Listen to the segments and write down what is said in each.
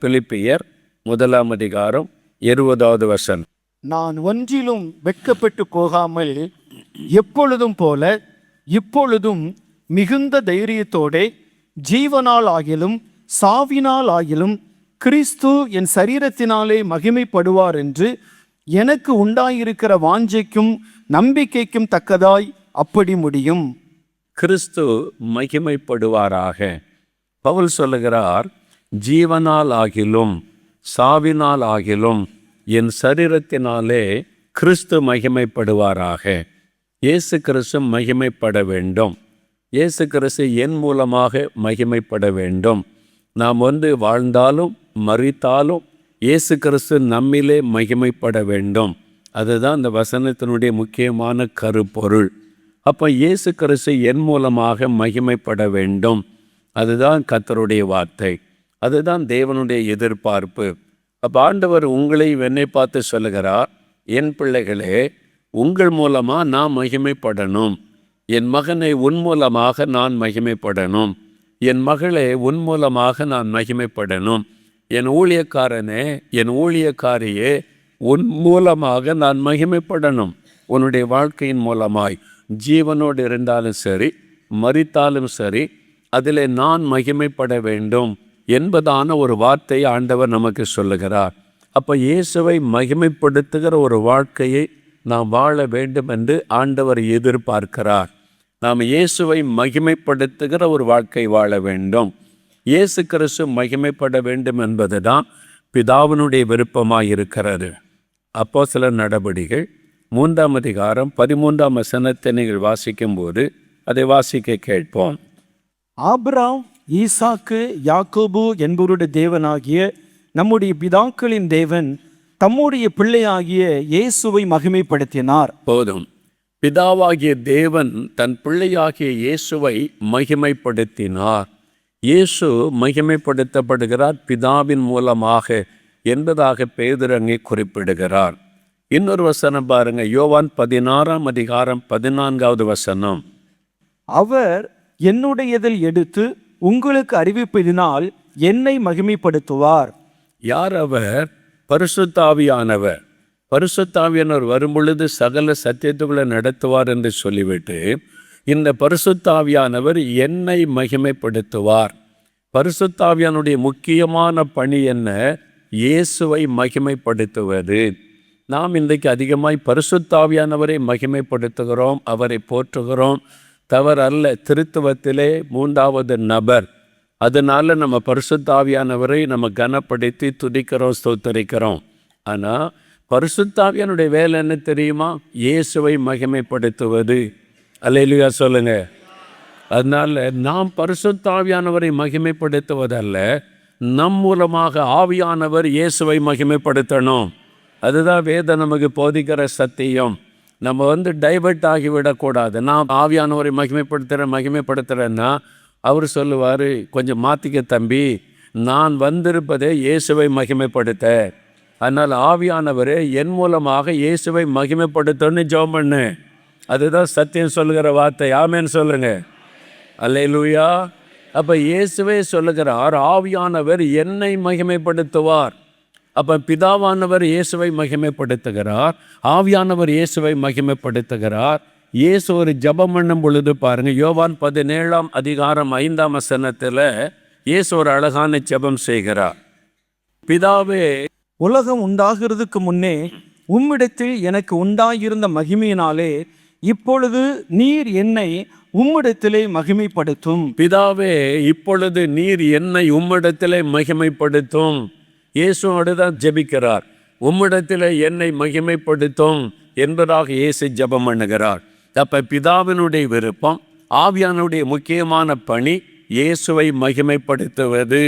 பிலிப்பியர் 1:20. நான் ஒன்றிலும் வெட்கப்பட்டு போகாமல் எப்பொழுதும் போல இப்பொழுதும் மிகுந்த தைரியத்தோடே ஜீவனால் ஆகிலும் சாவினால் ஆகிலும் கிறிஸ்து என் சரீரத்தினாலே மகிமைப்படுவார் என்று எனக்கு உண்டாயிருக்கிற வாஞ்சைக்கும் நம்பிக்கைக்கும் தக்கதாய் அப்படி முடியும். கிறிஸ்து மகிமைப்படுவாராக. பவுல் சொல்லுகிறார், ஜீவனால் ஆகிலும் சாவினால் ஆகிலும் என் சரீரத்தினாலே கிறிஸ்து மகிமைப்படுவாராக. இயேசு கிறிஸ்து மகிமைப்பட வேண்டும். இயேசு கிறிஸ்து என் மூலமாக மகிமைப்பட வேண்டும். நாம் வாழ்ந்தாலும் மரித்தாலும் இயேசு கிறிஸ்து நம்மிலே மகிமைப்பட வேண்டும். அதுதான் இந்த வசனத்தினுடைய முக்கியமான கருப்பொருள். அப்போ இயேசு கிறிஸ்து என் மூலமாக மகிமைப்பட வேண்டும். அதுதான் கர்த்தருடைய வார்த்தை, அதுதான் தேவனுடைய எதிர்பார்ப்பு. அப்போ ஆண்டவர் உங்களை என்னை பார்த்து சொல்லுகிறார், என் பிள்ளைகளே, உங்கள் மூலமாக நான் மகிமைப்படணும். என் மகனை உன் மூலமாக நான் மகிமைப்படணும். என் மகளே, உன் மூலமாக நான் மகிமைப்படணும். என் ஊழியக்காரனே, என் ஊழியக்காரியே, உன் மூலமாக நான் மகிமைப்படணும். உன்னுடைய வாழ்க்கையின் மூலமாய் ஜீவனோடு இருந்தாலும் சரி, மரித்தாலும் சரி, அதில் நான் மகிமைப்பட வேண்டும் என்பதான ஒரு வார்த்தையை ஆண்டவர் நமக்கு சொல்லுகிறார். அப்போ இயேசுவை மகிமைப்படுத்துகிற ஒரு வாழ்க்கையை நாம் வாழ வேண்டும் என்று ஆண்டவர் எதிர்பார்க்கிறார். நாம் இயேசுவை மகிமைப்படுத்துகிற ஒரு வாழ்க்கை வாழ வேண்டும். இயேசு கிறிஸ்து மகிமைப்பட வேண்டும் என்பது தான் பிதாவினுடைய விருப்பமாக இருக்கிறது. அப்போஸ்தலர் நடபடிகள் 3:13 நீங்கள் வாசிக்கும்போது அதை வாசிக்க கேட்போம். ஆபிரகாம், ஈசாக்கு, யாக்கோபு என்பவருடைய தேவனாகிய நம்முடைய பிதாக்களின் தேவன் தம்முடைய பிள்ளையாகிய இயேசுவை மகிமைப்படுத்தினார். போதும். பிதாவாகிய தேவன் தன் பிள்ளையாகிய இயேசுவை மகிமைப்படுத்தினார். இயேசு மகிமைப்படுத்தப்படுகிறார் பிதாவின் மூலமாக என்பதாக பேதுரு அங்கே குறிப்பிடுகிறார். இன்னொரு வசனம் பாருங்க, யோவான் 16:14. அவர் என்னுடையதில் எடுத்து உங்களுக்கு அறிவிப்பதினால் என்னை மகிமைப்படுத்துவார். யார் அவர்? பரிசுத்தாவியானவர். பரிசுத்தாவியானவர் வரும்பொழுது சகல சத்தியத்துக்குள்ள நடத்துவார் என்று சொல்லிவிட்டு, இந்த பரிசுத்தாவியானவர் என்னை மகிமைப்படுத்துவார். பரிசுத்தாவியானுடைய முக்கியமான பணி என்ன? இயேசுவை மகிமைப்படுத்துவது. நாம் இன்றைக்கு அதிகமாய் பரிசுத்தாவியானவரை மகிமைப்படுத்துகிறோம், அவரை போற்றுகிறோம். தவறல்ல, திருத்துவத்திலே 3வது நபர். அதனால நம்ம பரிசுத்தாவியானவரை நம்ம கனப்படுத்தி துதிக்கிறோம், ஸ்தோத்தரிக்கிறோம். ஆனால் பரிசுத்தாவியானுடைய வேலை என்ன தெரியுமா? இயேசுவை மகிமைப்படுத்துவது. அல்லேலூயா சொல்லுங்க. அதனால நாம் பரிசுத்தாவியானவரை மகிமைப்படுத்துவதல்ல, நம் மூலமாக ஆவியானவர் இயேசுவை மகிமைப்படுத்தணும். அதுதான் வேதம் நமக்கு போதிக்கிற சத்தியம். நம்ம டைவர்ட் ஆகிவிடக்கூடாது. நான் ஆவியானவரை மகிமைப்படுத்துகிறேன்னா அவர் சொல்லுவார், கொஞ்சம் மாற்றிக்க தம்பி, நான் வந்திருப்பதே இயேசுவை மகிமைப்படுத்த. அதனால் ஆவியானவரே என் மூலமாக இயேசுவை மகிமைப்படுத்தணும்னு ஜெபம் பண்ணு. அதுதான் சத்தியம் சொல்லுகிற வார்த்தை. ஆமேன்னு சொல்லுங்க. அல்லேலூயா. அப்போ இயேசுவே சொல்லுகிறார், ஆவியானவர் என்னை மகிமைப்படுத்துவார். அப்போ பிதாவானவர் இயேசுவை மகிமைப்படுத்துகிறார், ஆவியானவர் இயேசுவை மகிமைப்படுத்துகிறார். இயேசு ஒரு ஜெபம் பண்ணும் பொழுது பாருங்கள், யோவான் 17:5 இயேசு ஒரு அழகான ஜெபம் செய்கிறார். பிதாவே, உலகம் உண்டாகிறதுக்கு முன்னே உம்மிடத்தில் எனக்கு உண்டாயிருந்த மகிமையினாலே இப்பொழுது நீர் என்னை உம்மிடத்திலே மகிமைப்படுத்தும். பிதாவே, இப்பொழுது நீர் என்னை உம்மிடத்திலே மகிமைப்படுத்தும். இயேசுவோடு தான் ஜெபிக்கிறார். உம்மிடத்திலே என்னை மகிமைப்படுத்தும் என்பதாக இயேசு ஜெபம் பண்ணுகிறார். அப்போ பிதாவினுடைய விருப்பம், ஆவியானுடைய முக்கியமான பணி இயேசுவை மகிமைப்படுத்துவது.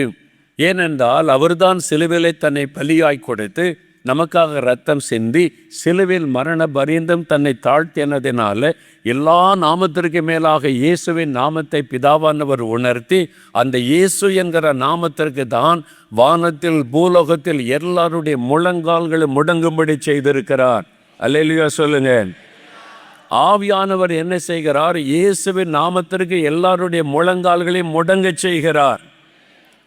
ஏனென்றால் அவர்தான் சிலுவிலே தன்னை பலியாய் கொடுத்து நமக்காக இரத்தம் சிந்தி சிலுவில் மரண பரியந்தம் தன்னை தாழ்த்தினதினால எல்லா நாமத்திற்கு மேலாக இயேசுவின் நாமத்தை பிதாவானவர் உணர்த்தி, அந்த இயேசு என்கிற நாமத்திற்கு தான் வானத்தில் பூலோகத்தில் எல்லாருடைய முழங்கால்களும் முடங்கும்படி செய்திருக்கிறார். அல்லேலூயா சொல்லுங்க. ஆவியானவர் என்ன செய்கிறார்? இயேசுவின் நாமத்திற்கு எல்லாருடைய முழங்கால்களையும் முடங்க செய்கிறார்.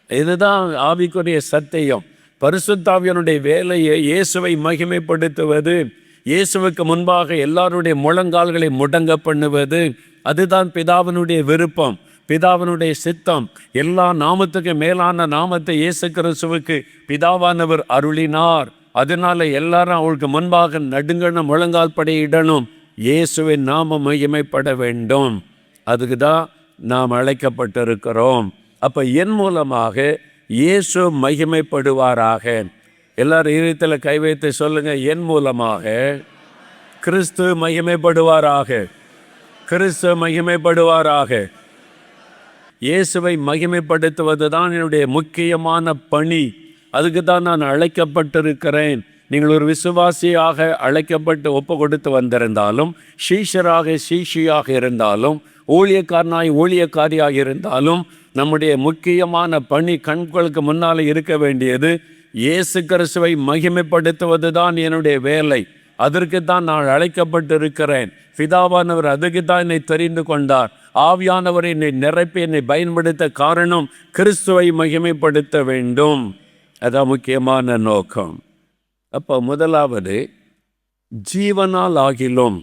இதுதான் ஆவிக்குரிய சத்தியம். பரிசுத்தாவியனுடைய வேலையை இயேசுவை மகிமைப்படுத்துவது, இயேசுவுக்கு முன்பாக எல்லாருடைய முழங்கால்களை முடங்க பண்ணுவது, அதுதான் பிதாவினுடைய விருப்பம், பிதாவினுடைய சித்தம். எல்லா நாமத்துக்கு மேலான நாமத்தை இயேசு கிறிஸ்துவுக்கு பிதாவானவர் அருளினார். அதனால எல்லாரும் அவளுக்கு முன்பாக நடுங்கணும், முழங்கால் படையிடணும். இயேசுவின் நாமம் மகிமைப்பட வேண்டும். அதுக்கு தான் நாம் அழைக்கப்பட்டிருக்கிறோம். அப்போ என் மூலமாக இயேசு மகிமைப்படுவாராக. எல்லாரும் இதயத்தில் கை வைத்து சொல்லுங்க, என் மூலமாக கிறிஸ்து மகிமைப்படுவாராக, கிறிஸ்து மகிமைப்படுவாராக. இயேசுவை மகிமைப்படுத்துவது தான் என்னுடைய முக்கியமான பணி. அதுக்கு தான் நான் அழைக்கப்பட்டிருக்கிறேன். நீங்கள் ஒரு விசுவாசியாக அழைக்கப்பட்டு ஒப்பு கொடுத்து வந்திருந்தாலும், சீஷராக சீஷியாக இருந்தாலும், ஊழியக்காரனாய் ஊழியக்காரியாக இருந்தாலும், நம்முடைய முக்கியமான பணி கண்களுக்கு முன்னால் இருக்க வேண்டியது இயேசு கிறிஸ்துவை மகிமைப்படுத்துவது தான் என்னுடைய வேலை. அதற்கு தான் நான் அழைக்கப்பட்டிருக்கிறேன். பிதாவானவர் அதுக்கு தான் என்னை தெரிந்து கொண்டார். ஆவியானவர் என்னை நிரப்பி என்னை பயன்படுத்த காரணம் கிறிஸ்துவை மகிமைப்படுத்த வேண்டும். அதான் முக்கியமான நோக்கம். அப்போ முதலாவது ஜீவனால் ஆகிலும்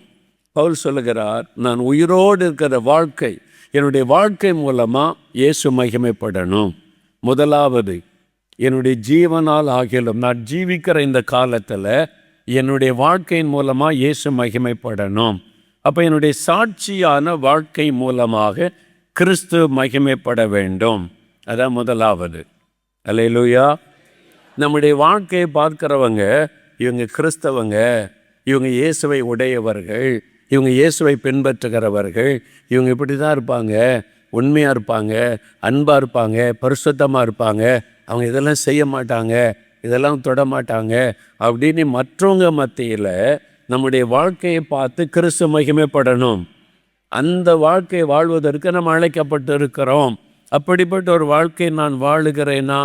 பவுல் சொல்லுகிறார், நான் உயிரோடு இருக்கிற வாழ்க்கை, என்னுடைய வாழ்க்கை மூலமாக இயேசு மகிமைப்படணும். முதலாவது என்னுடைய ஜீவனால் ஆகிலும், நான் ஜீவிக்கிற இந்த காலத்தில் என்னுடைய வாழ்க்கையின் மூலமாக இயேசு மகிமைப்படணும். அப்போ என்னுடைய சாட்சியான வாழ்க்கை மூலமாக கிறிஸ்து மகிமைப்பட வேண்டும். அதான் முதலாவது. அல்லேலூயா. நம்முடைய வாழ்க்கையை பார்க்கிறவங்க, இவங்க கிறிஸ்தவங்க, இவங்க இயேசுவை உடையவர்கள், இவங்க இயேசுவை பின்பற்றுகிறவர்கள், இவங்க இப்படி தான் இருப்பாங்க, உண்மையாக இருப்பாங்க, அன்பாக இருப்பாங்க, பரிசுத்தமாக இருப்பாங்க, அவங்க இதெல்லாம் செய்ய மாட்டாங்க, இதெல்லாம் தொட மாட்டாங்க அப்படின்னு மற்றவங்க மத்தியில் நம்முடைய வாழ்க்கையை பார்த்து கிறிஸ்து மகிமைப்படணும். அந்த வாழ்க்கையை வாழ்வதற்கு நம்ம அழைக்கப்பட்டு இருக்கிறோம். அப்படிப்பட்ட ஒரு வாழ்க்கையை நான் வாழுகிறேன்னா,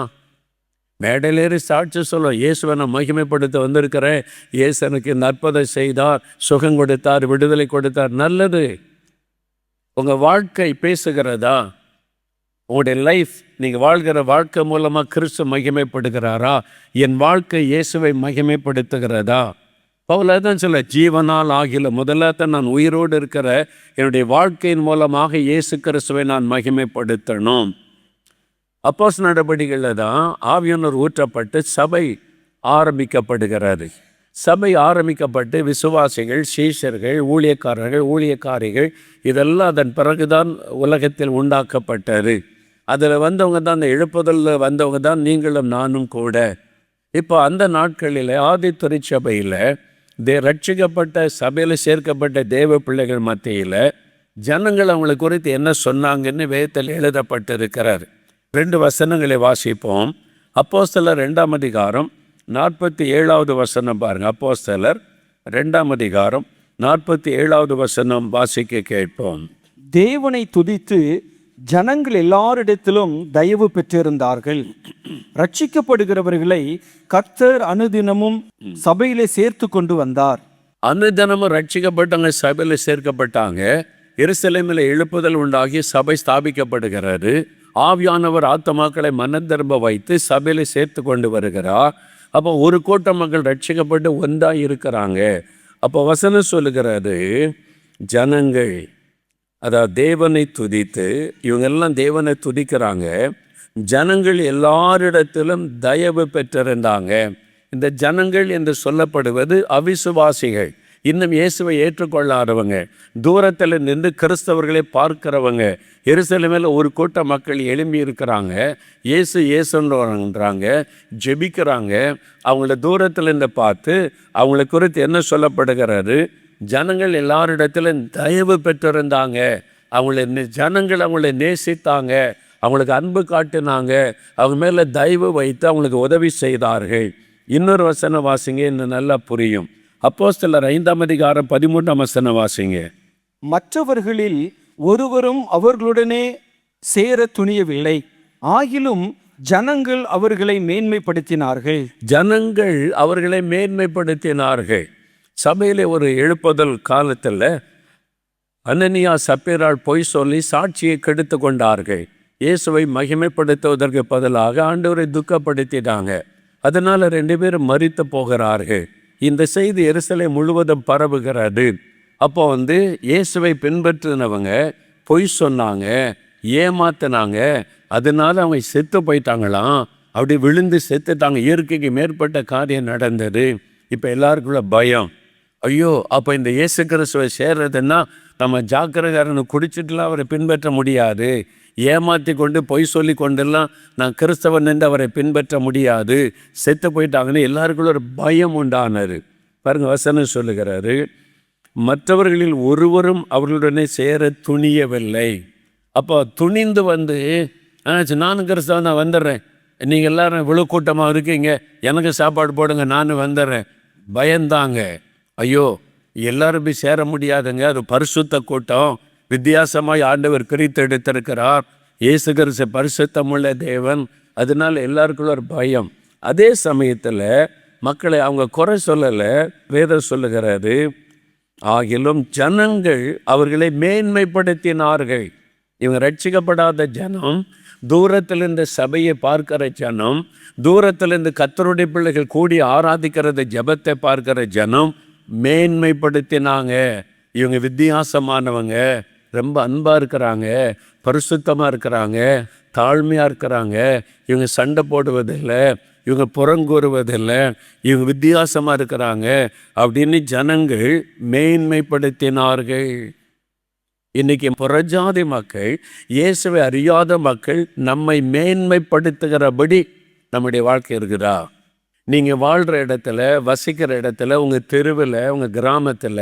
மேடையிலேறி சாட்சி சொல்லும், இயேசுவை நான் மகிமைப்படுத்த வந்திருக்கிறேன், இயேசு எனக்கு இந்த அற்புதம் செய்தார், சுகம் கொடுத்தார், விடுதலை கொடுத்தார். நல்லது. உங்கள் வாழ்க்கை பேசுகிறதா? உங்களுடைய லைஃப், நீங்கள் வாழ்கிற வாழ்க்கை மூலமாக கிறிஸ்து மகிமைப்படுகிறாரா? என் வாழ்க்கை இயேசுவை மகிமைப்படுத்துகிறதா? பவுல் தான் சொல்ல, ஜீவனால் ஆகில, முதல்ல நான் உயிரோடு இருக்கிற என்னுடைய வாழ்க்கையின் மூலமாக இயேசு கிறிஸ்துவை நான் மகிமைப்படுத்தணும். அப்போஸ்தலர் நடபடிகளில் தான் ஆவியானவர் ஊற்றப்பட்டு சபை ஆரம்பிக்கப்படுகிறது. சபை ஆரம்பிக்கப்பட்டு விசுவாசிகள், சீஷர்கள், ஊழியக்காரர்கள், ஊழியக்காரிகள் இதெல்லாம் அதன் பிறகுதான் உலகத்தில் உண்டாக்கப்பட்டது. அதில் வந்தவங்க தான், அந்த எழுப்புதலில் வந்தவங்க தான் நீங்களும் நானும் கூட. இப்போ அந்த நாட்களில் ஆதி திருச்சபையில் ரட்சிக்கப்பட்ட சபையில் சேர்க்கப்பட்ட தேவ பிள்ளைகள் மத்தியில் ஜனங்கள் அவங்களை குறித்து என்ன சொன்னாங்கன்னு வேதத்தில் எழுதப்பட்டிருக்கிறார். 2 வசனங்களை வாசிப்போம். அப்போஸ்தலர் 2ஆம் அதிகாரம் 47வது வசனம் பாருங்கள். அப்போஸ்தலர் 2ஆம் அதிகாரம் 47வது வசனம் வாசிக்க கேட்போம். தேவனை துதித்து ஜனங்கள் எல்லாரிடத்திலும் தயவு பெற்றிருந்தார்கள். ரட்சிக்கப்படுகிறவர்களை கர்த்தர் அனுதினமும் சபையிலே சேர்த்து கொண்டு வந்தார். அனுதினமும் ரட்சிக்கப்பட்டவங்க சபையில் சேர்க்கப்பட்டாங்க. எருசலேமில் எழுப்புதல் உண்டாகி சபை ஸ்தாபிக்கப்படுகிறது. ஆவியானவர் ஆத்துமாக்களை மனந்திரும்ப வைத்து சபையில் சேர்த்து கொண்டு வருகிறார். அப்போ ஒரு கூட்ட மக்கள் ரட்சிக்கப்பட்டு ஒன்றாக இருக்கிறாங்க. அப்போ வசனம் சொல்லுகிறாரு, ஜனங்கள், அதாவது தேவனை துதித்து, இவங்கெல்லாம் தேவனை துதிக்கிறாங்க. ஜனங்கள் எல்லாரிடத்திலும் தயவு பெற்றிருந்தாங்க. இந்த ஜனங்கள் என்று சொல்லப்படுவது அவிசுவாசிகள், இன்னும் இயேசுவை ஏற்றுக்கொள்ளாதவங்க, தூரத்தில் நின்று கிறிஸ்தவர்களை பார்க்கிறவங்க. எருசலேமில் ஒரு கூட்ட மக்கள் எழும்பி இருக்கிறாங்க, இயேசு இயேசுன்றாங்க, ஜெபிக்கிறாங்க. அவங்கள தூரத்தில் இருந்து பார்த்து அவங்கள குறித்து என்ன சொல்லப்படுகிறது? ஜனங்கள் எல்லாரிடத்திலும் தயவு பெற்றிருந்தாங்க. ஜனங்கள் அவங்கள நேசித்தாங்க, அவங்களுக்கு அன்பு காட்டினாங்க, அவங்க மேலே தயவு வைத்து அவங்களுக்கு உதவி செய்தார்கள். இன்னொரு வசனம் வாசிங்க, இன்னும் நல்லா புரியும். அப்போஸ்தலர் 5ஆம் அதிகாரம் 13ஆம் வசனம் வாசிங்க. மற்றவர்களில் ஒருவரும் அவர்களுடனே சேர துணியவில்லை, ஆகிலும் ஜனங்கள் அவர்களை மேன்மைப்படுத்தினார்கள். ஜனங்கள் அவர்களை மேன்மைப்படுத்தினார்கள். சபையில் ஒரு எழுப்புதல் காலத்தில் அனனியா சப்பீரால் பொய் சொல்லி சாட்சியை கெடுத்து கொண்டார்கள். இயேசுவை மகிமைப்படுத்துவதற்கு பதிலாக ஆண்டவரை துக்கப்படுத்திட்டாங்க. அதனால் 2 பேரும் மரித்து போகிறார்கள். இந்த செய்தி எருசலேம் முழுவதும் பரவுகிறது. அப்போ இயேசுவை பின்பற்றினவங்க பொய் சொன்னாங்க, ஏமாத்தினாங்க. அதனால அவங்க செத்து போயிட்டாங்களாம். அப்படி விழுந்து செத்துட்டாங்க. இயற்கைக்கு மேற்பட்ட காரியம் நடந்தது. இப்போ எல்லாருக்குள்ள பயம். ஐயோ, அப்போ இந்த இயேசு கிறிஸ்துவை சேர்றதுன்னா நம்ம ஜாக்கிரகாரனை குடிச்சிட்டுலாம் அவரை பின்பற்ற முடியாது, ஏமாற்றி கொண்டு பொய் சொல்லி கொண்டெல்லாம் நான் கிறிஸ்தவன் என்று அவரை பின்பற்ற முடியாது, செத்து போயிட்டாங்கன்னு எல்லாருக்குள்ள ஒரு பயம் உண்டானது. பாருங்க, வசனம் சொல்லுகிறாரு, மற்றவர்களில் ஒருவரும் அவர்களுடனே சேர துணியவில்லை. அப்போ துணிந்து நானும் கிறிஸ்தவன் நான் வந்துடுறேன், நீங்கள் எல்லாரும் இவ்வளோ கூட்டமாக இருக்கீங்க, எனக்கு சாப்பாடு போடுங்க, நானும் வந்துடுறேன். பயந்தாங்க. ஐயோ, எல்லாரும் போய் சேர முடியாதுங்க, அது பரிசுத்த கூட்டம், வித்தியாசமாய் ஆண்டவர் பிரித்து எடுத்திருக்கிறார், இயேசு கிறிஸ்து பரிசுத்தமுள்ள தேவன். அதனால எல்லாருக்குள்ள ஒரு பயம். அதே சமயத்தில் மக்களை அவங்க குறை சொல்லலை. வேதம் சொல்லுகிறாரு, ஆகிலும் ஜனங்கள் அவர்களை மேன்மைப்படுத்தினார்கள். இவங்க ரட்சிக்கப்படாத ஜனம், தூரத்திலிருந்து சபையை பார்க்கிற ஜனம், தூரத்திலிருந்து கர்த்தருடைய பிள்ளைகள் கூடி ஆராதிக்கிறது ஜெபத்தை பார்க்கிற ஜனம் மேன்மைப்படுத்தினாங்க. இவங்க வித்தியாசமானவங்க, ரொம்ப அன்பாக இருக்கிறாங்க, பரிசுத்தமாக இருக்கிறாங்க, தாழ்மையாக இருக்கிறாங்க, இவங்க சண்டை போடுவதில்லை, இவங்க புறங்கூறுவதில்லை, இவங்க வித்தியாசமாக இருக்கிறாங்க அப்படின்னு ஜனங்கள் மேன்மைப்படுத்தினார்கள். இன்றைக்கி புறஜாதி மக்கள், இயேசுவை அறியாத மக்கள் நம்மை மேன்மைப்படுத்துகிறபடி நம்முடைய வாழ்க்கை இருக்குதா? நீங்கள் வாழ்கிற இடத்துல, வசிக்கிற இடத்துல, உங்கள் தெருவில், உங்கள் கிராமத்தில்,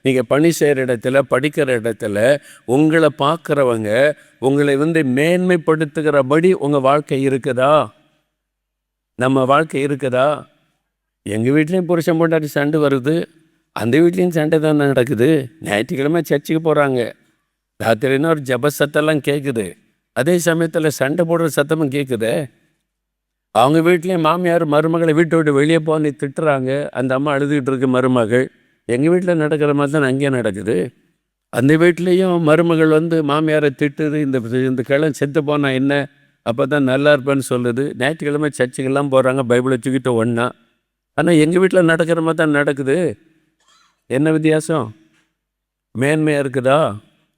நீங்கள் பணி செய்கிற இடத்துல, படிக்கிற இடத்துல உங்களை பார்க்குறவங்க உங்களை மேன்மைப்படுத்துகிறபடி உங்கள் வாழ்க்கை இருக்குதா? நம்ம வாழ்க்கை இருக்குதா? எங்கள் வீட்லேயும் புருஷன் பொண்டாட்டி சண்டை வருது, அந்த வீட்லேயும் சண்டை தான் நடக்குது. ஞாயிற்றுக்கிழமை சர்ச்சுக்கு போகிறாங்க, ராத்திரின்னா ஒரு ஜப சத்தம்லாம் கேட்குது, அதே சமயத்தில் சண்டை போடுற சத்தமும் கேட்குது. அவங்க வீட்லேயும் மாமியார் மருமகளை வீட்டை விட்டு வெளியே போன்னு திட்டுறாங்க, அந்த அம்மா அழுதுகிட்டு இருக்கு மருமகள். எங்கள் வீட்டில் நடக்கிற மாதிரி தான் அங்கேயும் நடக்குது. அந்த வீட்லேயும் மருமகள் மாமியாரை திட்டுது, இந்த கிழமை செத்து போனால் என்ன, அப்போ தான் நல்லா இருப்பேன்னு சொல்லுது. ஞாயிற்றுக்கிழமை சர்ச்சுக்கெல்லாம் போகிறாங்க, பைபிளை தூக்கிட்டு ஒன்றா. ஆனால் எங்கள் வீட்டில் நடக்கிற மாதிரி தான் நடக்குது. என்ன வித்தியாசம்? மேன்மையாக இருக்குதா?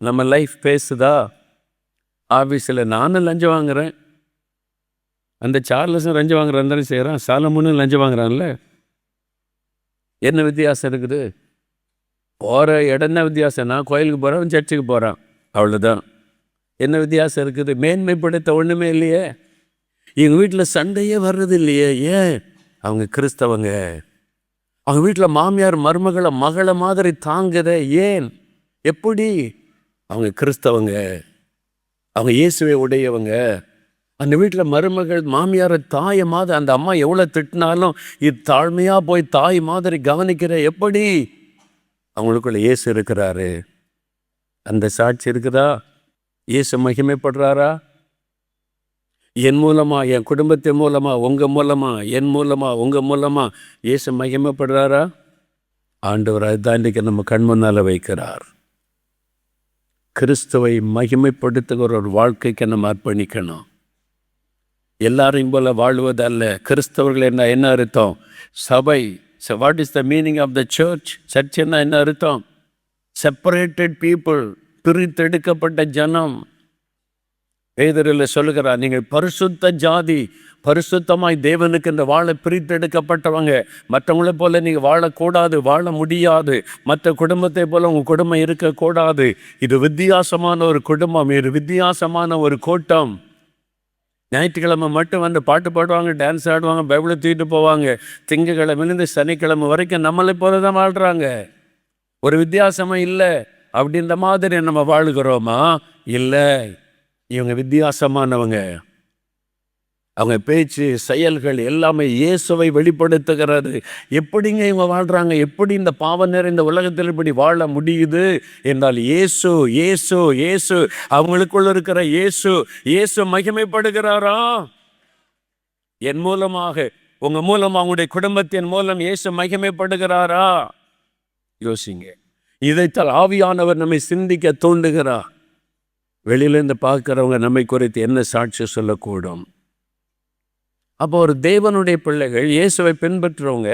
நம்ம லைஃப் பேசுதா? ஆஃபீஸில் நானும் லஞ்சம் வாங்குகிறேன், அந்த சார்லஸும் லஞ்சம் வாங்குறான் தானே செய்கிறான், சாலமோனும் லஞ்சம் வாங்குறான்ல. என்ன வித்தியாசம் இருக்குது? போகிற இடம் தான் வித்தியாசம். நான் கோயிலுக்கு போகிறேன், சர்ச்சுக்கு போகிறான், அவ்வளோதான். என்ன வித்தியாசம் இருக்குது? மேன்மைப்படுத்த ஒன்றுமே இல்லையே. எங்கள் வீட்டில் சண்டையே வர்றது இல்லையே. ஏன்? அவங்க கிறிஸ்தவங்க. அவங்க வீட்டில் மாமியார் மருமகளை மகளை மாதிரி தாங்குத. ஏன்? எப்படி? அவங்க கிறிஸ்தவங்க, அவங்க இயேசுவை உடையவங்க. அந்த வீட்டில் மருமகள் மாமியாரை தாயை மாதிரி, அந்த அம்மா எவ்வளோ திட்டினாலும் இது தாழ்மையாக போய் தாய் மாதிரி கவனிக்கிற. எப்படி? அவங்களுக்குள்ள இயேசு இருக்கிறாரு. அந்த சாட்சி இருக்குதா? இயேசு மகிமைப்படுறாரா? என் மூலமாக, என் குடும்பத்தின் மூலமாக, உங்கள் மூலமாக, என் மூலமாக, உங்கள் மூலமாக இயேசு மகிமைப்படுறாரா? ஆண்டவர் அதுதான் இன்றைக்கி நம்ம கண் முன்னால் வைக்கிறார். கிறிஸ்துவை மகிமைப்படுத்துகிற ஒரு வாழ்க்கைக்கு நம்ம அர்ப்பணிக்கணும். எல்லாரையும் போல வாழ்வதல்ல. கிறிஸ்தவர்கள் என்ன அர்த்தம்? சபை. What is the meaning of the church? Church என்ன அர்த்தம்? செப்பரேட்டட் பீப்புள், பிரித்தெடுக்கப்பட்ட ஜனம். பேதுருவில் சொல்லுகிறார், நீங்கள் பரிசுத்த ஜாதி, பரிசுத்தமாய் தேவனுக்கு இந்த வாழ பிரித்தெடுக்கப்பட்டவங்க. மற்றவங்களை போல நீங்கள் வாழக்கூடாது, வாழ முடியாது. மற்ற குடும்பத்தை போல உங்கள் குடும்பம் இருக்கக்கூடாது. இது வித்தியாசமான ஒரு குடும்பம், இது வித்தியாசமான ஒரு கூட்டம். ஞாயிற்றுக்கிழமை மட்டும் பாட்டு பாடுவாங்க, டான்ஸ் ஆடுவாங்க, பைபிளை தூக்கிட்டு போவாங்க. திங்கக்கிழமையிலேருந்து சனிக்கிழமை வரைக்கும் நம்மளை போல தான் வாழ்கிறாங்க. ஒரு வித்தியாசமாக இல்லை. அப்படின்ற மாதிரி நம்ம வாழுகிறோமா? இல்லை. இவங்க வித்தியாசமானவங்க. அவங்க பேச்சு, செயல்கள் எல்லாமே இயேசுவை வெளிப்படுத்துகிறது. எப்படிங்க இவங்க வாழ்கிறாங்க? எப்படி இந்த பாவம் நிறைந்த உலகத்தில் இப்படி வாழ முடியுது என்றால் இயேசு, இயேசு, இயேசு. அவங்களுக்குள்ள இருக்கிற இயேசு, இயேசு மகிமைப்படுகிறாரா? என் மூலமாக, உங்கள் மூலமாக, உங்களுடைய குடும்பத்தின் மூலம் இயேசு மகிமைப்படுகிறாரா? யோசிங்க. இதைத்தான் ஆவியானவர் நம்மை சிந்திக்க தூண்டுகிறார். வெளியிலேருந்து பார்க்குறவங்க நம்மை குறித்து என்ன சாட்சி சொல்லக்கூடும்? அப்போ ஒரு தேவனுடைய பிள்ளைகள், இயேசுவை பின்பற்றுறவங்க,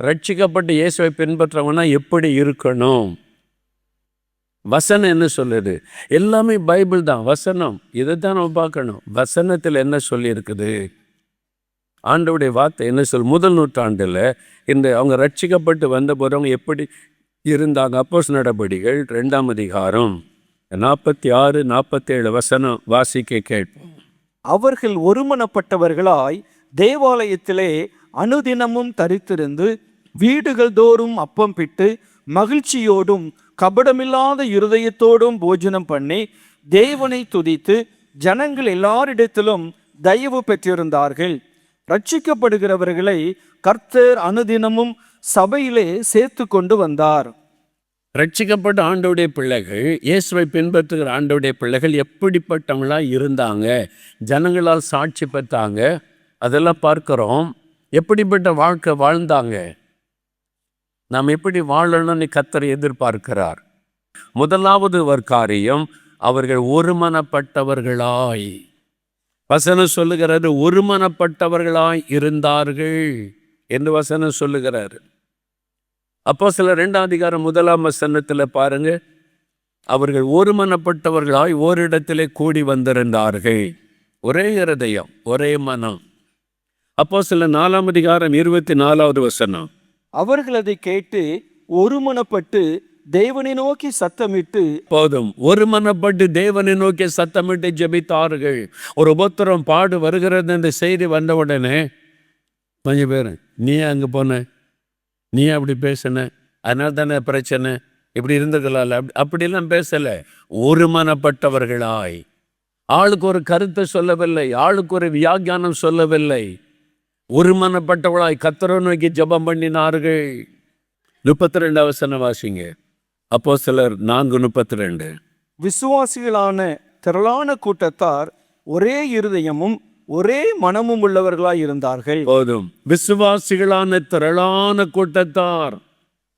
ரட்சிக்கப்பட்டு இயேசுவை பின்பற்றுறவங்கன்னா எப்படி இருக்கணும்? வசனம் என்ன சொல்லுது? எல்லாமே பைபிள் தான், வசனம். இதை தான் நம்ம பார்க்கணும். வசனத்தில் என்ன சொல்லியிருக்குது? ஆண்டவருடைய வார்த்தை என்ன முதல் நூற்றாண்டில் அவங்க ரட்சிக்கப்பட்டு வந்த போகிறவங்க எப்படி இருந்தாங்க? அப்போஸ்தலர் நடபடிகள் 2ஆம் அதிகாரம் 46, 47 வசனம் வாசிக்க கேட்போம். அவர்கள் ஒருமனப்பட்டவர்களாய் தேவாலயத்திலே அனுதினமும் தரித்திருந்து வீடுகள் தோறும் அப்பம் பிட்டு மகிழ்ச்சியோடும் கபடமில்லாத இருதயத்தோடும் போஜனம் பண்ணி தேவனை துதித்து ஜனங்கள் எல்லாரிடத்திலும் தயவு பெற்றிருந்தார்கள். ரட்சிக்கப்படுகிறவர்களை கர்த்தர் அனுதினமும் சபையிலே சேர்த்து கொண்டு வந்தார். ரட்சிக்கப்பட்ட ஆண்டவருடைய பிள்ளைகள், இயேசுவை பின்பற்றுகிற ஆண்டவருடைய பிள்ளைகள் எப்படிப்பட்டவங்களா இருந்தாங்க? ஜனங்களால் சாட்சி பெற்றாங்க, அதெல்லாம் பார்க்குறோம். எப்படிப்பட்ட வாழ்க்கை வாழ்ந்தாங்க? நாம் எப்படி வாழணும்னு கர்த்தர் எதிர்பார்க்கிறார். முதலாவது ஒரு காரியம், அவர்கள் ஒருமனப்பட்டவர்களாய், வசனம் சொல்லுகிறது, ஒருமனப்பட்டவர்களாய் இருந்தார்கள் என்று வசனம் சொல்லுகிறார். அப்போஸ்தலர் 2ஆம் அதிகாரம் 1ஆம் வசனத்தில் பாருங்க, அவர்கள் ஒருமனப்பட்டவர்களாய் ஓரிடத்திலே கூடி வந்திருந்தார்கள். ஒரே இருதயம், ஒரே மனம். அப்போஸ்தலர் 4ஆம் அதிகாரம் 24வது வசனம். அவர்கள் அதை கேட்டு ஒருமனப்பட்டு தேவனை நோக்கி சத்தமிட்டு, போதும், ஒருமனப்பட்டு தேவனை நோக்கி சத்தமிட்டு ஜெபித்தார்கள். ஒரு உபத்திரம் பாடு வருகிறது இந்த செய்தி வந்த உடனே கொஞ்சம் பேர், நீ அங்கே போன, நீ அப்படி பேசின, அதனால தானே பிரச்சனை, இப்படி இருந்துக்கலாம்ல, அப்படிலாம் பேசலை. ஒருமனப்பட்டவர்களாய், ஆளுக்கு ஒரு கருத்தை சொல்லவில்லை, ஆளுக்கு ஒரு வியாக்கியானம் சொல்லவில்லை. ஒருமனப்பட்டவர்களாய் கர்த்தரை நோக்கி ஜெபம் பண்ணினார்கள். 32 வசனம் வாசிங்க. அப்போஸ்தலர் 4:32. விசுவாசிகளான திரளான கூட்டத்தார் ஒரே இருதயமும் ஒரே மனமும் உள்ளவர்களாய் இருந்தார்கள். போதும், விசுவாசிகளான திரளான கூட்டத்தார்.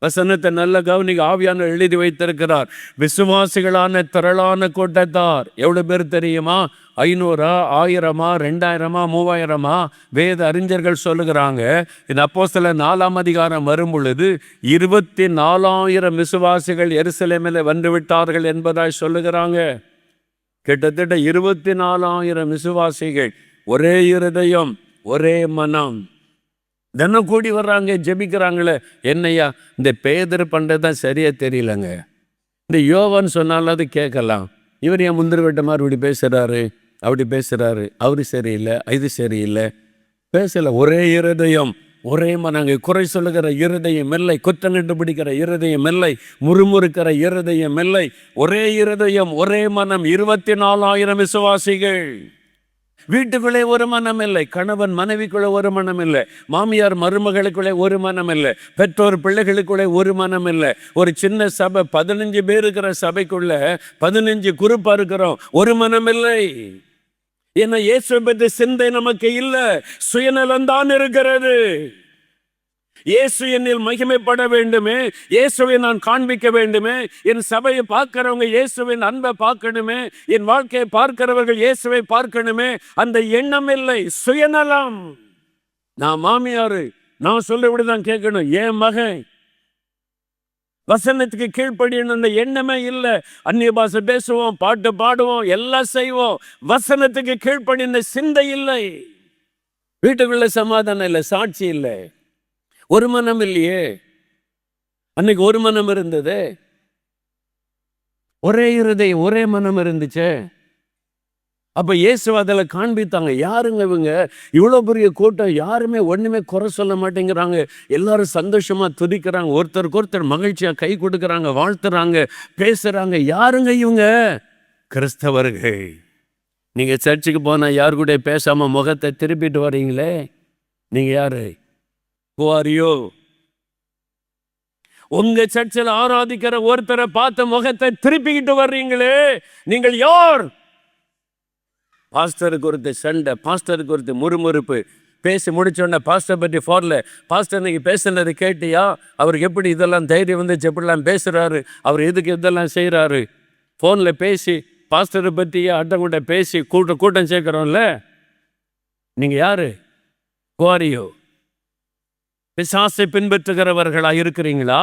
வசனத்தை நல்ல கவனிக்க, ஆவியானவர் எழுதி வைத்திருக்கிறார். விசுவாசிகளான திரளான கூட்டத்தார் எவ்வளவு பேர் தெரியுமா? 500, 1000, 2000, 3000? வேத அறிஞர்கள் சொல்லுகிறாங்க. இந்த அப்போஸ்தலர் 4ஆம் அதிகாரம் வரும் பொழுது 24,000 விசுவாசிகள் எருசலேமில் வந்து விட்டார்கள் என்பதாய் சொல்லுகிறாங்க. கிட்டத்தட்ட 24,000 விசுவாசிகள், ஒரே இருதயம், ஒரே மனம், தினம் கூடி வர்றாங்க, ஜெபிக்கிறாங்களே. என்னையா இந்த பேதர் பண்ணுறதுதான் சரியா தெரியலங்க. இந்த யோவான் சொன்னாலும் அது கேட்கலாம். இவர் என் முந்திரி வெட்ட மாதிரி இப்படி பேசுகிறாரு, அப்படி பேசுகிறாரு, அவரு சரியில்லை, இது சரியில்லை, பேசலை. ஒரே இருதயம், ஒரே மனங்க. குறை சொல்லுகிற இருதயம் இல்லை, குற்றம் கண்டுபிடிக்கிற இருதயம் இல்லை, முறுமுறுக்கிற இருதயம் இல்லை. ஒரே இருதயம், ஒரே மனம். 24,000 விசுவாசிகள். வீட்டுக்குள்ளே ஒரு மனம் இல்லை, கணவன் மனைவிக்குள்ளே ஒரு மனம் இல்லை, மாமியார் மருமகளுக்குள்ளே ஒரு மனம் இல்லை, பெற்றோர் பிள்ளைகளுக்குள்ளே ஒரு மனம் இல்லை. ஒரு சின்ன சபை, 15 பேர் இருக்கிற சபைக்குள்ள 15 குரூப்பா இருக்கிறோம், ஒரு மனம் இல்லை. ஏன்னா இயேசுவை பற்றி சிந்தை நமக்கு இல்லை, சுயநலம்தான் இருக்கிறது. இயேசு என்னில் மகிமைப்பட வேண்டுமே, இயேசுவை நான் காண்பிக்க வேண்டுமே, என் சபையை பார்க்கிறவங்க இயேசுவின் அன்பை பார்க்கணுமே, என் வாழ்க்கையை பார்க்கிறவர்கள் இயேசுவை பார்க்கணுமே, அந்த எண்ணம் இல்லை, சுயநலம். நான் மாமியாரு, நான் சொல்றபடிதான் கேட்கணும். என் மகன் வசனத்துக்கு கீழ்ப்படியணும், அந்த எண்ணமே இல்லை. அந்நிய பாஷை பேசுவோம், பாட்டு பாடுவோம், எல்லாம் செய்வோம், வசனத்துக்கு கீழ்ப்படின சிந்தை இல்லை. வீட்டுக்குள்ள சமாதானம் இல்லை, சாட்சி இல்லை, ஒரு மனம் இல்லையே. அன்னைக்கு ஒரு மனம் இருந்தது, ஒரே இருதயம், ஒரே மனம் இருந்துச்சு. அப்ப இயேசு அதில் காண்பித்தாங்க. யாருங்க இவங்க? இவ்வளோ பெரிய கூட்டம், யாருமே ஒண்ணுமே குறை சொல்ல மாட்டேங்கிறாங்க, எல்லாரும் சந்தோஷமா துதிக்கிறாங்க, ஒருத்தருக்கு ஒருத்தர் மகிழ்ச்சியா கை கொடுக்குறாங்க, வாழ்த்துறாங்க, பேசுறாங்க. யாருங்க இவங்க? கிறிஸ்தவர்கள். நீங்க சர்ச்சுக்கு போனா யாரு கூட பேசாம முகத்தை திருப்பிட்டு வர்றீங்களே, நீங்க யாரு? Who are you? உங்க சர்ச்சில் ஆராதிக்கிற ஒருத்தரை பார்த்த முகத்தை திருப்பிக்கிட்டு வர்றீங்களே, நீங்கள் யார்? பாஸ்டருக்கு ஒருத்த சண்டை, பாஸ்டருக்கு ஒருத்த முறுமுறுப்பு. பேசி முடிச்சோடனே பாஸ்டர் பற்றி ஃபோனில், பாஸ்டர் இன்னைக்கு பேசுனது கேட்டியா? அவருக்கு எப்படி இதெல்லாம் தைரியம் வந்துச்சு, எப்படிலாம் பேசுகிறாரு, அவர் எதுக்கு இதெல்லாம் செய்கிறாரு? ஃபோனில் பேசி பாஸ்டரை பற்றி அடுத்தவங்கள்ட்ட பேசி கூட்டம் சேர்க்குறோம்ல, நீங்கள் யாரு? குவாரியோ பிசாசை பின்பற்றுகிறவர்களா இருக்கிறீங்களா?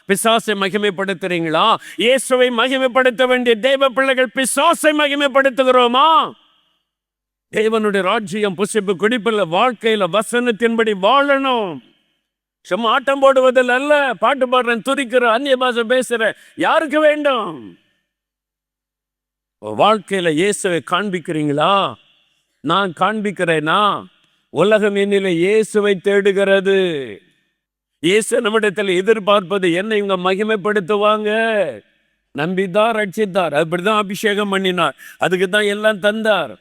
பிசாசை மகிமைப்படுத்துறீங்களா? இயேசுவை மகிமைப்படுத்த வேண்டிய தெய்வ பிள்ளைகள் பிசாசை மகிமைப்படுத்துகிறோமா? தேவனுடைய ராஜ்யம் புசிப்பு குடிப்பில் வாழ்க்கையில வசனத்தின்படி வாழணும். சும்மா ஆட்டம் போடுவதில் அல்ல. பாட்டு பாடுறேன், துதிக்கிற, அந்நிய பாஷை பேசுற, யாருக்கு வேண்டும்? வாழ்க்கையில இயேசுவை காண்பிக்கிறீங்களா? நான் காண்பிக்கிறேனா? உலகம் என்னில இயேசுவை தேடுகிறது. இயேசு நம்மிடத்தில் எதிர்பார்ப்பது என்ன? இவங்க மகிமைப்படுத்துவாங்க. நம்பிதான் ரட்சித்தார், அப்படிதான் அபிஷேகம் பண்ணினார், அதுக்கு தான் எல்லாம் தந்தார்.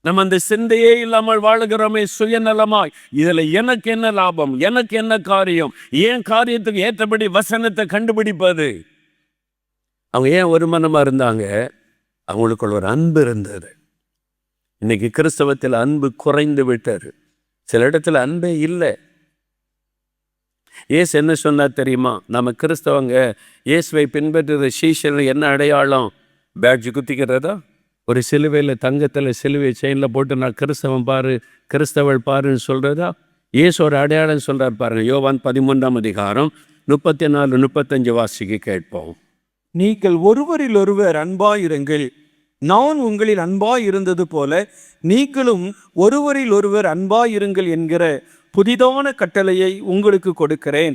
நம்ம அந்த சிந்தையே இல்லாமல் வாழுகிறோமே சுயநலமாய். இதுல எனக்கு என்ன லாபம், எனக்கு என்ன காரியம், ஏன் காரியத்துக்கு ஏற்றபடி வசனத்தை கண்டுபிடிப்பது. அவங்க ஏன் ஒரு மனமா இருந்தாங்க? அவங்களுக்குள்ள ஒரு அன்பு இருந்தது. இன்னைக்கு கிறிஸ்தவத்தில் அன்பு குறைந்து விட்டாரு. சில இடத்துல அன்பே இல்லை. இயேசு என்ன சொன்னார் தெரியுமா? நம்ம கிறிஸ்தவங்க இயேசுவை பின்பற்றுற சீஷர்கள் என்ன அடையாளம்? பேட்ஜ் குத்திக்கிறதா? ஒரு சிலுவையில் தங்கத்தில் சிலுவை செயினில் போட்டு நான் கிறிஸ்தவன் பாரு, கிறிஸ்தவள் பாருன்னு சொல்கிறதா? இயேசு ஒரு அடையாளம் சொல்கிறார் பாருங்க. யோவான் 13ஆம் அதிகாரம் 34, 35 வாசிக்கு கேட்போம். நீங்கள் ஒருவரில் ஒருவர் அன்பாயிருங்கள். நான் உங்களில் அன்பாயிருந்தது போல நீங்களும் ஒருவரில் ஒருவர் அன்பாயிருங்கள் என்கிற புதிதான கட்டளையை உங்களுக்கு கொடுக்கிறேன்.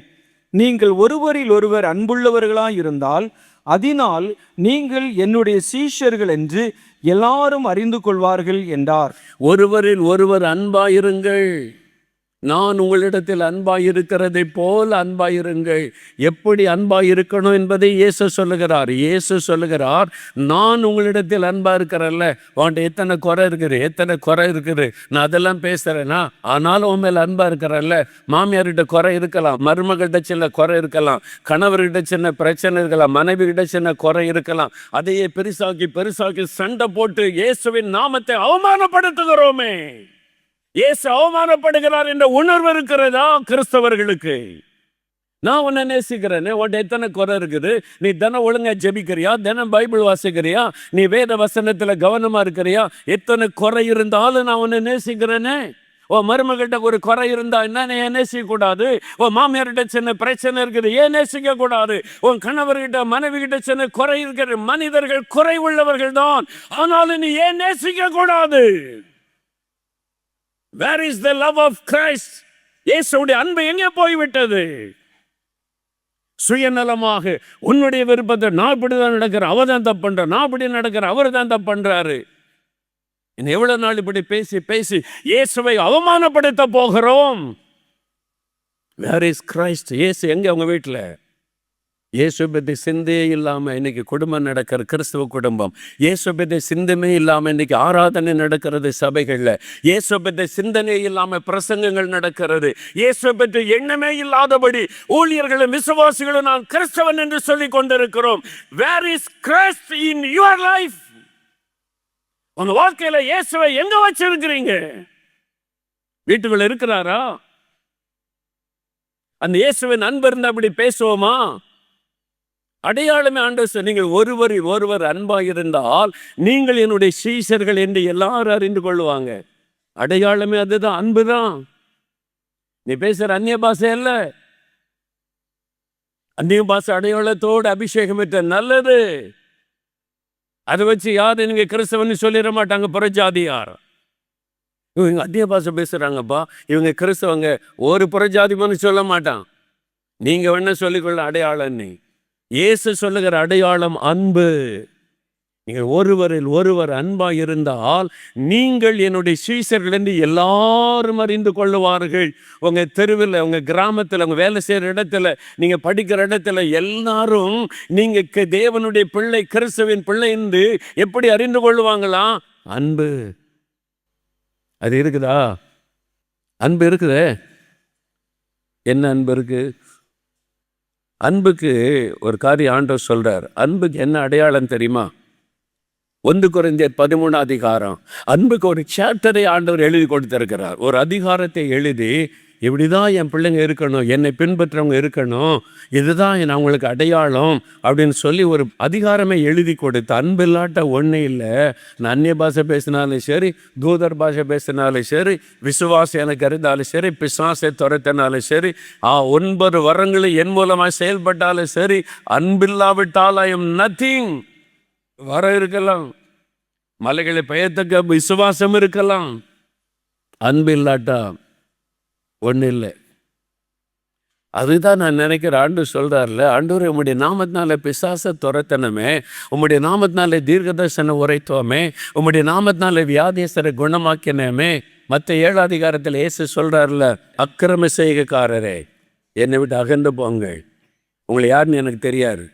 நீங்கள் ஒருவரில் ஒருவர் அன்புள்ளவர்களாயிருந்தால் அதனால் நீங்கள் என்னுடைய சீஷர்கள் என்று எல்லாரும் அறிந்து கொள்வார்கள் என்றார். ஒருவரில் ஒருவர் அன்பாயிருங்கள். நான் உங்களிடத்தில் அன்பாயிருக்கிறதை போல் அன்பாயிருங்கள். எப்படி அன்பாயிருக்கணும் என்பதை இயேசு சொல்லுகிறார். இயேசு சொல்லுகிறார், நான் உங்களிடத்தில் அன்பா இருக்கிறல்ல, உன்கிட்ட எத்தனை குறை இருக்குது, நான் அதெல்லாம் பேசுறேன்னா, ஆனாலும் உன் மேல அன்பா இருக்கிறல்ல. மாமியார்கிட்ட குறை இருக்கலாம், மருமகிட்ட சின்ன குறை இருக்கலாம், கணவர்கிட்ட சின்ன பிரச்சனை இருக்கலாம், மனைவி கிட்ட சின்ன குறை இருக்கலாம். அதையே பெருசாக்கி சண்டை போட்டு இயேசுவின் நாமத்தை அவமானப்படுத்துகிறோமே. இயேசு அவமானப்படுகிறார் என்ற உணர்வு இருக்கிறதா கிறிஸ்தவர்களுக்கு? நான் உன்னை நேசிக்கிறேன்னு, உன்ட்ட எத்தனை குறை இருக்குது, நீ தினம் ஒழுங்கா ஜெபிக்கிறியா, தினம் பைபிள் வாசிக்கிறியா, நீ வேத வசனத்துல கவனமா இருக்கிறியா, எத்தனை குறை இருந்தாலும் நான் உன்னை நேசிக்கிறேனே. உன் மருமகிட்ட ஒரு குறை இருந்தா என்ன, நீ ஏன் நேசிக்க கூடாது? உன் மாமியார்கிட்ட சின்ன பிரச்சனை இருக்குது, ஏன் நேசிக்க கூடாது? உன் கணவர்கிட்ட மனைவி கிட்ட சின்ன குறை இருக்கிற மனிதர்கள் குறை உள்ளவர்கள் தான், ஆனாலும் நீ ஏன் நேசிக்க கூடாது? Where is the love of Christ? இயேசுவுடைய அன்பு எங்கே போய்விட்டது? சுயநலமாக உன்னுடைய விருப்பத்தை, நான் இப்படிதான் நடக்கிறேன், அவர் தான் தப்பு பண்ற, நான் இப்படி நடக்கிறேன், அவர் தான் தப்பு பண்றாரு. இன்னும் எவ்வளவு நாள் இப்படி பேசி இயேசுவை அவமானப்படுத்த போகிறோம்? Where is Christ? இயேசு எங்க உங்க வீட்டில்? இயேசு பற்றி சிந்தையே இல்லாமல் இன்னைக்கு குடும்பம் நடக்கிற கிறிஸ்தவ குடும்பம். இயேசு பற்றி சிந்தமே இல்லாமல் இன்னைக்கு ஆராதனை நடக்கிறது சபைகளில். இயேசு பற்றி சிந்தனை இல்லாமல் பிரசங்கங்கள் நடக்கிறது. இயேசு பற்றி எண்ணமே இல்லாதபடி ஊழியர்களும் விசுவாசிகளும் நான் கிறிஸ்தவன் என்று சொல்லி கொண்டிருக்கிறோம். Where is Christ in your life? உங்க வாழ்க்கையில இயேசுவை எங்க வச்சிருக்கிறீங்க? வீட்டுக்குள்ள இருக்கிறாரா? அந்த இயேசுவின் அன்பு இருந்தா அப்படி பேசுவோமா? அடையாளமே ஆண்டவர், நீங்கள் ஒருவரில் ஒருவர் அன்பாயிருந்தால் நீங்கள் என்னுடைய சீஷர்கள் என்று எல்லாரும் அறிந்து கொள்வாங்க. அடையாளமே அதுதான், அன்புதான். நீ பேசுற அந்நிய பாஷை அல்ல. அந்நிய பாஷை அடையாளத்தோடு அபிஷேகம் பெற்ற நல்லது. அதை வச்சு யாரும் நீங்க கிறிஸ்தவன் சொல்லிட மாட்டாங்க. புறஜாதியார் இவங்க அந்நிய பாஷை பேசுறாங்கப்பா, இவங்க கிறிஸ்தவங்க, ஒரு புறஜாதிமான்னு சொல்ல மாட்டான். நீங்க வேணா சொல்லிக்கொள்ள அடையாளம். நீ இயேசு சொல்லுகிற அடையாளம் அன்பு. நீங்கள் ஒருவரில் ஒருவர் அன்பாய் இருந்தால் நீங்கள் என்னுடைய சீஷர்கள் என்று எல்லாரும் அறிந்து கொள்ளுவார்கள். உங்க தெருவில், உங்க கிராமத்தில், உங்க வேலை செய்கிற இடத்துல, நீங்க படிக்கிற இடத்துல எல்லாரும் நீங்க தேவனுடைய பிள்ளை, கிறிஸ்துவின் பிள்ளை என்று எப்படி அறிந்து கொள்ளுவாங்களா? அன்பு. அது இருக்குதா? அன்பு இருக்குதே. என்ன அன்பு இருக்கு? அன்புக்கு ஒரு காரியம் ஆண்டவர் சொல்றார். அன்புக்கு என்ன அடையாளம் தெரியுமா? 1 கொரிந்தியர் 13 அதிகாரம். அன்புக்கு ஒரு சாப்டரை ஆண்டவர் எழுதி கொடுத்திருக்கிறார். ஒரு அதிகாரத்தை எழுதி இப்படிதான் என் பிள்ளைங்க இருக்கணும், என்னை பின்பற்றவங்க இருக்கணும், இதுதான் நான் அவங்களுக்கு அடையாளம் அப்படின்னு சொல்லி ஒரு அதிகாரமே எழுதி கொடுத்து, அன்பில்லாட்ட ஒன்றும் இல்லை. நான் அந்நிய பாஷை பேசினாலும் சரி, தூதர் பாஷை பேசினாலும் சரி, விசுவாசம் எனக்கு இருந்தாலும் சரி, பிசாசை துரத்தினாலும் சரி, 9 வரங்களும் என் மூலமாக செயல்பட்டாலும் சரி, அன்பில்லாவிட்டால் ஐ எம் நத்திங். வரம் இருக்கலாம், மலைகளை பெயர்த்தக்க விசுவாசம் இருக்கலாம், அன்பு இல்லாட்டா ஒன்றும் இல்லை. அதுதான் நான் நினைக்கிற. ஆண்டு சொல்கிறார்ல, ஆண்டவரே உம்முடைய நாமத்தினால பிசாசை துரத்தனமே, உம்முடைய நாமத்தினால தீர்க்கதர்சன உரைத்தோமே, உம்முடைய நாமத்தினால வியாதியஸ்தரை குணமாக்கினமே. மற்ற 7 அதிகாரத்தில் இயேசு சொல்கிறார்ல, அக்கிரம செய்கைக்காரரே என்னை விட்டு அகன்று போங்கள், உங்களை யாருன்னு எனக்கு தெரியாது.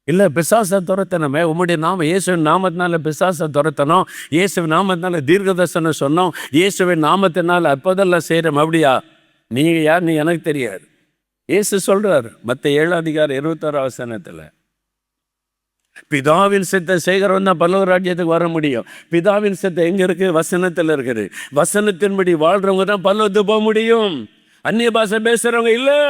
இல்லை, பிசாசை துரத்தனமே, உம்முடைய இயேசுவின் நாமத்தினால பிசாசை துரத்தணும், இயேசுவின் நாமத்தினால தீர்க்கதர்சனம் சொன்னோம், இயேசுவின் நாமத்தினால அப்போதெல்லாம் செய்கிறோம். அப்படியா? நீங்கள் யாருன்னு எனக்கு தெரியாது. இயேசு சொல்கிறார் மற்ற 7 அதிகாரம் 21 வசனத்தில், பிதாவின் சித்தத்தை செய்கிறவன் தான் பரலோக ராஜ்யத்துக்கு வர முடியும். பிதாவின் சித்தம் எங்கே இருக்குது? வசனத்தில் இருக்குது. வசனத்தின்படி வாழ்கிறவங்க தான் பரலோகத்துக்கு போக முடியும். அந்நிய பாஷை பேசுகிறவங்க இல்லை.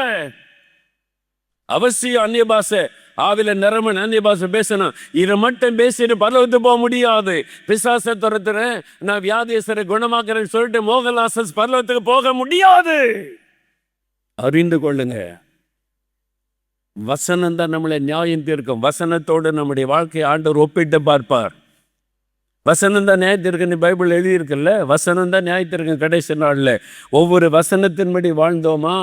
அவசியம் அந்நிய பாஷை, ஆவில நிரம்பன் அந்நிய பாஷை பேசணும். இதை மட்டும் பேசிட்டு பரலோகத்துக்கு போக முடியாது. பிசாசை துரத்துறேன், நான் வியாதியஸ்தரை குணமாக்குறேன்னு சொல்லிட்டு மோகன்லால் பரலோகத்துக்கு போக முடியாது. அறிந்து கொள்ளுங்க, வசனம் தான் நம்மளை நியாயம் தீர்க்கும். வசனத்தோடு நம்முடைய வாழ்க்கையை ஆண்டவர் ஒப்பிட்டு பார்ப்பார். வசனம் தான் நியாயத்திற்கு பைபிள் எழுதியிருக்குல்ல, வசனம் தான் நியாயத்திற்கு கடைசி நாளில். ஒவ்வொரு வசனத்தின்படி வாழ்ந்தோமா?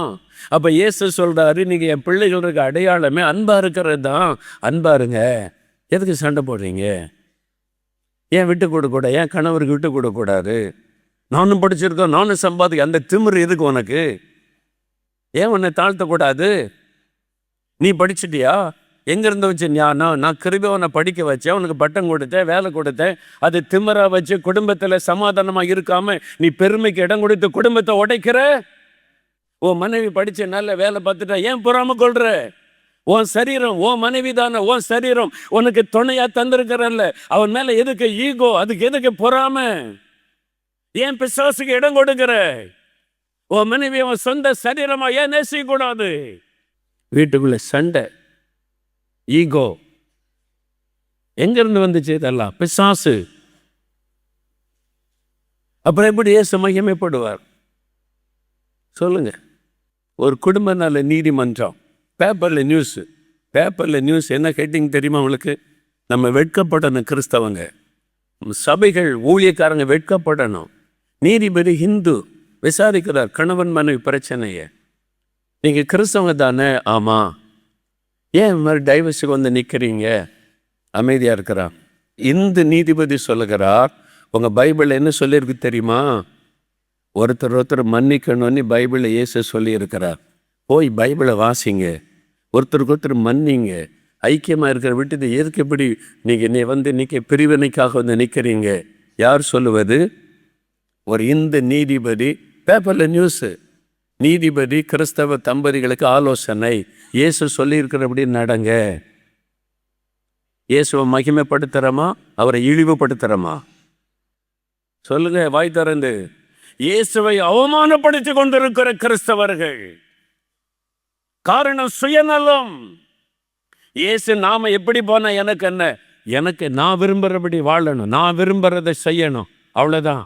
அப்போ இயேசு சொல்கிறாரு, நீங்கள் என் பிள்ளைகளுக்கு அடையாளமே அன்பாக இருக்கிறது தான். அன்பாருங்க. எதுக்கு சண்டை போடுறீங்க? ஏன் விட்டு கொடுக்கூட? ஏன் கணவருக்கு விட்டு கொடுக்கூடாது? நானும் படிச்சிருக்கோம், நானும் சம்பாதிக்க, அந்த திமிரு எதுக்கு உனக்கு? ஏன் உன்னை தாழ்த்தக்கூடாது? நீ படிச்சிட்டியா? எங்கேருந்து வச்சு நான் கிருபை உன்னை படிக்க வச்சேன், உனக்கு பட்டம் கொடுத்தேன், வேலை கொடுத்தேன். அது திமிரா வச்சு குடும்பத்தில் சமாதானமாக இருக்காமல் நீ பெருமைக்கு இடம் கொடுத்து குடும்பத்தை உடைக்கிற. உன் மனைவி படித்த நல்ல வேலை பார்த்துட்டா ஏன் பொறாம கொள்ற? உன் சரீரம் உன் மனைவி தானே, உன் சரீரம் உனக்கு துணையா தந்திருக்கிறல்ல, அவன் மேலே எதுக்கு ஈகோ? அதுக்கு எதுக்கு பொறாம? ஏன் பிசாசுக்கு இடம் கொடுக்கிற? உன் மனைவி அவன் சொந்த சரீரமா ஏன் நேசிக்கக்கூடாது? வீட்டுக்குள்ள சண்டை, ஈகோ எங்கிருந்து வந்துச்சு? இதெல்லாம் பிசாசு. அப்புறம் எப்படி இயேசு மகிமைப்படுவார் சொல்லுங்க? ஒரு குடும்ப நல நீதிமன்றம், பேப்பரில் நியூஸ் என்ன கேட்டிங் தெரியுமா உங்களுக்கு? நம்ம வெட்கப்படணும். கிறிஸ்தவங்க, சபைகள், ஊழியக்காரங்க வெட்கப்படணும். நீதிபதி ஹிந்து விசாரிக்கிறார் கணவன் மனைவி பிரச்சனையை. நீங்கள் கிறிஸ்தவங்க தானே? ஆமாம். ஏன் இந்த மாதிரி டைவர்ஸுக்கு வந்து நிற்கிறீங்க? அமைதியாக இருக்கிறான். இந்த நீதிபதி சொல்லுகிறார், உங்கள் பைபிளில் என்ன சொல்லியிருக்கு தெரியுமா? ஒருத்தர் மன்னிக்கணும்னு பைபிளில் இயேசு சொல்லியிருக்கிறார். போய் பைபிளை வாசிங்க, ஒருத்தருக்கு மன்னிங்க. ஐக்கியமாக இருக்கிற விட்டு எதுக்கு எப்படி நீங்கள் பிரிவினைக்காக வந்து நிற்கிறீங்க? யார் சொல்லுவது? ஒரு இந்த நீதிபதி, பேப்பரில் நியூஸு, நீதிபதி கிறிஸ்தவ தம்பதிகளுக்கு ஆலோசனை. இயேசு சொல்லியிருக்கிறபடி நடங்க. இயேசுவை மகிமைப்படுத்துகிறோமா, அவரை இழிவுபடுத்துகிறோமா? சொல்லுங்க வாய் திறந்து. இயேசுவை அவமானப்படுத்தி கொண்டிருக்கிற கிறிஸ்தவர்கள். காரணம் சுயநலம். இயேசு நாம எப்படி போனா எனக்கு என்ன? எனக்கு நான் விரும்புகிறபடி வாழணும், நான் விரும்புகிறதை செய்யணும், அவ்வளோதான்.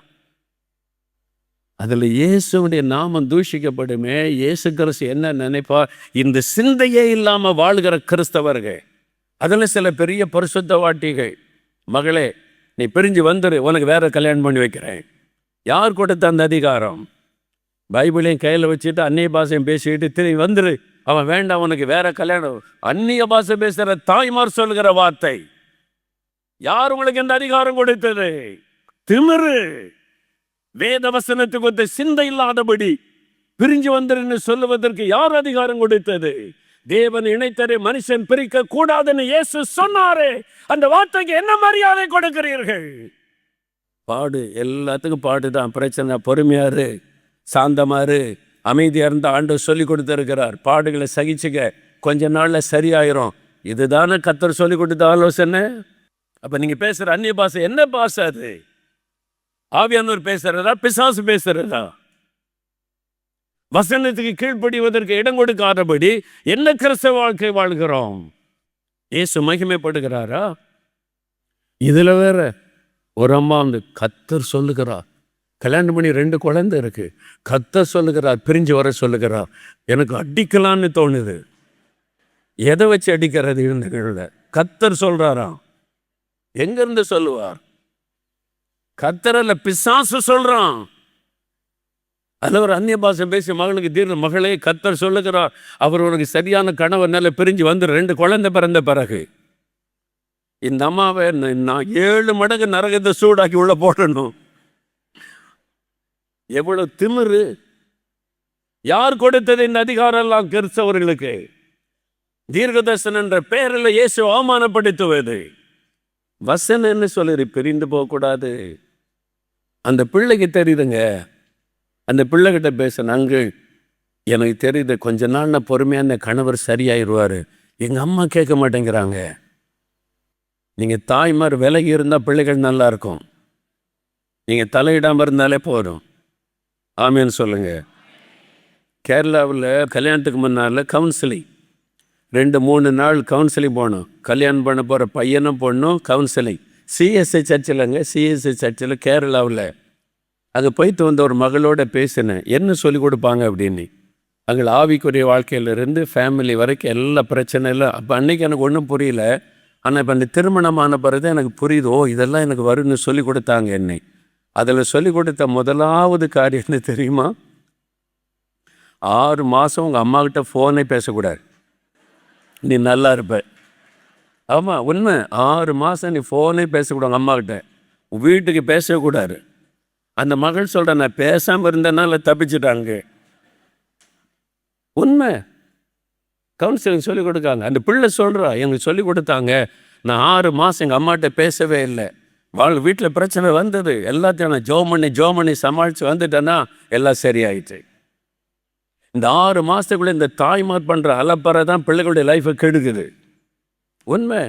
அதில் இயேசுடைய நாமம் தூஷிக்கப்படுமே. இயேசு கிறிஸ்து என்ன நினைப்பார்? இந்த சிந்தையே இல்லாமல் வாழ்கிற கிறிஸ்தவர்கள். அதில் சில பெரிய பரிசுத்தவாட்டிகள், மகளே நீ பிரிஞ்சு வந்துரு, உனக்கு வேற கல்யாணம் பண்ணி வைக்கிறேன். யார் கொடுத்த அந்த அதிகாரம்? பைபிளையும் கையில் வச்சுட்டு அந்நிய பாஷையும் பேசிக்கிட்டு திரும்பி வந்துரு, அவன் வேண்டாம் உனக்கு வேற கல்யாணம். அந்நிய பாஷை பேசுகிற தாய்மார் சொல்கிற வார்த்தை. யார் உங்களுக்கு இந்த அதிகாரம் கொடுத்தது? திமிரு. வேத வசனத்துக்கு ஒத்த சிந்தை இல்லாதபடி பிரிஞ்சு வந்துருன்னு சொல்லுவதற்கு யார் அதிகாரம் கொடுத்தது? தேவன் இணைத்தரை மனுஷன் பிரிக்க கூடாதுன்னு இயேசு சொன்னாரே, அந்த வார்த்தைக்கு என்ன மரியாதை கொடுக்கிறீர்கள்? பாடு, எல்லாத்துக்கும் பாடுதான் பிரச்சனை. பொறுமையாரு, சாந்தமாரு, அமைதியா இருந்த ஆண்டவர் சொல்லி கொடுத்திருக்கிறார். பாடுகளை சகிச்சுக்க, கொஞ்ச நாள்ல சரியாயிரும். இதுதானே கர்த்தர் சொல்லி கொடுத்த ஆலோசனை. அப்ப நீங்க பேசுற அந்நிய பாஷை என்ன பாஷை? அது ஆவியானவர் பேசுறதா, பிசாசு பேசுறதா? வசனத்துக்கு கீழ்ப்படிவதற்கு இடம் கொடுக்காதபடி என்ன கிறிஸ்தவ வாழ்க்கை வாழ்கிறோம்? இயேசு மகிமைப்படுகிறாரா? இதுல வேற ஒரு அம்மா வந்து கர்த்தர் சொல்லுகிறார், கல்யாணம் பண்ணி 2 குழந்தை இருக்கு, கர்த்தர் சொல்லுகிறார் பிரிஞ்சு வர சொல்லுகிறார். எனக்கு அடிக்கலான்னு தோணுது. எதை வச்சு அடிக்கிறது? இருந்துகள்ல கர்த்தர் சொல்றாராம். எங்க இருந்து சொல்லுவார்? கர்த்தரல்ல, பிசாசு சொல்றான். அதில் ஒரு அந்நிய பாஷை பேசி மகளுக்கு தீர்ந்த மகளே, கர்த்தர் சொல்லுகிறார், அவர் உனக்கு சரியான கணவனால பிரிஞ்சு வந்து 2 குழந்தை பிறந்த பிறகு இந்த அம்மாவை நான் 7 மடங்கு நரகத்தை சூடாக்கி உள்ள போடணும். எவ்வளவு திமிரு! யார் கொடுத்தது இந்த அதிகாரம் எல்லாம் கிறிஸ்தவர்களுக்கு? தீர்க்கதரிசனம் என்ற பெயரில் இயேசு அவமானப்படுத்துவது. வசனம் என்ன சொல்லுது? பிரிந்து போகக்கூடாது. அந்த பிள்ளைக்கு தெரியுதுங்க. அந்த பிள்ளைகிட்ட பேசுன, அங்கு எனக்கு தெரியுது, கொஞ்ச நாள் நான் பொறுமையான கணவர் சரியாயிருவார். எங்கள் அம்மா கேட்க மாட்டேங்கிறாங்க. நீங்கள் தாய்மார் விலகி இருந்தால் பிள்ளைகள் நல்லா இருக்கும். நீங்கள் தலையிடாமல் இருந்தாலே போதும். ஆமேன்னு சொல்லுங்க. கேரளாவில் கல்யாணத்துக்கு முன்னால் கவுன்சிலிங் 2-3 நாள் கவுன்சிலிங் போகணும். கல்யாணம் பண்ண போகிற பையனும் பொண்ணும் கவுன்சிலிங். சிஎஸ்ஐ சர்ச்சில்ங்க, சிஎஸ்ஐ சர்ச்சில் கேரளாவில். அங்கே போய்ட்டு வந்த ஒரு மகளோட பேசினேன், என்ன சொல்லிக் கொடுப்பாங்க அப்படின்னு. அங்கே ஆவிக்குரிய வாழ்க்கையிலிருந்து ஃபேமிலி வரைக்கும் எல்லா பிரச்சனை இல்லை. அப்போ அன்றைக்கி எனக்கு ஒன்றும் புரியல. ஆனால் இப்போ அந்த திருமணமான பிறகு எனக்கு புரியுது, ஓ இதெல்லாம் எனக்கு வரும்னு சொல்லி கொடுத்தாங்க என்னை. அதில் சொல்லி கொடுத்த முதலாவது காரியம் என்ன தெரியுமா? 6 மாதம் உங்கள் அம்மாக்கிட்ட ஃபோனே பேசக்கூடாது, நீ நல்லா இருப்ப. ஆமாம், உண்மை. 6 மாதம் நீ ஃபோனே பேசக்கூடாது அம்மாக்கிட்ட, வீட்டுக்கு பேசக்கூடாது. அந்த மகள் சொல்கிற, நான் பேசாமல் இருந்தனால தப்பிச்சுட்டாங்க. உண்மை. கவுன்சிலிங் சொல்லிக் கொடுக்காங்க. அந்த பிள்ளை சொல்கிறா, எங்களுக்கு சொல்லிக் கொடுத்தாங்க, நான் 6 மாதம் எங்கள் அம்மாட்ட பேசவே இல்லை. வீட்டில் பிரச்சனை வந்தது, எல்லாத்தையும் நான் ஜோம் பண்ணி சமாளித்து வந்துட்டேன்னா எல்லாம் சரியாயிடுச்சு. இந்த 6 மாதத்துக்குள்ளே இந்த தாய்மார் பண்ணுற அலப்பறை தான் பிள்ளைகளுடைய லைஃப்பை கெடுக்குது. உண்மை.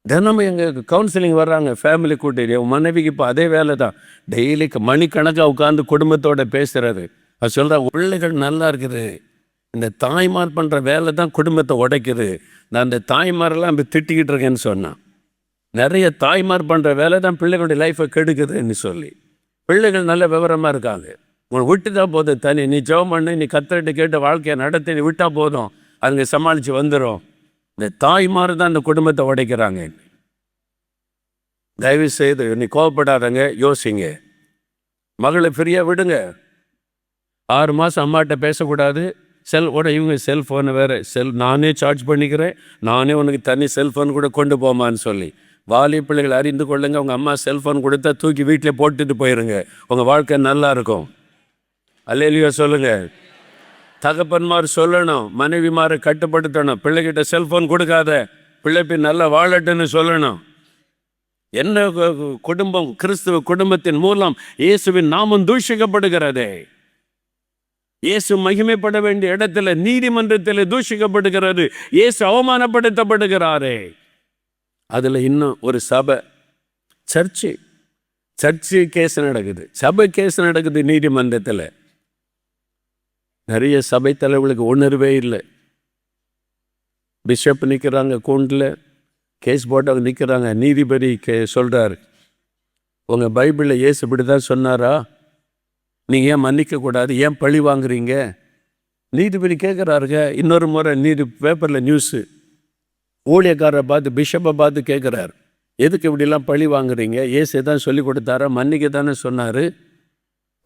தினமும் எங்கள் கவுன்சிலிங் வர்றாங்க, ஃபேமிலி கூட்டிட்டு. உன் மனைவிக்கு இப்போ அதே வேலை தான், டெய்லி மணிக்கணக்காக உட்காந்து குடும்பத்தோடு பேசுகிறது. அது சொல்கிறா, பிள்ளைகள் நல்லா இருக்குது, இந்த தாய்மார் பண்ணுற வேலை தான் குடும்பத்தை உடைக்குது. நான் இந்த தாய்மாரெல்லாம் இப்போ திட்டிக்கிட்டு இருக்கேன்னு சொன்னான். நிறைய தாய்மார் பண்ணுற வேலை தான் பிள்ளைகளுடைய லைஃப்பை கெடுக்குதுன்னு சொல்லி. பிள்ளைகள் நல்ல விவரமாக இருக்காங்க. உங்களை விட்டுட்டா போதும், தனி நீ ஜெபம் பண்ணு, நீ கர்த்தர்கிட்ட கேட்ட வாழ்க்கையை நடத்தி நீ விட்டால் போதும், அதுங்க சமாளித்து வந்துடும். இந்த தாய்மார் தான் இந்த குடும்பத்தை உடைக்கிறாங்க. தயவு செய்து நீ கோவப்படாதங்க, யோசிங்க. மகளை ஃப்ரீயாக விடுங்க. 6 மாதம் அம்மாட்ட பேசக்கூடாது. இவங்க செல்ஃபோனை வேறு, நானே சார்ஜ் பண்ணிக்கிறேன், நானே உனக்கு தனி செல்ஃபோன் கூட கொண்டு போமான்னு சொல்லி. வாலி பிள்ளைகள் அறிந்து கொள்ளுங்க, உங்கள் அம்மா செல்ஃபோன் கொடுத்தா தூக்கி வீட்டில் போட்டுட்டு போயிருங்க, உங்கள் வாழ்க்கை நல்லா இருக்கும். அல்லேலூயா சொல்லுங்க. தகப்பன்மார் சொல்லணும், மனைவிமாரை கட்டுப்படுத்தணும், பிள்ளைகிட்ட செல்ஃபோன் கொடுக்காத, பிள்ளை போய் நல்லா வாழட்டுன்னு சொல்லணும். என்ன குடும்பம், கிறிஸ்துவ குடும்பத்தின் மூலம் இயேசுவின் நாமம் தூஷிக்கப்படுகிறதே. இயேசு மகிமைப்பட வேண்டிய இடத்துல நீதிமன்றத்தில் தூஷிக்கப்படுகிறது, இயேசு அவமானப்படுத்தப்படுகிறாரே. அதில் இன்னும் ஒரு சபை, சர்ச்சு கேஸ் நடக்குது, சபை கேஸ் நடக்குது நீதிமன்றத்தில். நிறைய சபை தலைவர்களுக்கு உணர்வே இல்லை. பிஷப் நிற்கிறாங்க, கூண்டில் கேஸ் போட்டவங்க நிற்கிறாங்க. நீதிபதி சொல்கிறார், உங்கள் பைபிளில் இயேசு இப்படி தான் சொன்னாரா, நீங்கள் ஏன் மன்னிக்கக்கூடாது, ஏன் பழி வாங்குறீங்க? நீதிபதி கேட்குறாருங்க. இன்னொரு முறை பேப்பரில் நியூஸு, ஊழியக்காரரை பார்த்து, பிஷப்பை பார்த்து கேட்குறாரு, எதுக்கு இப்படிலாம் பழி வாங்குறீங்க? இயேசு தான் சொல்லி கொடுத்தாரா, மன்னிக்க தானே சொன்னார்.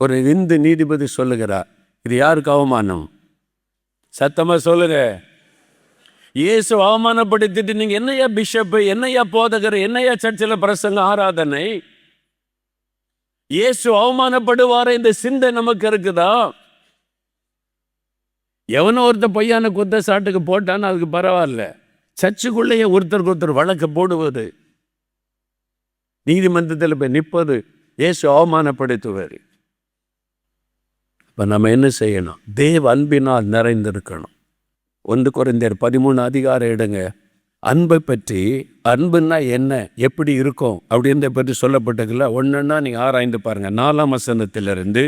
ஒரு இந்து நீதிபதி சொல்லுகிறார், இது யாருக்கு அவமானம்? சத்தமாக சொல்லுங்க. இயேசு அவமானப்படுத்திட்டு நீங்கள் என்னையா பிஷப்பு, என்னையா போதகர், என்னையா சர்ச்சில் பிரசங்க ஆராதனை? இயேசு அவமானப்படுவார இந்த சிந்தை நமக்கு இருக்குதா? எவனோ ஒருத்தர் பொய்யான குத்த சாட்டுக்கு போட்டான்னு அதுக்கு பரவாயில்ல, சர்ச்சுக்குள்ளேயே ஒருத்தருக்கு ஒருத்தர் வழக்கு போடுவது, நீதிமன்றத்தில் போய் நிற்பது இயேசு அவமானப்படுத்துவார். இப்போ நம்ம என்ன செய்யணும்? தேவ அன்பினால் நிறைந்திருக்கணும். 1 கொரிந்தியர் 13 அதிகாரம் எடுங்க. அன்பை பற்றி, அன்புன்னா என்ன, எப்படி இருக்கும் அப்படின்றத பற்றி சொல்லப்பட்டதில்ல. ஒன்றுன்னா நீங்கள் ஆராய்ந்து பாருங்கள். 4ஆம் வசனத்திலிருந்து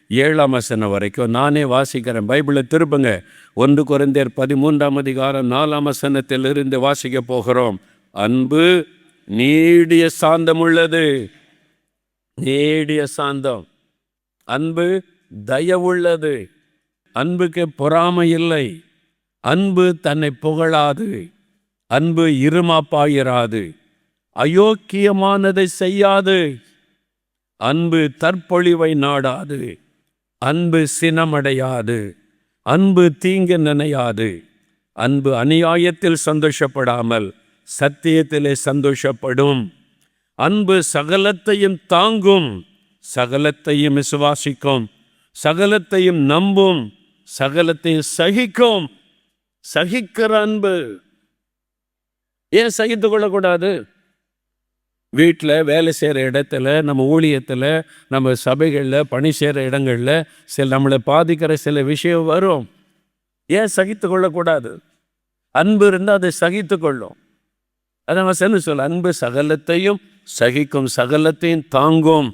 7ஆம் வசனம் வரைக்கும் நானே வாசிக்கிறேன். பைபிளை திருப்புங்க. 1 கொரிந்தியர் 13ஆம் அதிகாரம் 4ஆம் வசனத்திலிருந்து வாசிக்க போகிறோம். அன்பு நீடிய சாந்தம் உள்ளது. நீடிய சாந்தம். அன்பு தயவுள்ளது. அன்புக்கு பொறாமை இல்லை. அன்பு தன்னை புகழாது. அன்பு இருமாப்பாயிராது. அயோக்கியமானதை செய்யாது. அன்பு தற்பொழிவை நாடாது. அன்பு சினமடையாது. அன்பு தீங்கு நினையாது. அன்பு அநியாயத்தில் சந்தோஷப்படாமல் சத்தியத்திலே சந்தோஷப்படும். அன்பு சகலத்தையும் தாங்கும், சகலத்தையும் விசுவாசிக்கும், சகலத்தையும் நம்பும், சகலத்தையும் சகிக்கும். சகிக்கிற அன்பு. ஏன் சகித்து கொள்ளக்கூடாது? வீட்டில், வேலை செய்கிற இடத்துல, நம்ம ஊழியத்தில், நம்ம சபைகளில், பணி செய்கிற இடங்களில் நம்மளை பாதிக்கிற சில விஷயம் வரும். ஏன் சகித்து கொள்ளக்கூடாது? அன்பு இருந்தால் அதை சகித்து கொள்ளும். அதான் வசனம் சொல்ல, அன்பு சகலத்தையும் சகிக்கும், சகலத்தையும் தாங்கும்.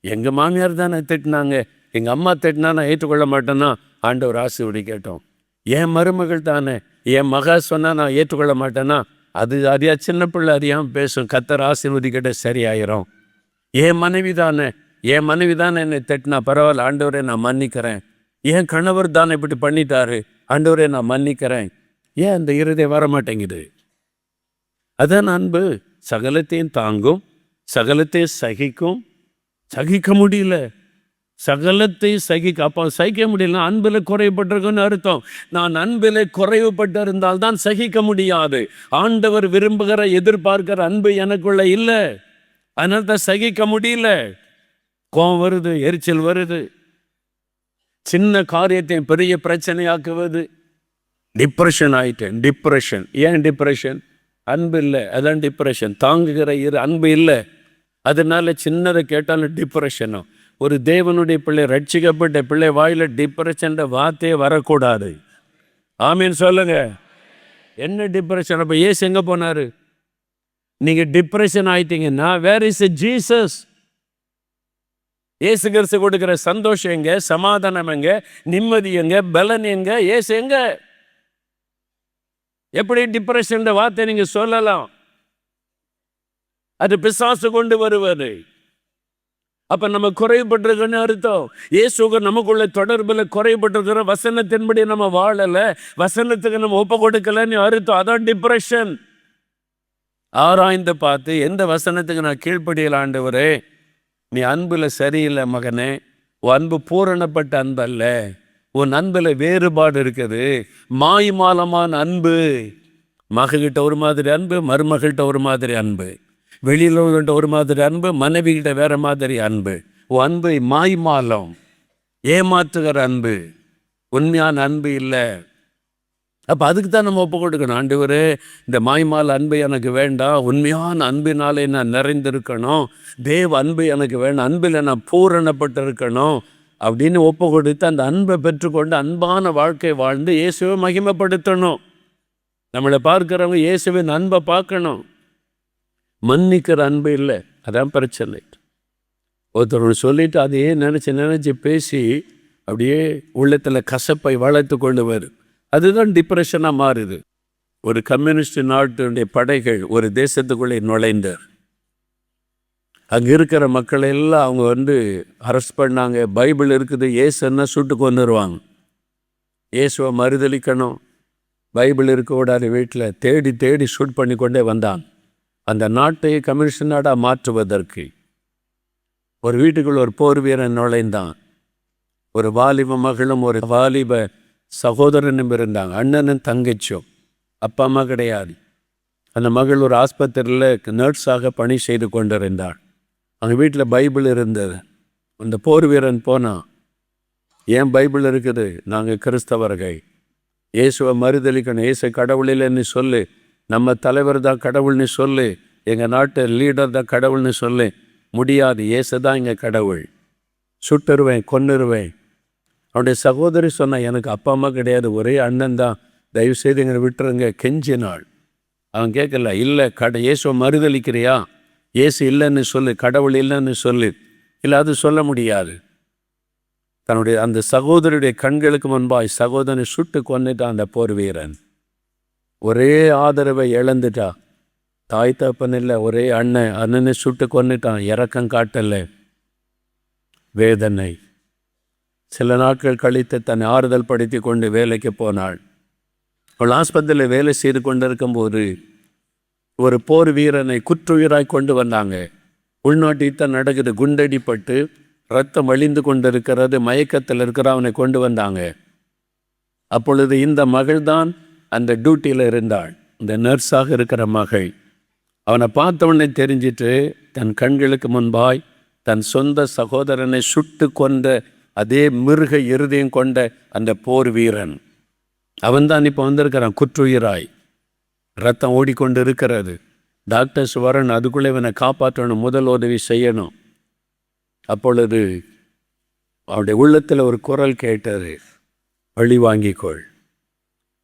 எங்கள் மாமியார் தானே திட்டினாங்க, எங்கள் அம்மா திட்டினா நான் ஏற்றுக்கொள்ள மாட்டேன்னா ஆண்டவர் ஆசீர்வதி கேட்டோம். என் மருமகள் தானே, என் மகா சொன்னால் நான் ஏற்றுக்கொள்ள மாட்டேன்னா அது அறியா சின்ன பிள்ளை அறியாமல் பேசும். கர்த்தர் ஆசீர்வதிக்கிட்ட சரியாயிரும். என் மனைவி தானே என்னை திட்டினா பரவாயில்ல ஆண்டவரே நான் மன்னிக்கிறேன். என் கணவர் தானே இப்படி பண்ணிட்டாரு, ஆண்டவரே நான் மன்னிக்கிறேன். ஏன் அந்த இருதயம் வர மாட்டேங்குது? அதான் அன்பு. சகலத்தையும் தாங்கும், சகலத்தையும் சகிக்கும். சகிக்க முடியல, சகலத்தையும் சகிக்க. அப்போ சகிக்க முடியல, அன்பில் குறைவுபட்டிருக்குன்னு அர்த்தம். நான் அன்பில் குறைவுபட்டிருந்தால் தான் சகிக்க முடியாது. ஆண்டவர் விரும்புகிற எதிர்பார்க்கிற அன்பு எனக்குள்ள இல்லை. அதனால தான் சகிக்க முடியல. கோபம் வருது, எரிச்சல் வருது, சின்ன காரியத்தை பெரிய பிரச்சனையாக்குவது. டிப்ரெஷன் ஆயிட்டேன். டிப்ரெஷன். ஏன் டிப்ரெஷன்? அன்பு இல்லை, அதான் டிப்ரெஷன். தாங்குகிற அன்பு இல்லை. அதனால சின்னதை கேட்டாலும் டிப்ரெஷனும். ஒரு தேவனுடைய பிள்ளை, ரட்சிக்கப்பட்ட பிள்ளை வாயில டிப்ரெஷன் வார்த்தையே வரக்கூடாது. ஆமீன் சொல்லுங்க. என்ன டிப்ரெஷன்? அப்போ ஏசு எங்கே போனார்? நீங்கள் டிப்ரெஷன் ஆயிட்டீங்கன்னா வேர் இஸ் ஜீசஸ்? ஏசு கிறிஸ்து கொடுக்குற சந்தோஷம் எங்க? சமாதானம் எங்க? நிம்மதி எங்க? பலன் எங்க? ஏசு எங்க? எப்படி டிப்ரெஷன் வார்த்தை நீங்க சொல்லலாம்? அது பிசாசு கொண்டு வருவது. அப்ப நம்ம குறைபட்டிருக்குன்னு அர்த்தம். இயேசுக்கு நமக்குள்ள தொடர்புல குறைபட்டிருக்கிற, வசனத்தின்படி நம்ம வாழல, வசனத்துக்கு நம்ம ஒப்பு கொடுக்கலன்னு அர்த்தம். அதான் டிப்ரெஷன். ஆராய்ந்து பார்த்து எந்த வசனத்துக்கு நான் கீழ்ப்படியல ஆண்டவரே, நீ அன்புல சரியில்லை மகனே, உன் அன்பு பூரணப்பட்ட அன்பு அல்ல, உன் அன்புல வேறுபாடு இருக்குது, மாய்மாலமான அன்பு. மககிட்ட ஒரு மாதிரி அன்பு, மருமகள்கிட்ட ஒரு மாதிரி அன்பு, வெளியில் உள்ளவங்கள்ட்ட ஒரு மாதிரி அன்பு, மனைவிகிட்ட வேற மாதிரி அன்பு. உன் அன்பு மாய்மாலம், ஏமாற்றுகிற அன்பு, உண்மையான அன்பு இல்லை. அப்போ அதுக்கு தான் நம்ம ஒப்பு கொடுக்கணும். ஆண்டவரே, இந்த மாய்மால அன்பு எனக்கு வேண்டாம், உண்மையான அன்பினாலே நான் நிறைந்திருக்கணும், தேவ அன்பு எனக்கு வேண்டாம், அன்பில் நான் பூரணப்பட்டு இருக்கணும் அப்படின்னு ஒப்பு கொடுத்து அந்த அன்பை பெற்றுக்கொண்டு அன்பான வாழ்க்கை வாழ்ந்து இயேசுவை மகிமைப்படுத்தணும். நம்மளை பார்க்குறவங்க இயேசுவின் அன்பை பார்க்கணும். மன்னிக்கிற அன்பு இல்லை, அதான் பிரச்சனை. ஒருத்தர் சொல்லிட்டு அதையே நினச்சி பேசி அப்படியே உள்ளத்தில் கசப்பை வளர்த்து கொண்டு வரும். அதுதான் டிப்ரெஷனாக மாறுது. ஒரு கம்யூனிஸ்ட் நாட்டுடைய படைகள் ஒரு தேசத்துக்குள்ளே நுழைந்தார். அங்கே இருக்கிற மக்களை எல்லாம் அவங்க அரெஸ்ட் பண்ணாங்க. பைபிள் இருக்குது, இயேசுன்னா சுட்டு கொண்டுருவாங்க. இயேசுவை மறுதளிக்கணும், பைபிள் இருக்கக்கூடாது வீட்டில், தேடி தேடி ஷூட் பண்ணி கொண்டே வந்தான். அந்த நாட்டை கம்யூனிஸ்ட் நாடாக மாற்றுவதற்கு ஒரு வீட்டுக்குள்ள ஒரு போர் வீரன் நுழைந்தான். ஒரு வாலிப மகளும் ஒரு வாலிப சகோதரனும் இருந்தாங்க, அண்ணனும் தங்கச்சியும். அப்பா அம்மா கிடையாது. அந்த மகள் ஒரு ஆஸ்பத்திரியில் நர்ஸாக பணி செய்து கொண்டிருந்தாள். அவங்க வீட்டில் பைபிள் இருந்தது. அந்த போர் வீரன் போனான். ஏன் பைபிள் இருக்குது? நாங்கள் கிறிஸ்தவர்கள், இயேசுவை மறுதளிக்கணும், இயேசு கடவுள் இல்லைன்னு சொல்லு, நம்ம தலைவர் தான் கடவுள்னு சொல்லு, எங்கள் நாட்டு லீடர் தான் கடவுள்னு சொல்லு. முடியாது, இயேசு தான் எங்கள் கடவுள், சுட்டுருவேன், கொன்னுருவேன். அவனுடைய சகோதரி சொன்னான், எனக்கு அப்பா அம்மா கிடையாது, ஒரே அண்ணன் தான், தயவுசெய்து எங்களை விட்டுருங்க, கெஞ்சினாள். அவன் கேட்கல, இல்லை இயேசுவை மறுதளிக்கிறியா, இயேசு இல்லைன்னு சொல்லு, கடவுள் இல்லைன்னு சொல்லு. இல்லை, அது சொல்ல முடியாது. தன்னுடைய அந்த சகோதரருடைய கண்களுக்கு முன்பாய் சகோதரனை சுட்டு கொன்னுட்டான் அந்த போர் வீரன். ஒரே ஆதரவை இழந்துட்டா. தாய் தப்பன் இல்லை, ஒரே அண்ணனை சுட்டு கொன்னுட்டான். இரக்கம் காட்டல, வேதனை. சில நாட்கள் கழித்து தன்னை ஆறுதல் படுத்தி கொண்டு வேலைக்கு போனாள். அவள் ஆஸ்பத்திரியில் வேலை செய்து கொண்டிருக்கும்போது ஒரு போர் வீரனை குற்றுயிராய் கொண்டு வந்தாங்க. உள்நாட்டு யுத்தம் நடக்குது, குண்டடிப்பட்டு ரத்தம் வழிந்து கொண்டிருக்கிறது, மயக்கத்தில் இருக்கிற அவனை கொண்டு வந்தாங்க. அப்பொழுது இந்த மகள் தான் அந்த டியூட்டியில் இருந்தாள், இந்த நர்ஸாக இருக்கிற மகள். அவனை பார்த்தவொடனே தெரிஞ்சிட்டு தன் கண்களுக்கு முன்பாய் தன் சொந்த சகோதரனை சுட்டு கொண்ட அதே மிருக இருதயம் கொண்ட அந்த போர் வீரன் அவன்தான் இப்போ வந்திருக்கிறான் குற்றுயிராய். ரத்தம் ஓடிக்கொண்டு இருக்கிறது. டாக்டர்ஸ் வரணும், அதுக்குள்ளே இவனை காப்பாற்றணும், முதல் உதவி செய்யணும். அப்பொழுது அவனுடைய உள்ளத்தில் ஒரு குரல் கேட்டாரு, பழி வாங்கிக்கொள்.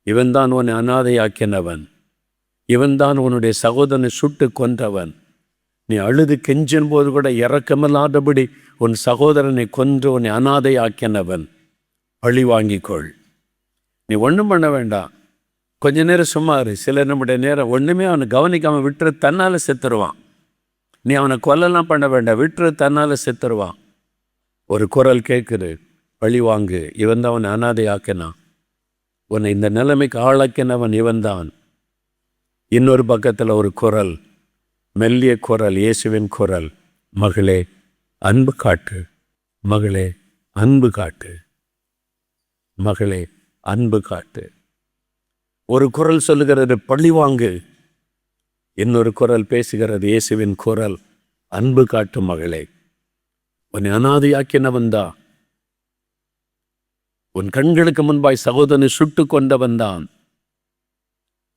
இவன்தான் உன்னை அனாதையாக்கினவன், இவன்தான் உன்னுடைய சகோதரனை சுட்டு கொன்றவன். நீ அழுது கெஞ்சும் போது கூட இறக்கமில்லாதபடி உன் சகோதரனை கொன்று உன்னை அனாதையாக்கினவன். பழி வாங்கிக்கொள். நீ ஒன்றும் பண்ண வேண்டாம், கொஞ்ச நேரம் சும்மா இரு. சில நம்முடைய நேரம் ஒன்றுமே அவனை கவனிக்காமல் விட்டுரு, தன்னால் செத்துருவான். நீ அவனை கொல்லலாம் பண்ண வேண்டாம், விட்டுரு, தன்னால் செத்துருவான். ஒரு குரல் கேட்குது, பழி வாங்கு. இவன் தான் அவனை அனாதையாக்கினான், உன்னை இந்த நிலைமைக்கு ஆளாக்கினவன் இவன்தான். இன்னொரு பக்கத்தில் ஒரு குரல், மெல்லிய குரல், இயேசுவின் குரல், மகளே அன்பு காட்டு, மகளே அன்பு காட்டு, மகளே அன்பு காட்டு. ஒரு குரல் சொல்லுகிறது பழி வாங்கு, இன்னொரு குரல் பேசுகிறது, இயேசுவின் குரல், அன்பு காட்டு மகளே. உன்னை அனாதையாக்கினவன் தான், உன் கண்களுக்கு முன்பாய் சகோதரனை சுட்டு கொண்டவன் தான்,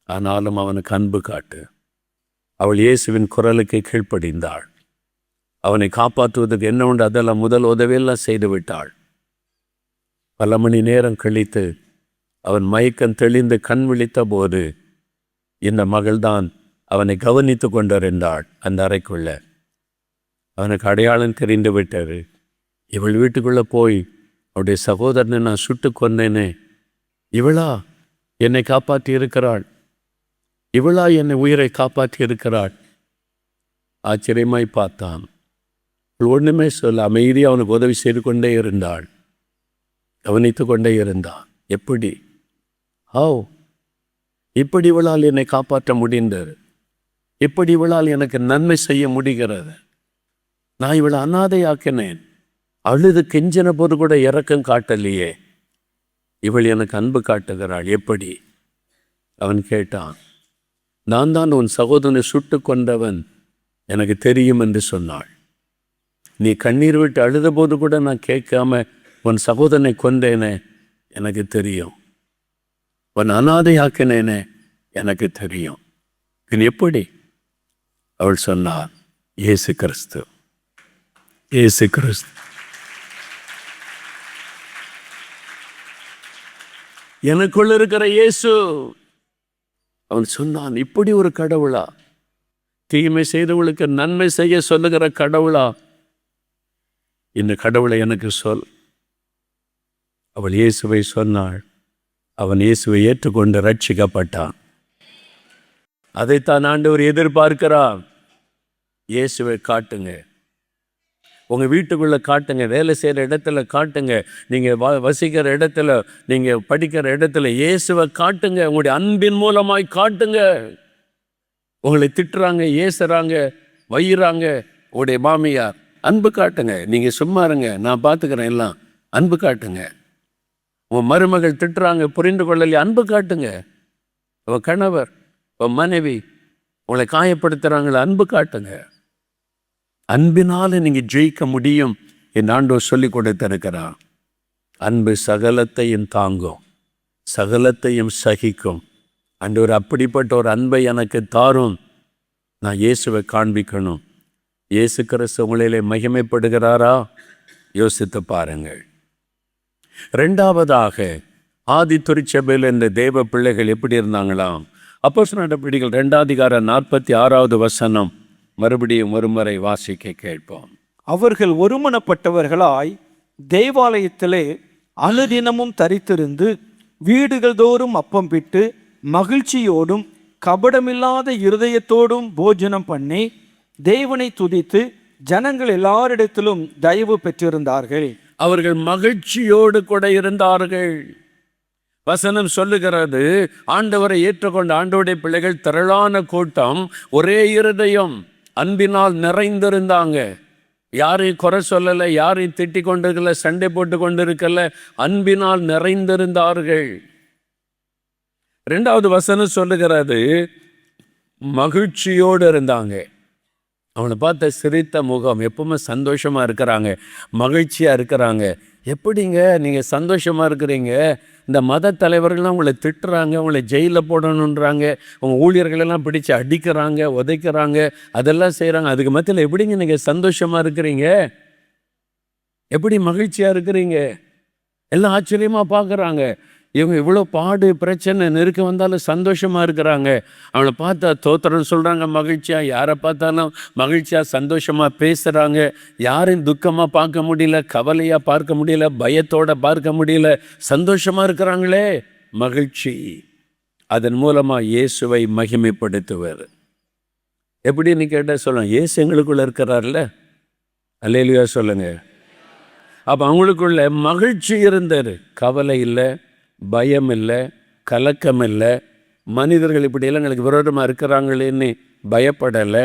ஆனாலும் அவனுக்கு அன்பு காட்டு. அவள் இயேசுவின் குரலுக்கு கீழ்ப்படிந்தாள். அவனை காப்பாற்றுவதற்கு என்ன உண்டு அதெல்லாம் முதல் உதவியெல்லாம் செய்து விட்டாள். பல மணி நேரம் கழித்து அவன் மயக்கம் தெளிந்து கண் விழித்த போது இந்த மகள்தான் அவனை கவனித்து கொண்டிருந்தாள். அந்த அறைக்குள்ள அவனுக்கு அடையாளம் தெரிந்து விட்டாரு. இவள் வீட்டுக்குள்ளே போய் அவருடைய சகோதரனை நான் சுட்டு கொன்னேனே, இவளா என்னை காப்பாற்றி இருக்கிறாள், இவளா என்னை உயிரை காப்பாற்றி இருக்கிறாள். ஆச்சரியமாய் பார்த்தான். ஒன்றுமே சொல்ல அமைதியாக அவனுக்கு உதவி செய்து கொண்டே இருந்தாள், கவனித்து கொண்டே இருந்தான். எப்படி இப்படி இவளால் என்னை காப்பாற்ற முடிந்தது, இப்படி இவளால் எனக்கு நன்மை செய்ய முடிகிறது. நான் இவளை அனாதையாக்கினேன், அழுது கெஞ்சின போது கூட இரக்கம் காட்டலையே, இவள் எனக்கு அன்பு காட்டுகிறாள் எப்படி? அவன் கேட்டான். நான் தான் உன் சகோதரனை சுட்டு கொண்டவன், எனக்கு தெரியும் என்று சொன்னாள். நீ கண்ணீர் விட்டு அழுத போது கூட நான் கேட்காம உன் சகோதரனை கொண்டேனே, எனக்கு தெரியும். உன் அனாதையாக்கினேனே, எனக்கு தெரியும். இது எப்படி? அவள் சொன்னார், இயேசு கிறிஸ்து, இயேசு கிறிஸ்து. எனக்குள்ள இருக்கிற இயேசு. அவன் சொன்னான், இப்படி ஒரு கடவுளா? தீமை செய்தவளுக்கு நன்மை செய்ய சொல்லுகிற கடவுளா? இந்த கடவுளை எனக்கு சொல். அவள் இயேசுவை சொன்னாள். அவன் இயேசுவை ஏற்றுக்கொண்டு ரட்சிக்கப்பட்டான். அதைத்தான் ஆண்டவர் எதிர்பார்க்கிறான். இயேசுவை காட்டுங்க, உங்கள் வீட்டுக்குள்ளே காட்டுங்க, வேலை செய்கிற இடத்துல காட்டுங்க, நீங்கள் வசிக்கிற இடத்துல, நீங்கள் படிக்கிற இடத்துல இயேசுவை காட்டுங்க. உங்களுடைய அன்பின் மூலமாய் காட்டுங்க. உங்களை திட்டுறாங்க, ஏசுறாங்க, வயிறாங்க உங்களுடைய மாமியார், அன்பு காட்டுங்க. நீங்கள் சும்மா இருங்க, நான் பார்த்துக்கிறேன், எல்லாம் அன்பு காட்டுங்க. உன் மருமகள் திட்டுறாங்க, புரிந்து கொள்ளலையே, அன்பு காட்டுங்க. உன் கணவர், உன் மனைவி உங்களை காயப்படுத்துகிறாங்களே, அன்பு காட்டுங்க. அன்பினால் நீங்கள் ஜெயிக்க முடியும் என்று ஆண்டவர் சொல்லி கொடுத்திருக்கிறார். அன்பு சகலத்தையும் தாங்கும், சகலத்தையும் சகிக்கும். ஆண்டவர் அப்படிப்பட்ட ஒரு அன்பை எனக்கு தாரும். நான் இயேசுவை காண்பிக்கணும். இயேசு கிறிஸ்து உங்களிலே மகிமைப்படுகிறாரா? யோசித்து பாருங்கள். ரெண்டாவதாக, ஆதி திருச்சபையில் இந்த தேவ பிள்ளைகள் எப்படி இருந்தாங்களாம்? அப்போஸ்தலர் நடபடிகள் 2:46 மறுபடியும் ஒருமுறை வாசிக்க கேட்போம். அவர்கள் ஒருமனப்பட்டவர்களாய் தேவாலயத்திலே அனுதினமும் தரித்திருந்து வீடுகள் தோறும் அப்பம் பிட்டு மகிழ்ச்சியோடும் கபடமில்லாத இருதயத்தோடும் போஜனம் பண்ணி தேவனை துதித்து ஜனங்கள் எல்லாரிடத்திலும் தயவு பெற்றிருந்தார்கள். அவர்கள் மகிழ்ச்சியோடு கூட இருந்தார்கள். வசனம் சொல்லுகிறது, ஆண்டவரை ஏற்றுக்கொண்ட ஆண்டவருடைய பிள்ளைகள் திரளான கூட்டம், ஒரே இருதயம், அன்பினால் நிறைந்திருந்தாங்க. யாரையும் குறை சொல்லலை, யாரையும் திட்டி கொண்டிருக்கல, சண்டை போட்டு கொண்டிருக்கல, அன்பினால் நிறைந்திருந்தார்கள். 2வது வசனம் சொல்லுகிறது, மகிழ்ச்சியோடு இருந்தாங்க. அவனை பார்த்த சிரித்த முகம், எப்பவுமே சந்தோஷமாக இருக்கிறாங்க, மகிழ்ச்சியாக இருக்கிறாங்க. எப்படிங்க நீங்கள் சந்தோஷமாக இருக்கிறீங்க? இந்த மத தலைவர்கள்லாம் உங்களை திட்டுறாங்க, உங்களை ஜெயிலில் போடணுன்றாங்க, உங்கள் ஊழியர்களெல்லாம் பிடிச்சு அடிக்கிறாங்க, உதைக்கிறாங்க, அதெல்லாம் செய்கிறாங்க. அதுக்கு மத்தியில் எப்படிங்க நீங்கள் சந்தோஷமாக இருக்கிறீங்க? எப்படி மகிழ்ச்சியாக இருக்கிறீங்க? எல்லாம் ஆச்சரியமாக பார்க்குறாங்க. இவங்க இவ்வளோ பாடு பிரச்சனை நெருக்க வந்தாலும் சந்தோஷமாக இருக்கிறாங்க. அவளை பார்த்தா தோத்திரம் சொல்கிறாங்க மகிழ்ச்சியாக, யாரை பார்த்தாலும் மகிழ்ச்சியாக சந்தோஷமாக பேசுகிறாங்க. யாரையும் துக்கமாக பார்க்க முடியல, கவலையாக பார்க்க முடியல, பயத்தோடு பார்க்க முடியல, சந்தோஷமாக இருக்கிறாங்களே. மகிழ்ச்சி. அதன் மூலமாக இயேசுவை மகிமைப்படுத்துவார். எப்படின்னு கேட்டால் சொல்லலாம், இயேசு எங்களுக்குள்ளே இருக்கிறார்ல, அல்லேலூயா சொல்லுங்க. அப்போ அவங்களுக்குள்ள மகிழ்ச்சி இருந்தார். கவலை இல்லை, பயம் இல்லை, கலக்கம் இல்லை. மனிதர்கள் இப்படியெல்லாம் எங்களுக்கு விரோதமாக இருக்கிறாங்களேன்னு பயப்படலை.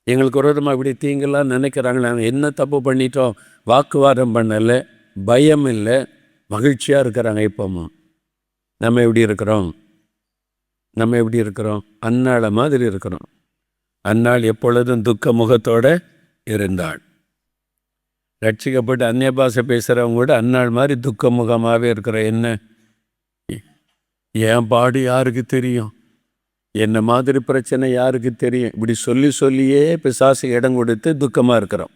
எங்களுக்கு விரோதமாக இப்படி தீங்கெல்லாம் நினைக்கிறாங்களே, நாங்கள் என்ன தப்பு பண்ணிட்டோம், வாக்குவாதம் பண்ணலை, பயம் இல்லை, மகிழ்ச்சியாக இருக்கிறாங்க. இப்போவும் நம்ம எப்படி இருக்கிறோம்? நம்ம எப்படி இருக்கிறோம்? அன்னாளை மாதிரி இருக்கிறோம். அன்னாள் எப்பொழுதும் துக்க முகத்தோடு இருந்தாள். ரட்சிக்கப்பட்டு அந்நிய பாஷை பேசுகிறவங்க கூட அன்னாள் மாதிரி துக்க முகமாகவே இருக்கிற. என்ன என் பாடு யாருக்கு தெரியும், என்ன மாதிரி பிரச்சனை யாருக்கு தெரியும், இப்படி சொல்லி சொல்லியே பிசாசு இடம் கொடுத்து துக்கமாக இருக்கிறோம்.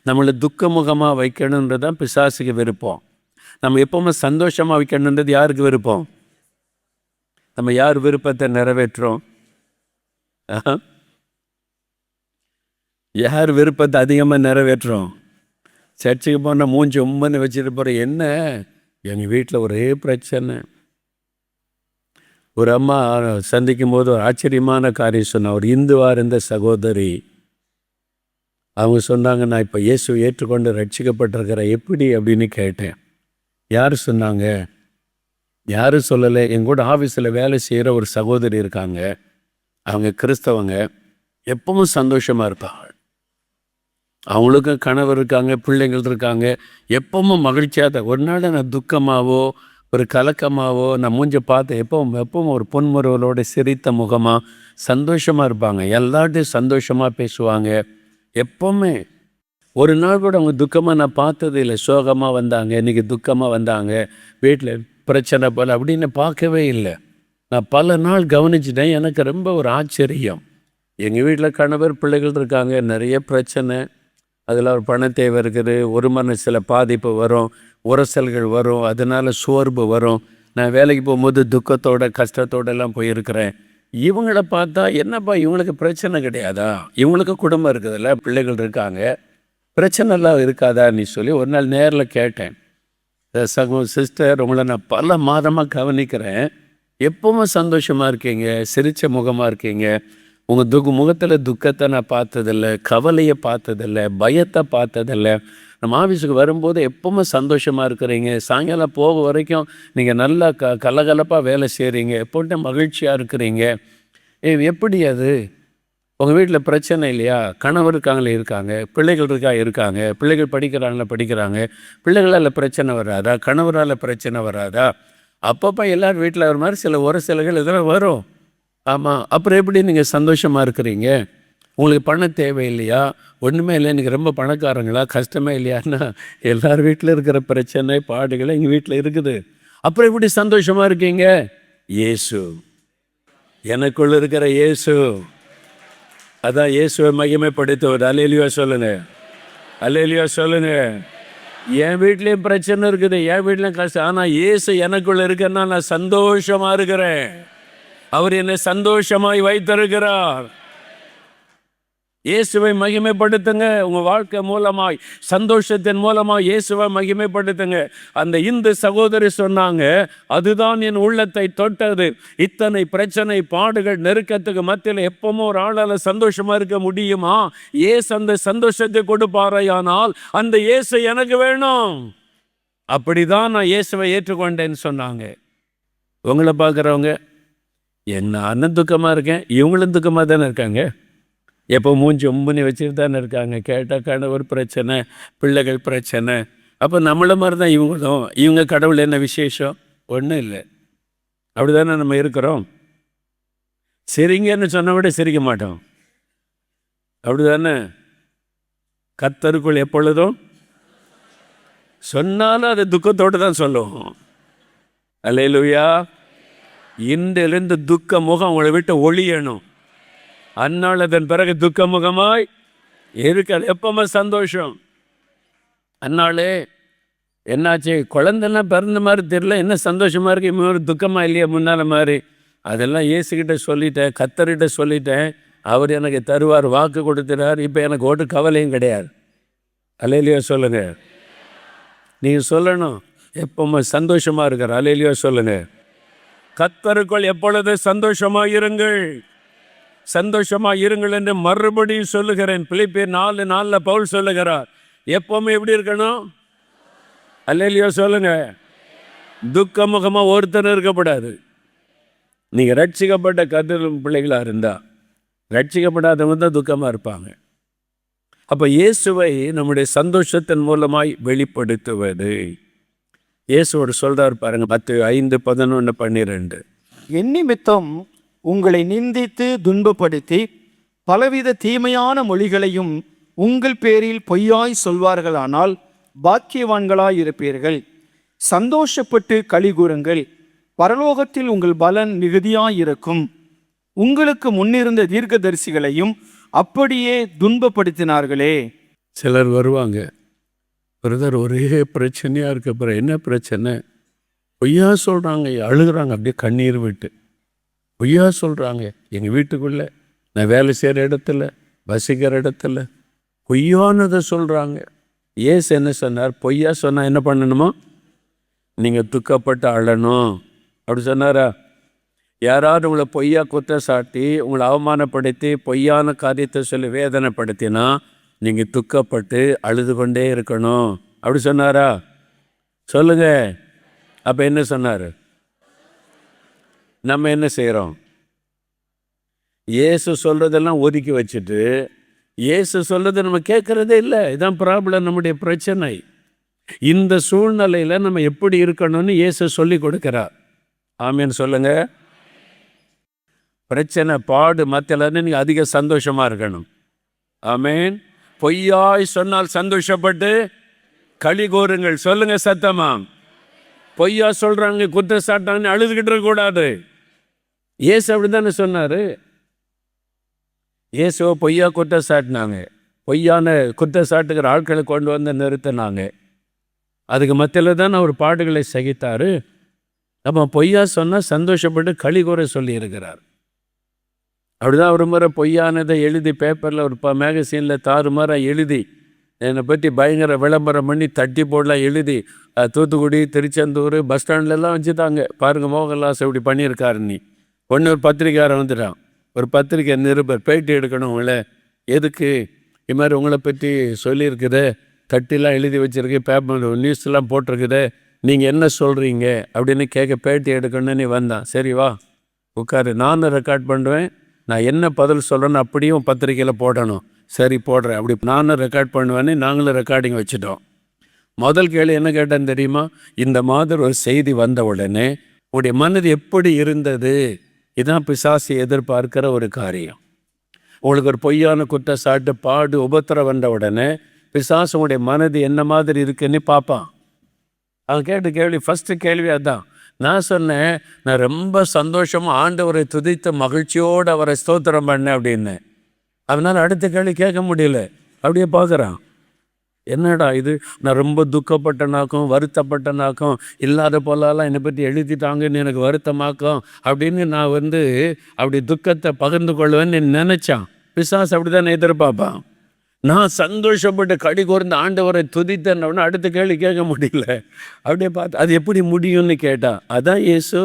நம்மளை துக்க முகமாக வைக்கணுன்றது தான் பிசாசுக்கு விருப்பம். நம்ம எப்பவுமே சந்தோஷமாக வைக்கணுன்றது யாருக்கு விருப்பம்? நம்ம யார் விருப்பத்தை நிறைவேற்றுறோம்? யார் விருப்பத்தை அதிகமாக நிறைவேற்றுறோம்? சர்ச்சுக்கு போனால் மூஞ்சி உம்மன்னு வச்சுட்டு போகிறோம். என்ன, எங்கள் வீட்டில் ஒரே பிரச்சனை. ஒரு அம்மா சந்திக்கும் போது ஒரு ஆச்சரியமான காரியம் சொன்னான். ஒரு இந்துவாக இருந்த சகோதரி, அவங்க சொன்னாங்க, நான் இப்போ இயேசு ஏற்றுக்கொண்டு ரட்சிக்கப்பட்டிருக்கிறேன், எப்படி அப்படின்னு கேட்டேன். யார் சொன்னாங்க? யாரும் சொல்லலை. எங்கூட ஆஃபீஸில் வேலை செய்கிற ஒரு சகோதரி இருக்காங்க. அவங்க கிறிஸ்தவங்க, எப்பவும் சந்தோஷமாக இருப்பாங்க. அவங்களுக்கும் கணவர் இருக்காங்க, பிள்ளைங்கள் இருக்காங்க, எப்பவும் மகிழ்ச்சியாக. ஒரு நாள் நான் துக்கமாகவோ ஒரு கலக்கமாகவோ நான் மூஞ்ச பார்த்து எப்பவும் ஒரு பொன்முறவலோட சிரித்த முகமாக சந்தோஷமாக இருப்பாங்க. எல்லார்ட்டையும் சந்தோஷமாக பேசுவாங்க. எப்போவுமே ஒரு நாள் கூட அவங்க துக்கமாக நான் பார்த்தது இல்லை. சோகமாக வந்தாங்க, இன்றைக்கி துக்கமாக வந்தாங்க, வீட்டில் பிரச்சனை போல் அப்படின்னு பார்க்கவே இல்லை. நான் பல நாள் கவனிச்சிட்டேன். எனக்கு ரொம்ப ஒரு ஆச்சரியம். எங்கள் வீட்டில் கணவர் பிள்ளைகள் இருக்காங்க, நிறைய பிரச்சனை, அதில் ஒரு பண தேவை இருக்குது, ஒரு சில பாதிப்பு வரும், உரசல்கள் வரும், அதனால் சோர்வு வரும். நான் வேலைக்கு போகும்போது துக்கத்தோட கஷ்டத்தோடெல்லாம் போயிருக்கிறேன். இவங்கள பார்த்தா என்னப்பா இவங்களுக்கு பிரச்சனை கிடையாதா, இவங்களுக்கு குடும்பம் இருக்குதுல்ல, பிள்ளைகள் இருக்காங்க, பிரச்சனைலாம் இருக்காதான்னு சொல்லி ஒரு நாள் நேரில் கேட்டேன். சிஸ்டர், உங்களை நான் பல மாதமாக கவனிக்கிறேன், எப்பவும் சந்தோஷமாக இருக்கீங்க, சிரித்த முகமாக இருக்கீங்க, உங்கள் முகத்தில் துக்கத்தை நான் பார்த்ததில்லை, கவலையை பார்த்ததில்லை, பயத்தை பார்த்ததில்லை. நம்ம ஆஃபீஸுக்கு வரும்போது எப்பவும் சந்தோஷமாக இருக்கிறீங்க, சாயங்காலம் போக வரைக்கும் நீங்கள் நல்லா கலகலப்பாக வேலை செய்கிறீங்க, எப்போட்டு மகிழ்ச்சியாக இருக்கிறீங்க. எப்படி அது? உங்கள் வீட்டில் பிரச்சனை இல்லையா? கணவர் இருக்காங்க, பிள்ளைகள் இருக்காங்க, பிள்ளைகள் படிக்கிறாங்க, பிள்ளைகளால் பிரச்சனை வராதா, கணவரால் பிரச்சனை வராதா? அப்பப்போ எல்லோரும் வீட்டில் ஒரு மாதிரி சில உரசல்கள் இதெல்லாம் வரும். ஆமாம், அப்புறம் எப்படி நீங்கள் சந்தோஷமாக இருக்கிறீங்க? உங்களுக்கு பணம் தேவை இல்லையா? ஒன்றுமே இல்லை, எனக்கு ரொம்ப பணக்காரங்களா, கஷ்டமே இல்லையான்னா எல்லார் வீட்டில் இருக்கிற பிரச்சனை பாடுகளை எங்கள் வீட்டில் இருக்குது. அப்புறம் எப்படி சந்தோஷமாக இருக்கீங்க? இயேசு, எனக்குள்ள இருக்கிற இயேசு, அதான் இயேசுவை மகிமைப்படுத்துவது. அல்லேலூயா சொல்லுங்க, அல்லேலூயா சொல்லுங்க. என் வீட்லேயும் பிரச்சனை இருக்குது, என் வீட்லேயும் கஷ்டம், ஆனால் இயேசு எனக்குள்ள இருக்கன்னா நான் சந்தோஷமாக இருக்கிறேன். அவர் என்னை சந்தோஷமாய் வைத்திருக்கிறார். இயேசுவை மகிமைப்படுத்துங்க. உங்கள் வாழ்க்கை மூலமாய், சந்தோஷத்தின் மூலமாக இயேசுவை மகிமைப்படுத்துங்க. அந்த இந்து சகோதரி சொன்னாங்க, அதுதான் என் உள்ளத்தை தொட்டது. இத்தனை பிரச்சனை, பாடுகள், நெருக்கத்துக்கு மத்தியில் எப்பவும் ஒரு ஆளால் சந்தோஷமாக இருக்க முடியுமா? இயேசு அந்த சந்தோஷத்தை கொடுப்பாரையானால் அந்த இயேசு எனக்கு வேணும். அப்படிதான் நான் இயேசுவை ஏற்றுக்கொண்டேன்னு சொன்னாங்க. உங்களை பார்க்குறவங்க, நான் துக்கமாக இருக்கேன், இவங்களும் துக்கமாக தானே இருக்காங்க. எப்போ மூஞ்சி ஒம்புனி வச்சுட்டு தானே இருக்காங்க. கேட்டால் கணவர் பிரச்சனை, பிள்ளைகள் பிரச்சனை. அப்போ நம்மளை மாதிரி தான் இவங்களும். இவங்க கடவுள் என்ன விசேஷம்? ஒன்றும் இல்லை. அப்படி தானே நம்ம இருக்கிறோம். சிரிங்கன்னு சொன்ன விட சிரிக்க மாட்டோம். அப்படி தானே? கர்த்தருக்குள் எப்பொழுதும் சொன்னாலும் அது துக்கத்தோடு தான் சொல்லுவோம். அல்லேலூயா. இன்றிலிருந்து துக்க முகம் உங்களை விட்டு ஒளியணும். அந்நாள் அதன் பிறகு துக்க முகமாய் இருக்காது, எப்பவுமே சந்தோஷம். அந்நாளே என்னாச்சு, குழந்தைலாம் பிறந்த மாதிரி தெரியல, என்ன சந்தோஷமாக இருக்கு, இன்னொரு துக்கமாக இல்லையா முன்னால் மாதிரி. அதெல்லாம் இயேசுகிட்ட சொல்லிட்டேன், கர்த்தர்கிட்ட சொல்லிட்டேன். அவர் எனக்கு தருவார், வாக்கு கொடுத்துறார். இப்போ எனக்கு ஒரு கவலையும் கிடையாது. அல்லேலூயா சொல்லுங்க. நீங்கள் சொல்லணும், எப்பவுமே சந்தோஷமாக இருக்கிற. அல்லேலூயா சொல்லுங்க. கர்த்தருக்குள் எப்பொழுது சந்தோஷமாக இருங்கள், சந்தோஷமாக இருங்கள் என்று மறுபடியும் சொல்லுகிறேன். பிலிப்பியர் 4:4 பவுல் சொல்லுகிறார். எப்பவுமே எப்படி இருக்கணும்? அல்லேலூயா சொல்லுங்க. துக்க முகமாக ஒருத்தர் இருக்கப்படாது. நீங்கள் ரட்சிக்கப்பட்ட கர்த்தர் பிள்ளைகளாக இருந்தால், ரட்சிக்கப்படாதவங்க தான் துக்கமாக இருப்பாங்க. அப்போ இயேசுவை நம்முடைய சந்தோஷத்தின் மூலமாய் வெளிப்படுத்துவது. இயேசுவோடு சொல்கிறார் பாருங்க, மத்தேயு 5:11-12. என் நிமித்தம் உங்களை நிந்தித்து துன்பப்படுத்தி பலவித தீமையான மொழிகளையும் உங்கள் பேரில் பொய்யாய் சொல்வார்களானால் பாக்கியவான்களாய் இருப்பீர்கள். சந்தோஷப்பட்டு களி கூறுங்கள், பரலோகத்தில் உங்கள் பலன் மிகுதியாயிருக்கும். உங்களுக்கு முன்னிருந்த தீர்க்கதரிசிகளையும் அப்படியே துன்பப்படுத்தினார்களே. சிலர் வருவாங்க, பிரதர் ஒரே பிரச்சனையாக இருக்க. அப்புறம் என்ன பிரச்சனை? பொய்யா சொல்கிறாங்க, அழுகிறாங்க, அப்படியே கண்ணீர் விட்டு பொய்யா சொல்கிறாங்க. எங்கள் வீட்டுக்குள்ளே, நான் வேலை செய்கிற இடத்துல, வசிக்கிற இடத்துல பொய்யானதை சொல்கிறாங்க. ஏசு என்ன சொன்னார்? பொய்யா சொன்னால் என்ன பண்ணணுமோ? நீங்கள் துக்கப்பட்டு அழணும். அப்படி சொன்னாரா? யாராவது உங்களை பொய்யா குற்றம் சாட்டி, உங்களை அவமானப்படுத்தி, பொய்யான காரியத்தை சொல்லி வேதனைப்படுத்தினா நீங்கள் துக்கப்பட்டு அழுது கொண்டே இருக்கணும். அப்படி சொன்னாரா? சொல்லுங்க. அப்போ என்ன சொன்னார்? நம்ம என்ன செய்கிறோம்? இயேசு சொல்கிறதெல்லாம் ஒதுக்கி வச்சுட்டு இயேசு சொல்கிறத நம்ம கேட்குறதே இல்லை. இதுதான் ப்ராப்ளம், நம்முடைய பிரச்சனை. இந்த சூழ்நிலையில் நம்ம எப்படி இருக்கணும்னு இயேசு சொல்லி கொடுக்கிறார். ஆமேன்னு சொல்லுங்க. பிரச்சனை, பாடு மத்தியில் நீங்கள் அதிக சந்தோஷமாக இருக்கணும். ஆமேன். பொய்யாய் சொன்னால் சந்தோஷப்பட்டு களி கூறுங்கள். சொல்லுங்க சத்தமா. பொய்யா சொல்கிறாங்க, குற்றச்சாட்டான்னு அழுதுகிட்டு இருக்கக்கூடாது. இயேசு அப்படி தானே சொன்னார். இயேசுவை பொய்யா குற்றச்சாட்டினாங்க, பொய்யான குற்றச்சாட்டுகிற ஆட்களை கொண்டு வந்து நிறுத்தினாங்க. அதுக்கு மத்தியில் தான் அவர் பாடுகளை சகித்தார். அப்போ பொய்யா சொன்னால் சந்தோஷப்பட்டு களி கூற சொல்லியிருக்கிறார். அப்படிதான் ஒரு முறை பொய்யானதை எழுதி பேப்பரில் ஒரு மேகசீனில் தாறுமாறாக எழுதி என்னை பற்றி பயங்கர விளம்பரம் பண்ணி தட்டி போடலாம் எழுதி தூத்துக்குடி, திருச்செந்தூர் பஸ் ஸ்டாண்ட்லலாம் வச்சுட்டாங்க. பாருங்கள், மோகன்லாஸ் இப்படி பண்ணியிருக்காரு. நீ ஒன்று ஒரு பத்திரிக்கையாரன் வந்துட்டான், ஒரு பத்திரிக்கை நிருபர் பேட்டி எடுக்கணும் உங்களை. எதுக்கு? இது மாதிரி உங்களை பற்றி சொல்லியிருக்குது, தட்டிலாம் எழுதி வச்சுருக்கு, பேப்பர் நியூஸ்லாம் போட்டிருக்குது, நீங்கள் என்ன சொல்கிறீங்க அப்படின்னு கேட்க பேட்டி எடுக்கணும்னு வந்தான். சரி வா உட்காரு, நானும் ரெக்கார்ட் பண்ணுவேன், நான் என்ன பதில் சொல்கிறேன்னு அப்படியும் பத்திரிக்கையில் போடணும். சரி போடுறேன். அப்படி நானும் ரெக்கார்ட் பண்ணுவேன்னு நாங்களும் ரெக்கார்டிங் வச்சுட்டோம். முதல் கேள்வி என்ன கேட்டேன்னு தெரியுமா? இந்த மாதிரி ஒரு செய்தி வந்த உடனே உடைய மனது எப்படி இருந்தது? இதுதான் பிசாசு எதிர்பார்க்கிற ஒரு காரியம். உங்களுக்கு ஒரு பொய்யான குற்றச்சாட்டு, பாடு, உபத்திரம் வந்த உடனே பிசாசு உடைய மனது என்ன மாதிரி இருக்குன்னு பார்ப்பான். அவன் கேட்ட கேள்வி, ஃபஸ்ட்டு கேள்வி அதுதான். நான் சொன்னேன், நான் ரொம்ப சந்தோஷமாக ஆண்டவரை துதித்து மகிழ்ச்சியோடு அவரை ஸ்தோத்திரம் பண்ணேன் அப்படின்னு. அதனால் அடுத்த கேள்வி கேட்க முடியல. அப்படியே பார்க்குறான், என்னடா இது, நான் ரொம்ப துக்கப்பட்டனாக்கும் வருத்தப்பட்டனாக்கும், இல்லாத போலலாம் என்னை பற்றி எழுதிட்டாங்கன்னு எனக்கு வருத்தமாக்கும் அப்படின்னு நான் அப்படி துக்கத்தை பகிர்ந்து கொள்வேன்னு நினச்சான். பிசாசு அப்படித்தானே எதிர்பார்ப்பான். நான் சந்தோஷப்பட்டு கடி கூர்ந்து ஆண்டவரை துதித்தேன்னு அடுத்த கேள்வி கேட்க முடியல. அப்படியே பார்த்து அது எப்படி முடியும்னு கேட்டா, அதான் இயேசு.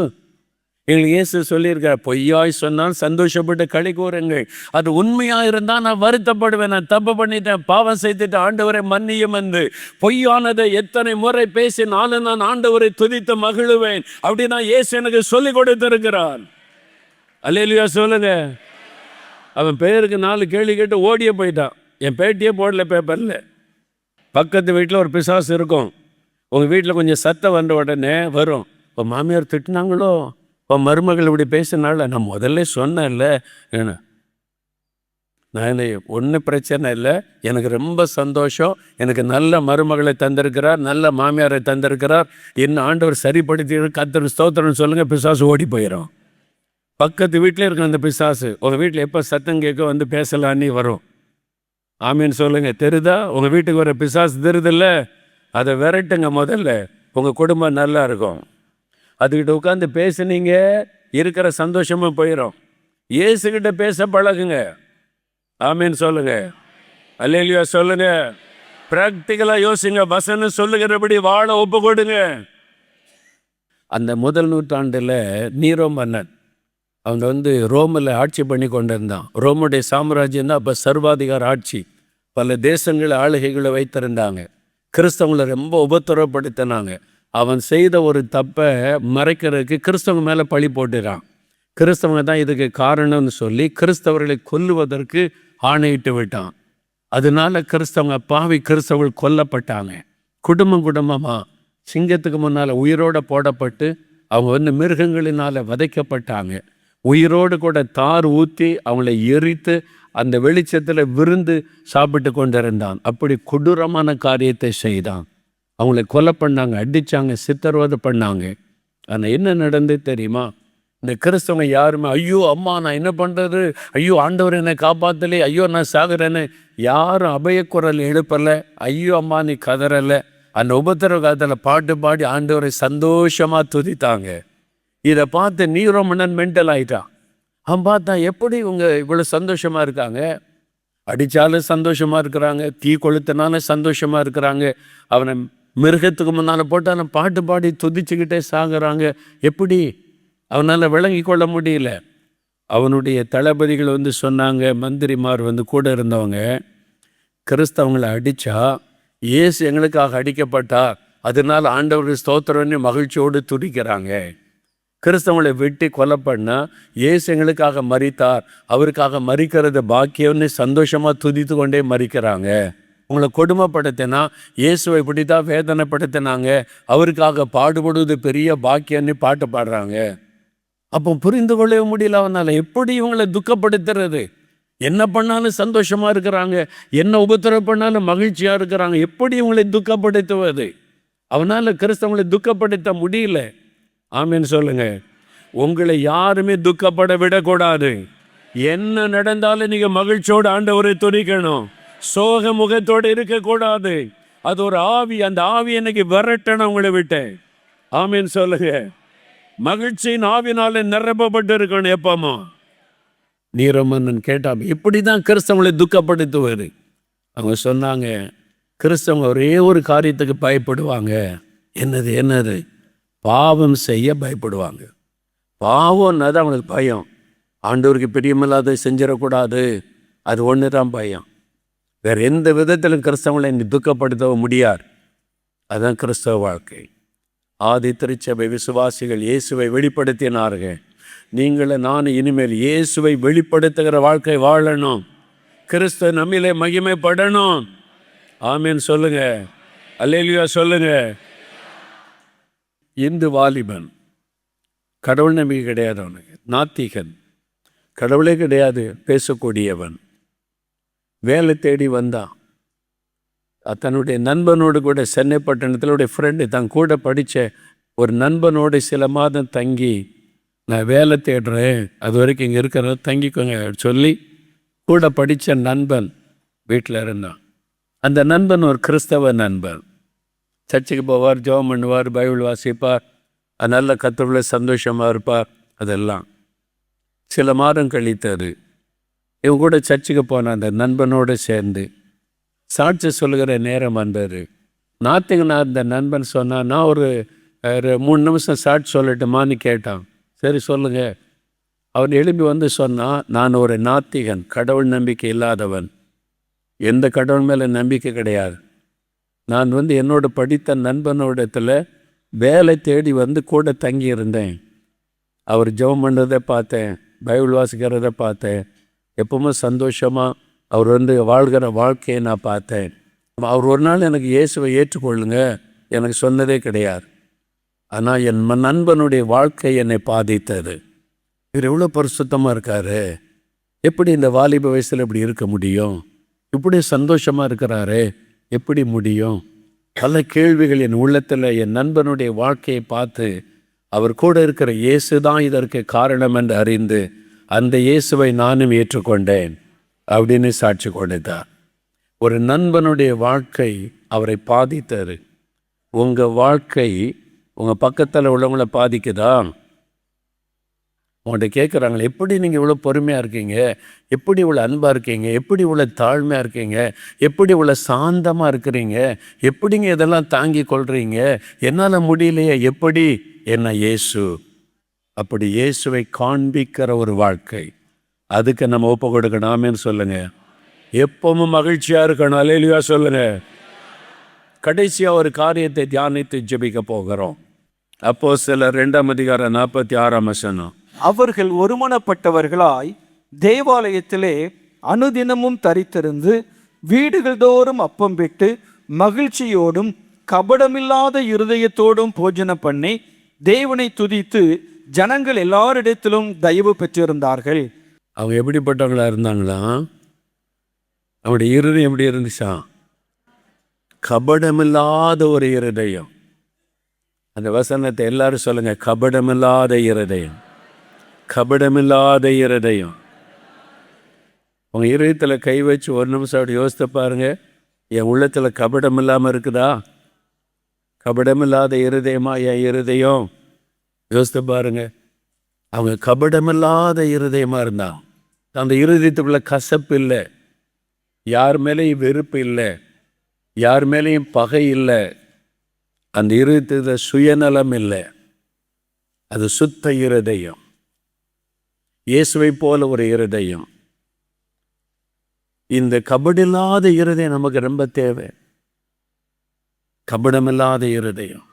எங்களுக்கு இயேசு சொல்லியிருக்கார், பொய்யாய் சொன்னால் சந்தோஷப்பட்டு களி கூறுங்கள். அது உண்மையா இருந்தா நான் வருத்தப்படுவேன். நான் தப்பு பண்ணிட்டேன், பாவம் செய்துட்டு ஆண்டவரை மன்னியும் என்று பொய்யானதை எத்தனை முறை பேசினாலும் நான் ஆண்டவரை துதித்து மகிழுவேன். அப்படின்னா இயேசு எனக்கு சொல்லி கொடுத்திருக்கிறார். அல்லேலூயா சொல்லுங்க. அவன் பேருக்கு 4 கேள்வி கேட்டு ஓடியே போயிட்டான். என் பேட்டியே போடல பேப்பரில். பக்கத்து வீட்டில் ஒரு பிசாசு இருக்கும். உங்கள் வீட்டில் கொஞ்சம் சத்தம் வந்த உடனே வரும், இப்போ மாமியார் திட்டினாங்களோ, இப்போ மருமகள் இப்படி பேசினால, நான் முதல்ல சொன்னேன்ல. என்ன நான் ஒன்றும் பிரச்சனை இல்லை, எனக்கு ரொம்ப சந்தோஷம், எனக்கு நல்ல மருமகளை தந்திருக்கிறார், நல்ல மாமியாரை தந்திருக்கிறார், என்ன ஆண்டவர் சரிப்படுத்தி கர்த்தர் ஸ்தோத்திரம்னு சொல்லுங்கள், பிசாசு ஓடி போயிடும். பக்கத்து வீட்டில் இருக்கிற அந்த பிசாசு உங்கள் வீட்டில் எப்போ சத்தம் கேட்க வந்து பேசலான்னு வரும். ஆமீன் சொல்லுங்க. தெரியுதா? உங்கள் வீட்டுக்கு வர பிசாசு தெரியுதில்ல, அதை விரட்டுங்க முதல்ல, உங்கள் குடும்பம் நல்லா இருக்கும். அதுக்கிட்ட உட்காந்து பேசுனீங்க, இருக்கிற சந்தோஷமும் போயிடும். இயேசுகிட்ட பேச பழகுங்க. ஆமீன் சொல்லுங்க. அல்லேலூயா சொல்லுங்க. பிராக்டிக்கலாக யோசிங்க, வசனம் சொல்லுகிறபடி வாழ ஒப்பு கொடுங்க. அந்த முதல் நூற்றாண்டில் நீரோ மன்னன் அவன் ரோமில் ஆட்சி பண்ணி கொண்டு இருந்தான். ரோமுடைய சாம்ராஜ்யம் தான் அப்போ சர்வாதிகார ஆட்சி. பல தேசங்களை ஆளுகைகளை வைத்திருந்தாங்க. கிறிஸ்தவங்களை ரொம்ப உபத்திரவப்படுத்தினாங்க. அவன் செய்த ஒரு தப்பை மறைக்கிறதுக்கு கிறிஸ்தவங்க மேலே பழி போட்டுறான். கிறிஸ்தவங்க தான் இதுக்கு காரணம்னு சொல்லி கிறிஸ்தவர்களை கொல்லுவதற்கு ஆணையிட்டு விட்டான். அதனால பாவி கிறிஸ்தவர்கள் கொல்லப்பட்டாங்க. குடும்பமாக சிங்கத்துக்கு முன்னால் உயிரோடு போடப்பட்டு அவங்க மிருகங்களினால் வதைக்கப்பட்டாங்க. உயிரோடு கூட தார் ஊற்றி அவங்கள எரித்து அந்த வெளிச்சத்தில் விருந்து சாப்பிட்டு கொண்டிருந்தான். அப்படி கொடூரமான காரியத்தை செய்தான். அவங்கள கொலை பண்ணாங்க, அடித்தாங்க, சித்திரவதை பண்ணாங்க. ஆனால் என்ன நடந்து தெரியுமா? இந்த கிறிஸ்தவங்க யாருமே ஐயோ அம்மா நான் என்ன பண்ணுறது, ஐயோ ஆண்டவர் என்னை காப்பாற்றலே, ஐயோ நான் சாகுறேன்னு யாரும் அபயக்குரல் எழுப்பலை, ஐயோ அம்மா நீ கதறலை. அந்த உபத்திரவ காலத்தில் பாட்டு பாடி ஆண்டவரை சந்தோஷமாக துதித்தாங்க. இதை பார்த்து நீரோ மன்னன் மென்டல் ஆகிட்டான். அவன் பார்த்தா எப்படி இவங்க இவ்வளோ சந்தோஷமாக இருக்காங்க, அடித்தாலும் சந்தோஷமாக இருக்கிறாங்க, தீ கொளுத்தினாலும் சந்தோஷமாக இருக்கிறாங்க, அவனை மிருகத்துக்கு முன்னால் போட்டு அவனை பாட்டு பாடி துதிச்சுக்கிட்டே சாகுறாங்க. எப்படி அவனால் விளங்கி கொள்ள முடியல. அவனுடைய தளபதிகள் சொன்னாங்க, மந்திரிமார் கூட இருந்தவங்க, கிறிஸ்தவங்களை அடித்தா இயேசு எங்களுக்காக அடிக்கப்பட்டார், அதனால் ஆண்டவருக்கு ஸ்தோத்திரம்னு மகிழ்ச்சியோடு துடிக்கிறாங்க. கிறிஸ்தவங்களை வெட்டி கொலை பண்ணால் இயேசு எங்களுக்காக மரித்தார், அவருக்காக மரிக்கிறது பாக்கியம்னு சந்தோஷமாக துதித்து கொண்டே மரிக்கிறாங்க. உங்களை கொடுமைப்படுத்தினா இயேசுவை இப்படி தான் வேதனைப்படுத்தினாங்க, அவருக்காக பாடுபடுவது பெரிய பாக்கியம்னு பாட்டு பாடுறாங்க. அப்போ புரிந்து கொள்ளவே முடியல அவனால். எப்படி இவங்களை துக்கப்படுத்துறது? என்ன பண்ணாலும் சந்தோஷமாக இருக்கிறாங்க, என்ன உபத்திரவு பண்ணாலும் மகிழ்ச்சியாக இருக்கிறாங்க, எப்படி இவங்களை துக்கப்படுத்துவது? அவனால் கிறிஸ்தவங்களை துக்கப்படுத்த முடியல. ஆமீன் சொல்லுங்க. உங்களை யாருமே துக்கப்பட விடக்கூடாது. என்ன நடந்தாலும் நீங்கள் மகிழ்ச்சியோடு ஆண்டவரை துதிக்கணும். சோக முகத்தோடு இருக்கக்கூடாது. அது ஒரு ஆவி, அந்த ஆவி எனக்கு விரட்டணும் உங்களை விட்டு. ஆமீன் சொல்லுங்க. மகிழ்ச்சியின் ஆவினால நிரப்பப்பட்டு இருக்கணும் எப்பமோ. நீரமன்னன் கேட்டான், இப்படி தான் கிறிஸ்தவங்களை துக்கப்படுத்துவார். அவங்க சொன்னாங்க, கிறிஸ்தவங்க ஒரே ஒரு காரியத்துக்கு பயப்படுவாங்க. என்னது? பாவம் செய்ய பயப்படுவாங்க. பாவம்னா தான் அவங்களுக்கு பயம். ஆண்டவருக்கு பிரியமில்லாத செஞ்சிடக்கூடாது, அது ஒன்று தான் பயம். வேறு எந்த விதத்திலும் கிறிஸ்தவங்களை துக்கப்படுத்த முடியாது. அதுதான் கிறிஸ்தவ வாழ்க்கை. ஆதி திருச்சபை விசுவாசிகள் இயேசுவை வெளிப்படுத்தினார்கள். நீங்களும் நானும் இனிமேல் இயேசுவை வெளிப்படுத்துகிற வாழ்க்கை வாழணும். கிறிஸ்துவ நம்மிலே மகிமைப்படணும். ஆமீன் சொல்லுங்க. அல்லேலூயா சொல்லுங்க. இந்து வாலிபன் கடவுள் நம்பிக்கை கிடையாது, அவனுக்கு நாத்திகன், கடவுளே கிடையாது, பேசக்கூடியவன். வேலை தேடி வந்தான். தன்னுடைய நண்பனோடு கூட சென்னை பட்டணத்தில் ஃப்ரெண்டு தன் கூட படித்த ஒரு நண்பனோடு சில மாதம் தங்கி, நான் வேலை தேடுறேன், அது வரைக்கும் இங்கே இருக்கிறத தங்கிக்கோங்க சொல்லி கூட படித்த நண்பன் வீட்டில் இருந்தான். அந்த நண்பன் ஒரு கிறிஸ்தவ நண்பன். சர்ச்சுக்கு போவார், ஜெபம் பண்ணுவார், பைபிள் வாசிப்பார், நல்ல கர்த்தருக்குள்ள சந்தோஷமாக இருப்பார். அதெல்லாம் சில மாதம் கழித்தது. இவங்க கூட சர்ச்சுக்கு போன அந்த நண்பனோடு சேர்ந்து சாட்சி சொல்லுகிற நேரம் வந்தார். நான் இந்த நண்பன் சொன்னான், நான் ஒரு 3 நிமிஷம் சாட்சி சொல்லட்டுமான்னு கேட்டான். சரி சொல்லுங்க. அவன் எழுப்பி வந்து சொன்னான், நான் ஒரு நாத்திகன், கடவுள் நம்பிக்கை இல்லாதவன், எந்த கடவுள் மேலே நம்பிக்கை கிடையாது. நான் என்னோட படித்த நண்பனோடத்தில் வேலை தேடி கூட தங்கியிருந்தேன். அவர் ஜெபம் பண்ணுறதை பார்த்தேன், பைபிள் வாசிக்கிறத பார்த்தேன், எப்பவுமே சந்தோஷமாக அவர் வாழ்கிற வாழ்க்கையை நான் பார்த்தேன். அவர் ஒரு நாள் எனக்கு இயேசுவை ஏற்றுக்கொள்ளுங்க எனக்கு சொன்னதே கிடையாது. ஆனால் என் நண்பனுடைய வாழ்க்கை என்னை பாதித்தது. இவர் எவ்வளோ பரிசுத்தமாக இருக்காரு, எப்படி இந்த வாலிப வயசில் இப்படி இருக்க முடியும், இப்படி சந்தோஷமாக இருக்கிறாரு, எப்படி முடியும்? பல கேள்விகள் என் உள்ளத்தில். என் நண்பனுடைய வாழ்க்கையை பார்த்து அவர் கூட இருக்கிற இயேசு தான் இதற்கு காரணம் என்று அறிந்து அந்த இயேசுவை நானும் ஏற்றுக்கொண்டேன் அப்படின்னு சாட்சி கொடுத்தார். ஒரு நண்பனுடைய வாழ்க்கை அவரை பாதித்தார். உங்கள் வாழ்க்கை உங்கள் பக்கத்தில் உள்ளவங்கள பாதிக்குதா? உங்கள்கிட்ட கேட்குறாங்களே, எப்படி நீங்கள் இவ்வளோ பொறுமையாக இருக்கீங்க, எப்படி இவ்வளோ அன்பாக இருக்கீங்க, எப்படி இவ்வளோ தாழ்மையாக இருக்கீங்க, எப்படி இவ்வளோ சாந்தமாக இருக்கிறீங்க, எப்படிங்க இதெல்லாம் தாங்கி கொள்கிறீங்க, என்னால் முடியலையே, எப்படி? என்ன இயேசு. அப்படி இயேசுவை காண்பிக்கிற ஒரு வாழ்க்கை, அதுக்கு நம்ம ஒப்பு கொடுக்கணும். ஆமேன்னு சொல்லுங்கள். எப்பவும் மகிழ்ச்சியாக இருக்கணும். அல்லேலூயா சொல்லுங்க. கடைசியாக ஒரு காரியத்தை தியானித்து ஜெபிக்க போகிறோம். அப்போஸ்தலர் 2:46 அவர்கள் ஒருமனப்பட்டவர்களாய் தேவாலயத்திலே அனுதினமும் தரித்திருந்து வீடுகள் தோறும் அப்பம் விட்டு மகிழ்ச்சியோடும் கபடமில்லாத இருதயத்தோடும் போஜன பண்ணி தேவனை துதித்து ஜனங்கள் எல்லாரிடத்திலும் தயவு பெற்றிருந்தார்கள். அவங்க எப்படிப்பட்டவங்களா இருந்தாங்களா? அவருடைய இருதயம் எப்படி இருந்துச்சா? கபடமில்லாத ஒரு இருதயம். அந்த வசனத்தை எல்லாரும் சொல்லுங்க, கபடமில்லாத இருதயம், கபடமில்லாத இருதயம். உங்க இருதயத்தில் கை வச்சு ஒரு நிமிஷம் அப்படி யோசித்து பாருங்க, என் உள்ளத்தில் கபடம் இல்லாமல் இருக்குதா? கபடமில்லாத இருதயமா என் இருதயம்? யோசித்து பாருங்க. அவங்க கபடமில்லாத இருதயமாக இருந்தாங்க. அந்த இருதயத்துக்குள்ள கசப்பு இல்லை, யார் மேலேயும் வெறுப்பு இல்லை, யார் மேலேயும் பகை இல்லை, அந்த இருதயத்தில் சுயநலம் இல்லை. அது சுத்த இருதயம், இயேசுவை போல ஒரு இருதயம். இந்த கபடில்லாத இருதயம் நமக்கு ரொம்ப தேவை. கபடமில்லாத இருதயம்.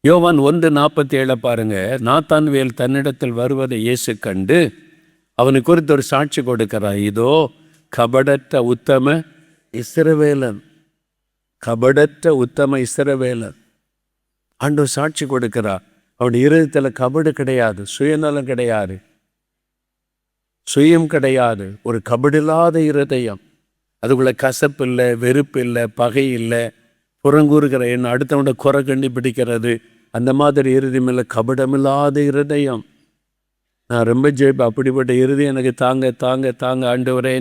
யோவான் 1:47 பாருங்க. நாத்தான்வேல் தன்னிடத்தில் வருவதை இயேசு கண்டு அவனை குறித்து ஒரு சாட்சி கொடுக்கிறார். இதோ கபடற்ற உத்தம இஸ்ரவேலன், கபடற்ற உத்தம இஸ்ரவேலன். ஆண்டவர் சாட்சி கொடுக்கிறார். அவனுடைய இருதயத்தில் கபடு கிடையாது, சுயநலம் கிடையாது, சுயம் கிடையாது. ஒரு கபடில்லாத இருதயம். அதுக்குள்ள கசப்பு இல்லை, வெறுப்பு இல்லை, பகை இல்லை, புறங்கூறுகிற எண்ணம், அடுத்தவனை குறை கண்டுபிடிக்கிறது, அந்த மாதிரி இருதயம் இல்லை. கபடமில்லாத இருதயம். நான் ரொம்ப ஜெபிப்பேன், அப்படிப்பட்ட இருதயம் எனக்கு தாங்க தாங்க தாங்க ஆண்டவரே,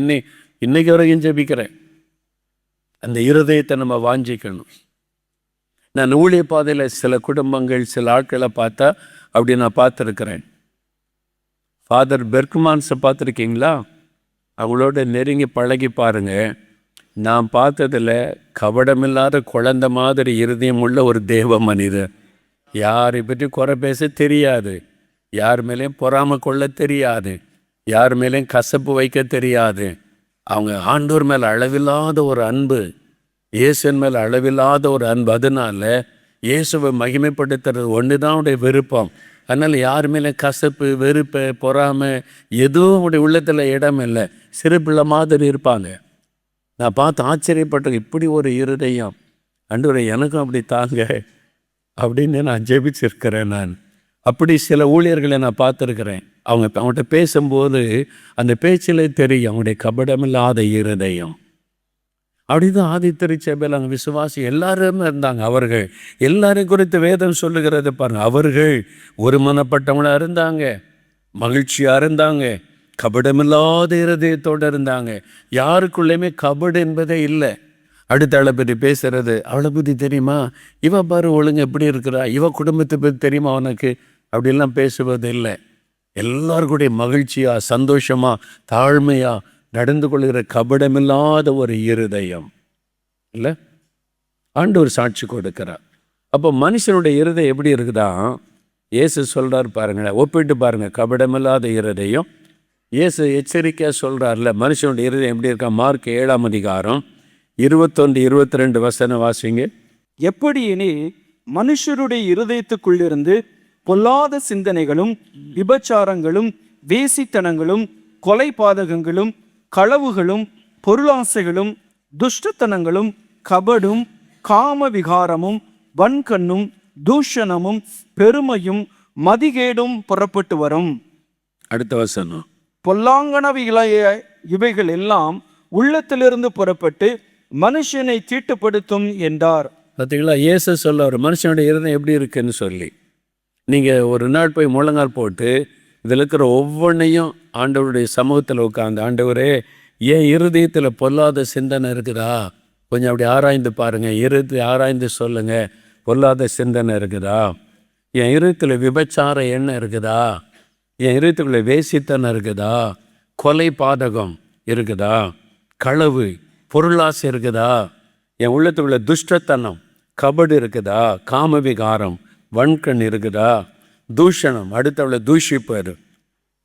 இன்னைக்கு வரைக்கும் ஜெபிக்கிறேன். அந்த இருதயத்தை நம்ம வாஞ்சிக்கணும். நான் ஊழிய பாதையில் சில குடும்பங்கள், சில ஆட்களை பார்த்தா அப்படி நான் பார்த்துருக்கிறேன். ஃபாதர் பெர்க்மான்ஸை பார்த்துருக்கீங்களா? அவங்களோட நெருங்கி பழகி பாருங்க. நான் பார்த்ததில் கபடமில்லாத குழந்தை மாதிரி இருதயம் உள்ள ஒரு தேவ மனிதர். யாரை பற்றி குறை பேச தெரியாது, யார் மேலேயும் பொறாமை கொள்ள தெரியாது, யார் மேலேயும் கசப்பு வைக்க தெரியாது. அவங்க ஆண்டவர் மேலே அளவில்லாத ஒரு அன்பு, இயேசுவின் மேலே அளவில்லாத ஒரு அன்பு. அதனால இயேசுவை மகிமைப்படுத்துறது ஒன்று தான் அவனுடைய விருப்பம். அதனால் யார் மேலே கசப்பு, வெறுப்பு, பொறாமை எதுவும் அவனுடைய உள்ளத்தில் இடம் இல்லை. சிறு பிள்ளை மாதிரி இருப்பாங்க. நான் பார்த்து ஆச்சரியப்பட்டேன், இப்படி ஒரு இருதயம் ஆண்டவரே எனக்கும் அப்படி தாங்க அப்படின்னு நான் ஜெபிச்சிருக்கிறேன். நான் அப்படி சில ஊழியர்களை நான் பார்த்துருக்கிறேன். அவங்கள்ட்ட பேசும்போது அந்த பேச்சில் தெரியும் அவங்களுடைய கபடமில்லாத இருதயம். அப்படிதான் ஆதித்திருச்சபையில் அங்கே விசுவாசி எல்லாரும் இருந்தாங்க. அவர்கள் எல்லாரும் குறித்து வேதம் சொல்லுகிறத பாருங்க. அவர்கள் ஒருமனப்பட்டவங்களாக இருந்தாங்க, மகிழ்ச்சியாக இருந்தாங்க, கபடமில்லாத இருதயத்தோடு இருந்தாங்க. யாருக்குள்ளேயுமே கபடு என்பதே இல்லை. அடுத்த ஆளை பற்றி பேசுறது, அவளை பற்றி தெரியுமா, இவ பாரு ஒழுங்கு எப்படி இருக்கிறா, இவ குடும்பத்தை பற்றி தெரியுமா அவனுக்கு, அப்படிலாம் பேசுவது இல்லை. எல்லாருக்குடைய மகிழ்ச்சியாக, சந்தோஷமாக, தாழ்மையாக, நடந்து கொள்கிற கபடமில்லாத ஒரு இருதயம் இல்லை, ஆண்டவர் சாட்சி கொடுக்கிறார். அப்போ மனுஷனுடைய இருதயம் எப்படி இருக்குதா? இயேசு சொல்கிறார் பாருங்களேன், ஒப்பிட்டு பாருங்கள், கபடமில்லாத இருதயம். இயேசு எச்சரிக்கையாக சொல்கிறார்ல, மனுஷனுடைய இருதயம் எப்படி இருக்கா? மார்க் 7ஆம் அதிகாரம் 21, 22 வசனம் வாசிங்க. எப்படி எனில் மனுஷருடைய இருதயத்துக்குள்ளிருந்து பொல்லாத சிந்தனைகளும் விபச்சாரங்களும் வேசித்தனங்களும் கொலைபாதகங்களும் களவுகளும் பொருளாசைகளும் துஷ்டத்தனங்களும் கபடும் காம விகாரமும் வன்கண்ணும் தூஷணமும் பெருமையும் மதிகேடும் புறப்பட்டு வரும். அடுத்த வசனம், பொல்லாங்கனவைகளாய இவைகள் எல்லாம் உள்ளத்திலிருந்து புறப்பட்டு மனுஷனை தீட்டுப்படுத்தும் என்றார். பார்த்தீங்களா? இயேசு சொல்ல ஒரு மனுஷனுடைய இருதயம் எப்படி இருக்குன்னு சொல்லி. நீங்கள் ஒரு நாள் போய் முழங்கால் போட்டு இதில் இருக்கிற ஒவ்வொன்றையும் ஆண்டவருடைய சமூகத்தில் உட்காந்து, ஆண்டவரே என் இருதயத்தில் பொல்லாத சிந்தனை இருக்குதா, கொஞ்சம் அப்படி ஆராய்ந்து பாருங்கள், இருதயத்தை ஆராய்ந்து சொல்லுங்கள், பொல்லாத சிந்தனை இருக்குதா, என் இருதயத்தில் விபச்சார எண்ணம் இருக்குதா, என் இருதயத்துக்குள்ள வேசித்தனம் இருக்குதா, கொலை பாதகம் இருக்குதா, களவு பொருளாசை இருக்குதா, என் உள்ளத்துக்குள்ள துஷ்டத்தனம் கபடு இருக்குதா, காமவிகாரம் வன்கண் இருக்குதா, தூஷணம் அடுத்தவளை தூஷிப்பார்,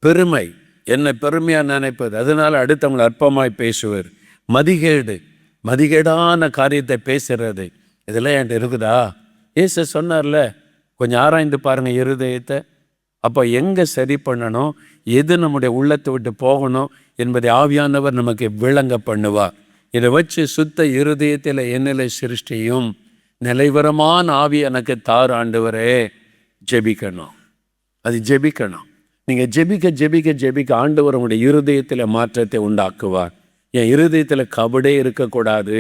பெருமை என்னை பெருமையாக நினைப்பது, அதனால் அடுத்தவங்களை அற்பமாய் பேசுவார், மதிகேடு மதிகேடான காரியத்தை பேசுறது, இதெல்லாம் என்கிட்ட இருக்குதா? ஏசு சொன்னார்ல, கொஞ்சம் ஆராய்ந்து பாருங்கள் இருதயத்தை. அப்போ எங்கே சரி பண்ணணும், எது நம்முடைய உள்ளத்தை விட்டு போகணும் என்பதை ஆவியானவர் நமக்கு விளங்க பண்ணுவார். இதை வச்சு சுத்த இருதயத்தில் என்னிலை சிருஷ்டியும் நிலைவரமான ஆவி எனக்கு தார் ஆண்டவரே. ஜெபிக்கணும், அது ஜெபிக்கணும். நீங்கள் ஜெபிக்க ஜெபிக்க ஜெபிக்க ஆண்டவர் உங்களுடைய இருதயத்தில் மாற்றத்தை உண்டாக்குவார். என் இருதயத்தில் கபடே இருக்கக்கூடாது.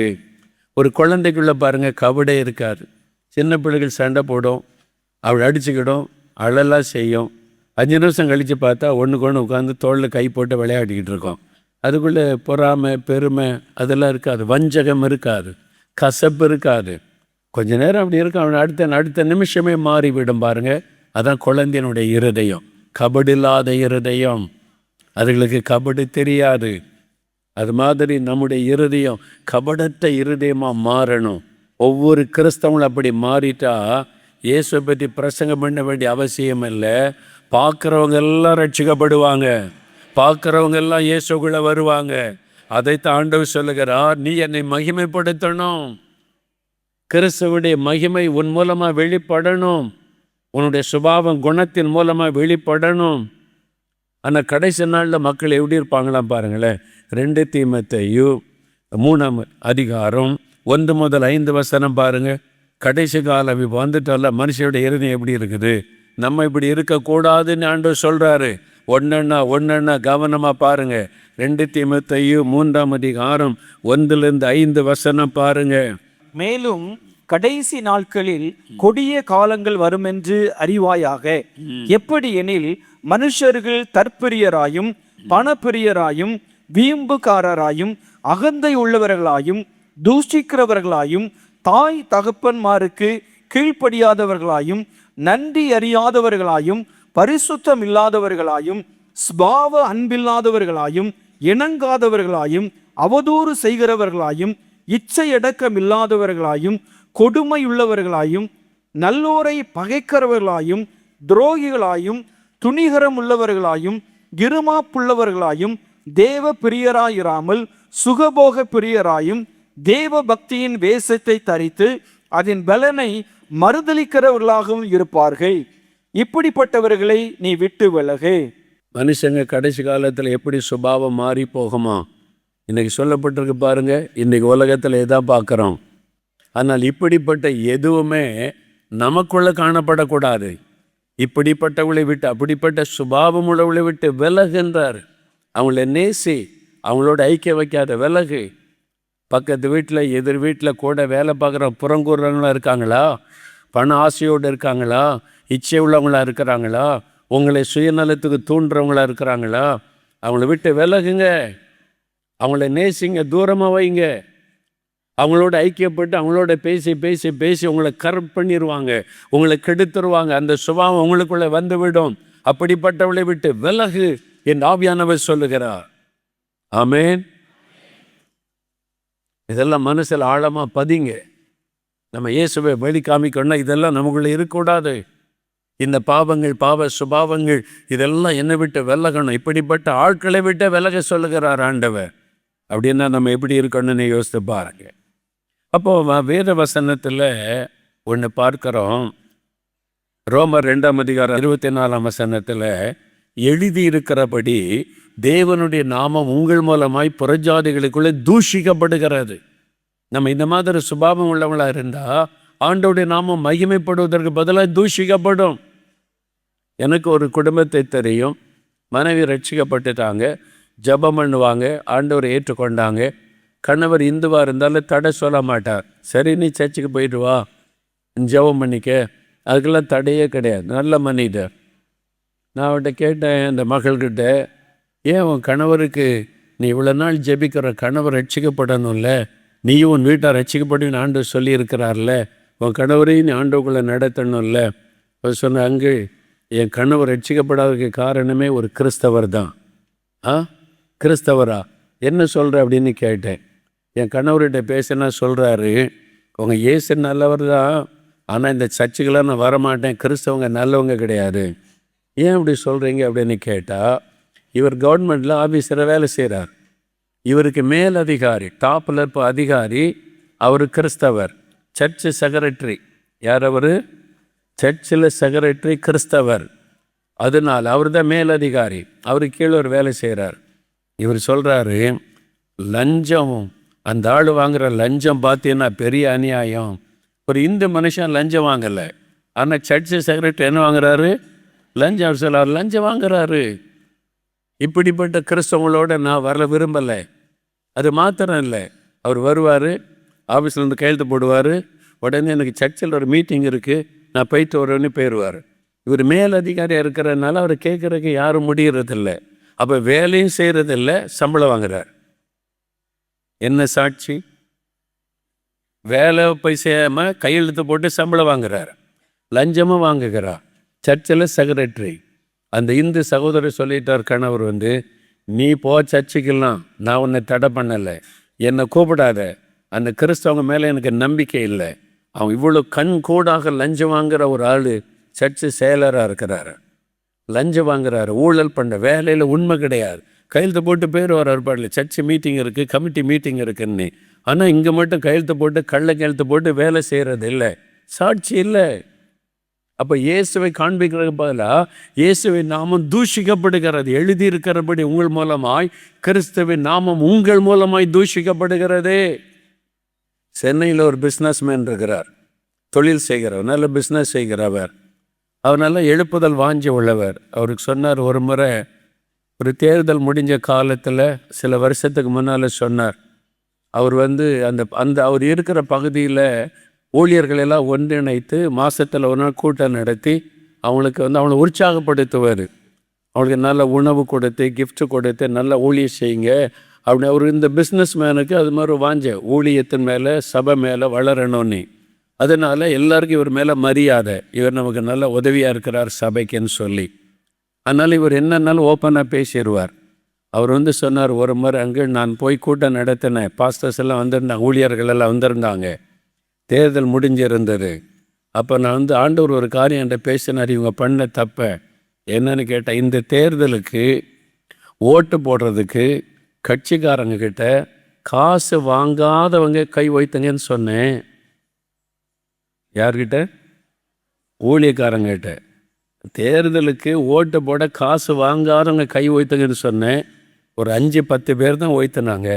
ஒரு குழந்தைக்குள்ளே பாருங்கள், கபடே இருக்காது. சின்ன பிள்ளைகள் சண்டை போடும், அவள் அடிச்சுக்கிடும், அழலாம் செய்யும். 5 நிமிஷம் கழித்து பார்த்தா ஒன்றுக்கு ஒன்று உட்காந்து தோளில் கை போட்டு விளையாடிக்கிட்டு இருக்கோம். அதுக்குள்ளே பொறாமை பெருமை அதெல்லாம் இருக்காது, வஞ்சகம் இருக்காது, கசப்பு இருக்காது. கொஞ்ச நேரம் அப்படி இருக்கும், அவன் அடுத்த நிமிஷமே மாறிவிடும் பாருங்கள். அதான் குழந்தையினுடைய இருதயம், கபடில்லாத இருதயம். அதுகளுக்கு கபடு தெரியாது. அது மாதிரி நம்முடைய இருதயம் கபடற்ற இருதயமாக மாறணும். ஒவ்வொரு கிறிஸ்தவங்களும் அப்படி மாறிட்டா இயேசுவை பற்றி பிரசங்கம் பண்ண வேண்டிய அவசியம் இல்லை. பார்க்குறவங்க எல்லாம் ரட்சிக்கப்படுவாங்க, பார்க்குறவங்க எல்லாம் இயேசுக்குள்ளே வருவாங்க. அதைத்தான் ஆண்டவர் சொல்லுகிறார், நீ என்னை மகிமைப்படுத்தணும், கிறிஸ்துவுடைய மகிமை உன் மூலமாக வெளிப்படணும், உன்னுடைய சுபாவம் குணத்தின் மூலமாக வெளிப்படணும். ஆனால் கடைசி நாளில் மக்கள் எப்படி இருப்பாங்களாம் பாருங்களேன். 2 தீமோத்தேயு 3ஆம் அதிகாரம் 1 முதல் 5 வசனம் பாருங்கள். கடைசி காலம் இப்போ வந்துட்டோம்ல, மனுஷனுடைய இருதயம் எப்படி இருக்குது, நம்ம இப்படி இருக்கக்கூடாதுன்னு ஆண்டவர் சொல்கிறாரு. ஒன்றா கவனமாக பாருங்கள். 2 தீமோத்தேயு 3ஆம் அதிகாரம் 1 5 வசனம் பாருங்கள். மேலும் கடைசி நாட்களில் கொடிய காலங்கள் வருமென்று அறிவாயாக. எப்படி எனில் மனுஷர்கள் தற்பிரியராயும் பணப்பிரியராயும் வீம்புக்காரராயும் அகந்தை உள்ளவர்களாயும் தூஷிக்கிறவர்களாயும் தாய் தகப்பன்மாருக்கு கீழ்ப்படியாதவர்களாயும் நன்றி அறியாதவர்களாயும் பரிசுத்தம் இல்லாதவர்களாயும் ஸ்பாவ அன்பில்லாதவர்களாயும் இணங்காதவர்களாயும் அவதூறு செய்கிறவர்களாயும் இச்சையடக்கம் இல்லாதவர்களாயும் கொடுமையுள்ளவர்களாயும் நல்லோரை பகைக்கிறவர்களாயும் துரோகிகளாயும் துணிகரம் உள்ளவர்களாயும் இருமாப்புள்ளவர்களாயும் தேவ பிரியராயிராமல் சுகபோக பிரியராயும் தேவ பக்தியின் வேஷத்தை தரித்து அதன் பலனை மறுதலிக்கிறவர்களாகவும் இருப்பார்கள். இப்படிப்பட்டவர்களை நீ விட்டு விலகு. மனுஷங்க கடைசி காலத்தில் எப்படி சுபாவம் மாறி போகுமா இன்னைக்கு சொல்லப்பட்டிருக்கு பாருங்க. இன்னைக்கு உலகத்தில் எதா பார்க்குறோம். ஆனால் இப்படிப்பட்ட எதுவுமே நமக்குள்ள காணப்படக்கூடாது. இப்படிப்பட்டவளை விட்டு, அப்படிப்பட்ட சுபாவம் உள்ளவளை விட்டு விலகுன்றார். அவங்கள நேசி, அவங்களோட ஐக்கிய வைக்காத விலகு. பக்கத்து வீட்டில் எதிர் வீட்டில் கூட வேலை பார்க்குற புறங்கூறவங்களாம் இருக்காங்களா, பண ஆசையோடு இருக்காங்களா, இச்சை உள்ளவங்களாக இருக்கிறாங்களா, உங்களை சுயநலத்துக்கு தூண்டுறவங்களா இருக்கிறாங்களா, அவங்கள விட்டு விலகுங்க. அவங்கள நேசிங்க, தூரமாக வைங்க. அவங்களோட ஐக்கியப்பட்டு அவங்களோட பேசி பேசி பேசி உங்களை கரெக்ட் பண்ணிடுவாங்க, உங்களை கெடுத்துருவாங்க. அந்த சுபாவம் உங்களுக்குள்ளே வந்துவிடும். அப்படிப்பட்டவளை விட்டு விலகு என்று ஆவியானவர் சொல்லுகிறார். ஆமென். இதெல்லாம் மனசில் ஆழமாக பதிங்க. நம்ம இயேசுவை வழி காமிக்கணும்னா இதெல்லாம் நமக்குள்ளே இருக்கக்கூடாது. இந்த பாவங்கள், பாவ சுபாவங்கள் இதெல்லாம் என்னை விட்டு விலகணும். இப்படிப்பட்ட ஆட்களை விட்டு விலக சொல்லுகிறார் ஆண்டவர். அப்படின்னா நம்ம எப்படி இருக்கணும்னு யோசித்து பாருங்க. அப்போது வேத வசனத்தில் ஒன்று பார்க்குறோம். ரோமர் 2:24 எழுதியிருக்கிறபடி தேவனுடைய நாமம் உங்கள் மூலமாய் புறஜாதிகளுக்குள்ளே தூஷிக்கப்படுகிறது. நம்ம இந்த மாதிரி சுபாவம் உள்ளவங்களாக இருந்தால் ஆண்டவருடைய நாமம் மகிமைப்படுவதற்கு பதிலாக தூஷிக்கப்படும். எனக்கு ஒரு குடும்பத்தை தெரியும். மனைவி ரட்சிக்கப்பட்டுட்டாங்க, ஜெபம் பண்ணுவாங்க, ஆண்டவரை ஏற்றுக்கொண்டாங்க. கணவர் இந்துவாக இருந்தாலும் தடை சொல்ல மாட்டார். சரி, நீ சர்ச்சுக்கு போயிட்டு வா, ஜெபம் பண்ணிக்க, அதுக்கெல்லாம் தடையே கிடையாது. நல்ல மனிதர். நான் அவர்கிட்ட கேட்டேன், அந்த மகள்கிட்ட, ஏன் உன் கணவருக்கு நீ இவ்வளோ நாள் ஜெபிக்கிற கணவர் ரட்சிக்கப்படணும்ல, நீயும் உன் வீட்டை ரட்சிக்கப்படும் ஆண்டவர் சொல்லியிருக்கிறார்ல, உன் கணவரையும் நீ ஆண்டவர்களை நடத்தணும்ல. அவர் சொன்ன, அங்கு என் கணவர் ரட்சிக்கப்படாததுக்கு காரணமே ஒரு கிறிஸ்தவர் தான். கிறிஸ்தவரா? என்ன சொல்கிற அப்படின்னு கேட்டேன். என் கணவர்கிட்ட பேசினா சொல்கிறாரு, உங்கள் இயேசு நல்லவர் தான், ஆனால் இந்த சர்ச்சுக்கெல்லாம் நான் வரமாட்டேன், கிறிஸ்தவங்க நல்லவங்க கிடையாது. ஏன் அப்படி சொல்கிறீங்க அப்படின்னு கேட்டால், இவர் கவர்மெண்ட்டில் ஆஃபீஸில் வேலை செய்கிறார். இவருக்கு மேல் அதிகாரி, டாப்பில் இருப்ப அதிகாரி அவர் கிறிஸ்தவர், சர்ச்சு செக்ரட்டரி. யார் அவர்? சர்ச்சில் செக்ரட்டரி கிறிஸ்தவர். அதனால் அவர் தான் மேல் அதிகாரி. அவருக்கு கீழே ஒரு வேலை செய்கிறார். இவர் சொல்கிறாரு, லஞ்சம், அந்த ஆள் வாங்குகிற லஞ்சம் பார்த்தீங்கன்னா பெரிய அநியாயம். ஒரு இந்து மனுஷன் லஞ்சம் வாங்கலை, ஆனால் சர்ச்சு செக்ரட்டரி என்ன வாங்குறாரு? லஞ்சம். அவர் சொல்கிறார், லஞ்சம் வாங்குறாரு. இப்படிப்பட்ட கிறிஸ்தவங்களோட நான் வர விரும்பலை. அது மாத்திரம் இல்லை, அவர் வருவார், ஆஃபீஸ்லேருந்து கையெழுத்து போடுவார், உடனே எனக்கு சர்ச்சில் ஒரு மீட்டிங் இருக்குது, நான் போயிட்டு வரேன்னு போயிடுவார். இவர் மேல் அதிகாரியாக இருக்கிறதுனால அவர் கேட்குறதுக்கு யாரும் முடிகிறதில்ல. அப்போ வேலையும் செய்கிறதில்ல, சம்பளம் வாங்குறார். என்ன சாட்சி? வேலை போய் செய்யாமல் கையெழுத்து போட்டு சம்பளம் வாங்குறார், லஞ்சமும் வாங்குகிறார். சர்ச்சில் செக்ரட்டரி. அந்த இந்து சகோதரர் சொல்லிட்டார், கணவர் வந்து, நீ போ சர்ச்சுக்கெல்லாம், நான் உன்னை தடை பண்ணலை, என்னை கூப்பிடாத, அந்த கிறிஸ்தவங்க மேலே எனக்கு நம்பிக்கை இல்லை. அவன் இவ்வளோ கண் கூடாக லஞ்சம் வாங்குகிற ஒரு ஆள் சர்ச்சு செயலராக இருக்கிறாரு, லஞ்சம் வாங்குறாரு, ஊழல் பண்ண வேலையில் உண்மை கிடையாது. கையெழுத்து போட்டு பேர் வர ஏற்பாடில் சர்ச்சு மீட்டிங் இருக்குது, கமிட்டி மீட்டிங் இருக்குன்னு. ஆனால் இங்கே மட்டும் கையெழுத்து போட்டு கையெழுத்து போட்டு வேலை செய்கிறது இல்லை, சாட்சி இல்லை. அப்போ இயேசுவை காண்பிக்கிறதுக்கு பதிலாக இயேசுவின் நாமம் தூஷிக்கப்படுகிறது. எழுதியிருக்கிறபடி உங்கள் மூலமாய் கிறிஸ்துவின் நாமம் உங்கள் மூலமாய் தூஷிக்கப்படுகிறது. சென்னையில் ஒரு பிஸ்னஸ்மேன் இருக்கிறார், தொழில் செய்கிறவர், நல்ல பிஸ்னஸ் செய்கிறவர். அவர் நல்ல எழுப்புதல் வாஞ்சி உள்ளவர். அவருக்கு சொன்னார், ஒரு முறை ஒரு தேர்தல் முடிஞ்ச காலத்தில் சில வருஷத்துக்கு முன்னால் சொன்னார், அவர் வந்து அந்த அவர் இருக்கிற பகுதியில் ஊழியர்களெல்லாம் ஒன்றிணைத்து மாதத்தில் ஒரு நாள் கூட்டம் நடத்தி அவங்களுக்கு வந்து அவங்கள உற்சாகப்படுத்துவார். அவங்களுக்கு நல்ல உணவு கொடுத்து, கிஃப்ட் கொடுத்து, நல்ல ஊழியம் செய்யுங்க அப்படின்னு. அவர் இந்த பிஸ்னஸ் மேனுக்கு அது மாதிரி வாஞ்ச ஊழியத்தின் மேலே, சபை மேலே வளரணும்னு. அதனால் எல்லாருக்கும் இவர் மேலே மரியாதை, இவர் நமக்கு நல்ல உதவியாக இருக்கிறார் சபைக்குன்னு சொல்லி. அதனால் இவர் என்னன்னாலும் ஓப்பனாக பேசிடுவார். அவர் வந்து சொன்னார், ஒரு முறை அங்கே நான் போய் கூட்டம் நடத்தினேன், பாஸ்டர்ஸ் எல்லாம் வந்திருந்தாங்க, ஊழியர்கள் எல்லாம் வந்திருந்தாங்க, தேர்தல் முடிஞ்சிருந்தது. அப்போ நான் வந்து ஆண்டவர் ஒரு காரியம் என்கிட்ட பேசினார், இவங்க பண்ண தப்பை என்னன்னு கேட்டால், இந்த தேர்தலுக்கு ஓட்டு போடுறதுக்கு கட்சிக்காரங்க கிட்ட காசு வாங்காதவங்க கை வைத்துங்கன்னு சொன்னேன். யார்கிட்ட? ஊழியக்காரங்கிட்ட. தேர்தலுக்கு ஓட்டு போட காசு வாங்காதவங்க கை வைத்துங்கன்னு சொன்னேன். ஒரு 5-10 பேர் தான் வைத்துனாங்க.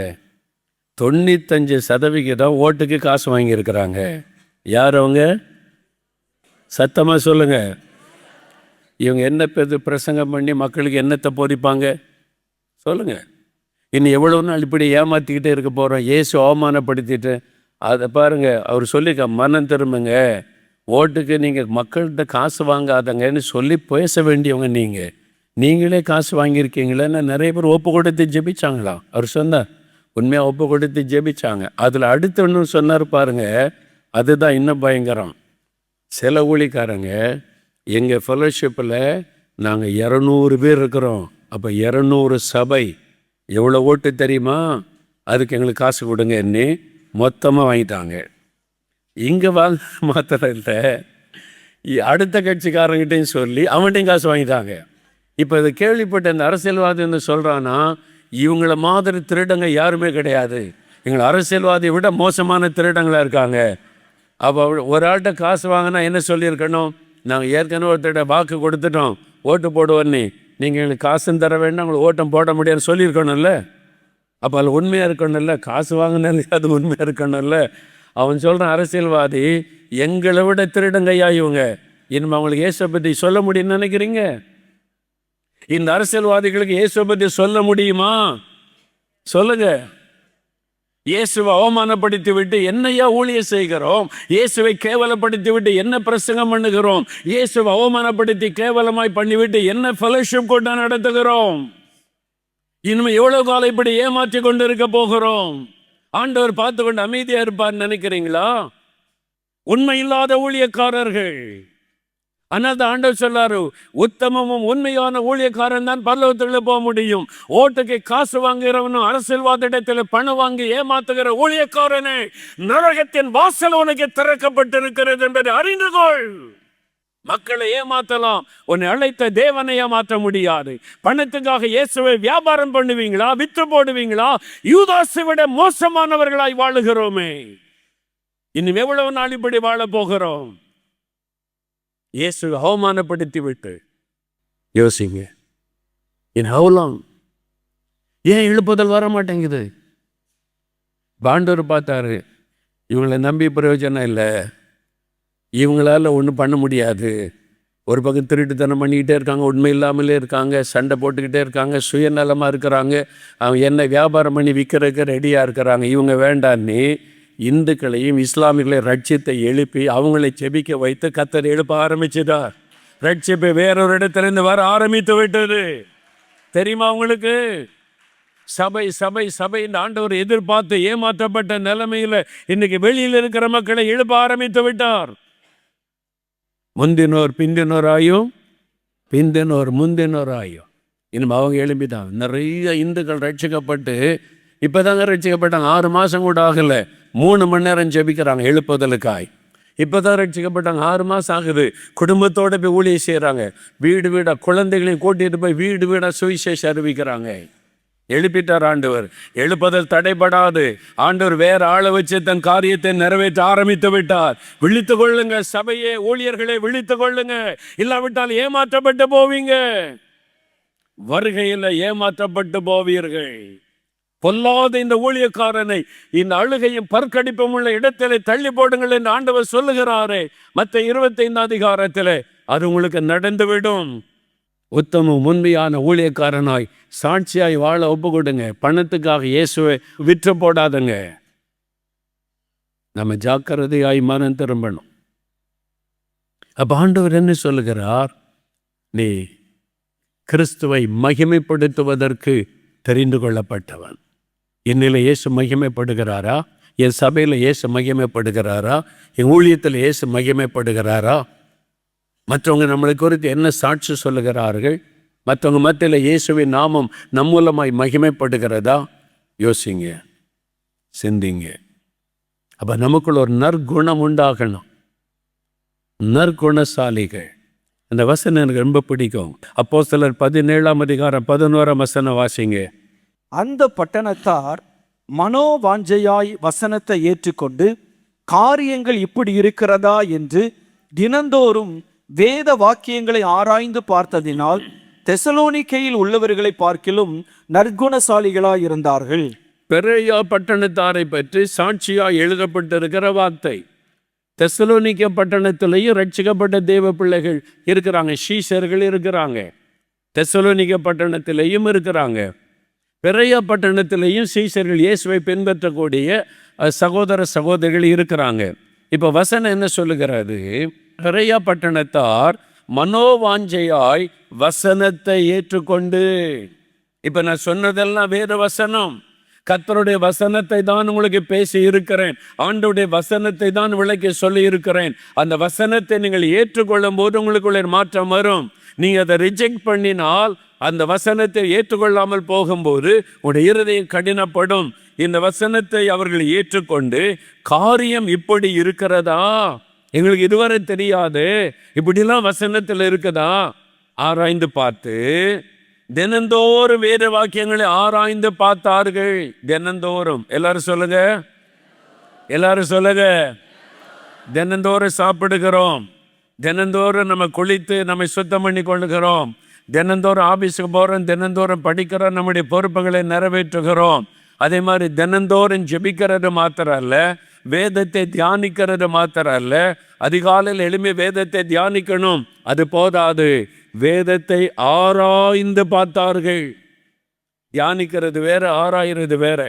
95% ஓட்டுக்கு காசு வாங்கியிருக்கிறாங்க. யார் அவங்க? சத்தமாக சொல்லுங்கள். இவங்க என்ன பிரசங்கம் பண்ணி மக்களுக்கு என்னத்தை போதிப்பாங்க சொல்லுங்கள்? இன்னும் எவ்வளோ நாள் இப்படி ஏமாற்றிக்கிட்டே இருக்க போகிறோம், இயேசு அவமானப்படுத்திட்டு. அதை பாருங்கள், அவர் சொல்லியிருக்க, மனம் திரும்புங்க, ஓட்டுக்கு நீங்கள் மக்கள்கிட்ட காசு வாங்காதங்கன்னு சொல்லி பேச வேண்டியவங்க நீங்களே காசு வாங்கியிருக்கீங்களேன்னு நிறைய பேர் ஒப்பு கொடுத்து ஜெபிச்சாங்களாம். அவர் சொன்னார், உண்மையாக ஒப்பு கொடுத்து ஜெபிச்சாங்க. அதில் அடுத்து ஒன்று சொன்னார் பாருங்கள், அதுதான் இன்னும் பயங்கரம். சில ஊழிக்காரங்க, எங்கள் ஃபெலோஷிப்பில் நாங்கள் 200 பேர் இருக்கிறோம், அப்போ 200 சபை, எவ்வளோ ஓட்டு தெரியுமா, அதுக்கு எங்களுக்கு காசு கொடுங்க என்ன மொத்தமாக வாங்கிட்டாங்க. இங்கே வாங்க மாத்திரம் இல்லை, அடுத்த கட்சிக்காரங்கிட்டையும் சொல்லி அவன்கிட்டையும் காசு வாங்கிட்டாங்க. இப்போ இதை கேள்விப்பட்ட இந்த அரசியல்வாதி என்ன சொல்கிறான்னா, இவங்கள மாதிரி திருடங்க யாருமே கிடையாது, எங்களை அரசியல்வாதியை விட மோசமான திருடங்களாக இருக்காங்க. அப்போ ஒரு ஆள்கிட்ட காசு வாங்கினா என்ன சொல்லியிருக்கணும், நாங்கள் ஏற்கனவே ஒருத்தர்கிட்ட வாக்கு கொடுத்துட்டோம், ஓட்டு போடுவோன்னு, நீங்கள் எங்களுக்கு காசும் தர வேண்டாம், உங்களுக்கு ஓட்டம் போட முடியாதுன்னு சொல்லியிருக்கணும்ல. அப்போ அதில் உண்மையாக இருக்கணும்ல, காசு வாங்கினாலே அது உண்மையாக இருக்கணும்ல. அவன் சொல்கிறான், அரசியல்வாதி எங்களை விட திருடங்கையா இவங்க, இனிமே அவங்களுக்கு இயேசுவை பற்றி சொல்ல முடியும்னு நினைக்கிறீங்க? இந்த அரசியல்வாதிகளுக்கு இயேசுவை பற்றி சொல்ல முடியுமா? சொல்லுங்க. இயேசுவை அவமானப்படுத்தி விட்டு என்னையா ஊழியம் செய்கிறோம், இயேசுவை கேவலப்படுத்தி விட்டு என்ன பிரசங்கம் பண்ணுகிறோம், இயேசுவை அவமானப்படுத்தி கேவலமாய் பண்ணிவிட்டு என்ன ஃபெலோஷிப் கொண்டு நடத்துகிறோம்? இனிமே எவ்வளவு காலம் இப்படி ஏமாற்றி கொண்டு இருக்க போகிறோம்? ஆண்டவர் பார்த்து கொண்டு அமைதியா இருப்பார் நினைக்கிறீங்களா? உண்மை இல்லாத ஊழியக்காரர்கள். ஆனால் ஆண்டவர் சொல்லாரு, உத்தமமும் உண்மையான ஊழியக்காரன் தான் பரலோகத்துக்குள்ள போக முடியும். ஓட்டுக்கு காசு வாங்குகிறவனும் அரசியல்வாதிடத்தில் பணம் வாங்கி ஏமாத்துகிற ஊழியக்காரனே, நரகத்தின் வாசல் உனக்கு திறக்கப்பட்டிருக்கிறது என்பதை அறிந்து கொள். மக்களை ஏமாத்தலாம், உன்னை அழைத்த தேவனை ஏமாற்ற முடியாது. பணத்துக்காக இயேசுவை வியாபாரம் பண்ணுவீங்களா, விற்று போடுவீங்களா? யூதாசை விட மோசமானவர்களாய் வாழுகிறோமே. இன்னும் எவ்வளவு நாள் இப்படி வாழ போகிறோம்? இயேசு அவமானப்படுத்தி விட்டு யோசிங்க. இன் ஹவ் லாங்? ஏன் எழுப்புதல் வர மாட்டேங்குது? பாண்டவர் பார்த்தாரு, இவங்களை நம்பி பிரயோஜனம் இல்லை, இவங்களால ஒன்றும் பண்ண முடியாது. ஒரு பக்கம் திருட்டுத்தனம் பண்ணிக்கிட்டே இருக்காங்க, உண்மை இல்லாமலே இருக்காங்க, சண்டை போட்டுக்கிட்டே இருக்காங்க, சுயநலமாக இருக்கிறாங்க, அவங்க என்ன வியாபாரம் பண்ணி விற்கிறதுக்கு ரெடியாக இருக்கிறாங்க. இவங்க வேண்டான்னு இந்துக்களையும் இஸ்லாமியர்களையும் ரட்சித்தை எழுப்பி அவங்களை செபிக்க வைத்து கர்த்தர் எழுப்ப ஆரம்பிச்சிட்டார். ரட்சிப்பு வேறொரு இடத்திலிருந்து வர ஆரம்பித்து விட்டது. தெரியுமா உங்களுக்கு? சபை சபை சபை இந்த ஆண்டவர் எதிர்பார்த்து ஏமாற்றப்பட்ட நிலைமையில் இன்னைக்கு வெளியில் இருக்கிற மக்களை எழுப்ப ஆரம்பித்து விட்டார். முந்தினோர் பிந்தினோராயும் பிந்தினோர் முந்தினோராயும் இன்னும் அவங்க எழுப்பிட்டாங்க. நிறைய இந்துக்கள் ரட்சிக்கப்பட்டு இப்போதாங்க ரட்சிக்கப்பட்டாங்க. 6 மாதம் கூட ஆகலை, 3 மணி நேரம் ஜெபிக்கிறாங்க எழுப்புதலுக்காய். இப்போ தான் ரட்சிக்கப்பட்டாங்க, 6 மாதம் ஆகுது. குடும்பத்தோடு போய் ஊழியம் செய்கிறாங்க, வீடு வீடாக குழந்தைகளையும் கூட்டிகிட்டு போய் வீடு வீடாக சுவிசேஷம் அறிவிக்கிறாங்க. எழுப்பிட்டார் ஆண்டவர். எழுப்புதல் தடைபடாது. ஆண்டவர் வேற ஆளை வச்சு தன் காரியத்தை நிறைவேற்ற ஆரம்பித்து விட்டார். விழித்து கொள்ளுங்க சபையே, ஊழியர்களே விழித்து கொள்ளுங்க, இல்லாவிட்டால் ஏமாற்றப்பட்டு போவீங்க. வருகையில் ஏமாற்றப்பட்டு போவீர்கள். பொல்லாத இந்த ஊழியக்காரனை இந்த அழுகையும் பற்கடிப்பும் உள்ள இடத்திலே தள்ளி போடுங்கள் என்று ஆண்டவர் சொல்லுகிறாரே மத்தேயு 25 அதிகாரத்திலே. அது உங்களுக்கு நடந்துவிடும். உத்தம உண்மையான ஊழியக்காரனாய் சாட்சியாய் வாழ ஒப்பு கொடுங்க. பணத்துக்காக இயேசுவை விற்று போடாதுங்க. நம்ம ஜாக்கிரதையாய் மனம் திரும்பணும். அப்ப ஆண்டவர் என்ன சொல்லுகிறார்? நீ கிறிஸ்துவை மகிமைப்படுத்துவதற்கு தெரிந்து கொள்ளப்பட்டவன். என்னில் இயேசு மகிமைப்படுகிறாரா? என் சபையில் இயேசு மகிமைப்படுகிறாரா? என் ஊழியத்தில் இயேசு மகிமைப்படுகிறாரா? மற்றவங்க நம்மளை குறித்து என்ன சாட்சி சொல்லுகிறார்கள்? மற்றவங்க மத்தியில் இயேசுவின் நாமம் நம் மூலமாய் மகிமைப்படுகிறதா? யோசிங்க, சிந்திங்க. அப்போ நமக்குள்ள ஒரு நற்குணம் உண்டாகணும். நற்குணசாலிகள். அந்த வசனம் எனக்கு ரொம்ப பிடிக்கும். அப்போஸ்தலர் 17ஆம் அதிகாரம் 11ஆம் வசனம் வாசிங்க. அந்த பட்டணத்தார் மனோவாஞ்சையாய் வசனத்தை ஏற்றுக்கொண்டு காரியங்கள் இப்படி இருக்கிறதா என்று தினந்தோறும் வேத வாக்கியங்களை ஆராய்ந்து பார்த்ததினால் தெசலோனிக்கையில் உள்ளவர்களை பார்க்கிலும் நற்குணசாலிகளாய் இருந்தார்கள். பெரேயா பட்டணத்தாரை பற்றி சாட்சியாய் எழுதப்பட்டிருக்கிற வார்த்தை. தெசலோனிக்க பட்டணத்திலேயும் ரட்சிக்கப்பட்ட தேவ பிள்ளைகள் இருக்கிறாங்க, சீஷர்கள் இருக்கிறாங்க. தெசலோனிக்க பட்டணத்திலேயும் இருக்கிறாங்க. பெரேயா பட்டணத்திலேயும் சீஷர்கள் இயேசுவை பின்பற்றக்கூடிய சகோதர சகோதரிகள் இருக்கிறாங்க. இப்போ வசனம் என்ன சொல்லுகிறது? பெரேயா பட்டணத்தார் மனோவாஞ்சையாய் வசனத்தை ஏற்றுக்கொண்டு. இப்போ நான் சொன்னதெல்லாம் வேறு வசனம். கர்த்தருடைய வசனத்தை தான் உங்களுக்கு பேசி இருக்கிறேன். ஆண்டவருடைய வசனத்தை தான் விளக்கி சொல்லி இருக்கிறேன். அந்த வசனத்தை நீங்கள் ஏற்றுக்கொள்ளும் போது உங்களுக்குள்ள மாற்றம் வரும். நீங்க அதை ரிஜெக்ட் பண்ணினால் அந்த வசனத்தை ஏற்றுக்கொள்ளாமல் போகும்போது உடைய இருதயம் கடினப்படும். இந்த வசனத்தை அவர்கள் ஏற்றுக்கொண்டு, காரியம் இப்படி இருக்கிறதா, எங்களுக்கு இதுவரை தெரியாது, இப்படிலாம் வசனத்தில் இருக்குதா ஆராய்ந்து பார்த்து, தினந்தோறும் வேத வாக்கியங்களை ஆராய்ந்து பார்த்தார்கள். தினந்தோறும், எல்லாரும் சொல்லுங்க, எல்லாரும் சொல்லுங்க. தினந்தோறும் சாப்பிடுகிறோம், தினந்தோறும் நம்ம குளித்து நம்மை சுத்தம் பண்ணி கொள்ளுகிறோம், தினந்தோறும் ஆபீஸுக்கு போகிறோம், தினந்தோறும் படிக்கிறோம், நம்முடைய பொறுப்புகளை நிறைவேற்றுகிறோம். அதே மாதிரி தினந்தோறும் ஜெபிக்கிறது மாத்திரம் அல்ல, வேதத்தை தியானிக்கிறது மாத்திரம் அல்ல, அதிகாலையில் எழும்பி வேதத்தை தியானிக்கணும். அது போதாது, வேதத்தை ஆராய்ந்து பார்த்தார்கள். தியானிக்கிறது வேற, ஆராய்கிறது வேற.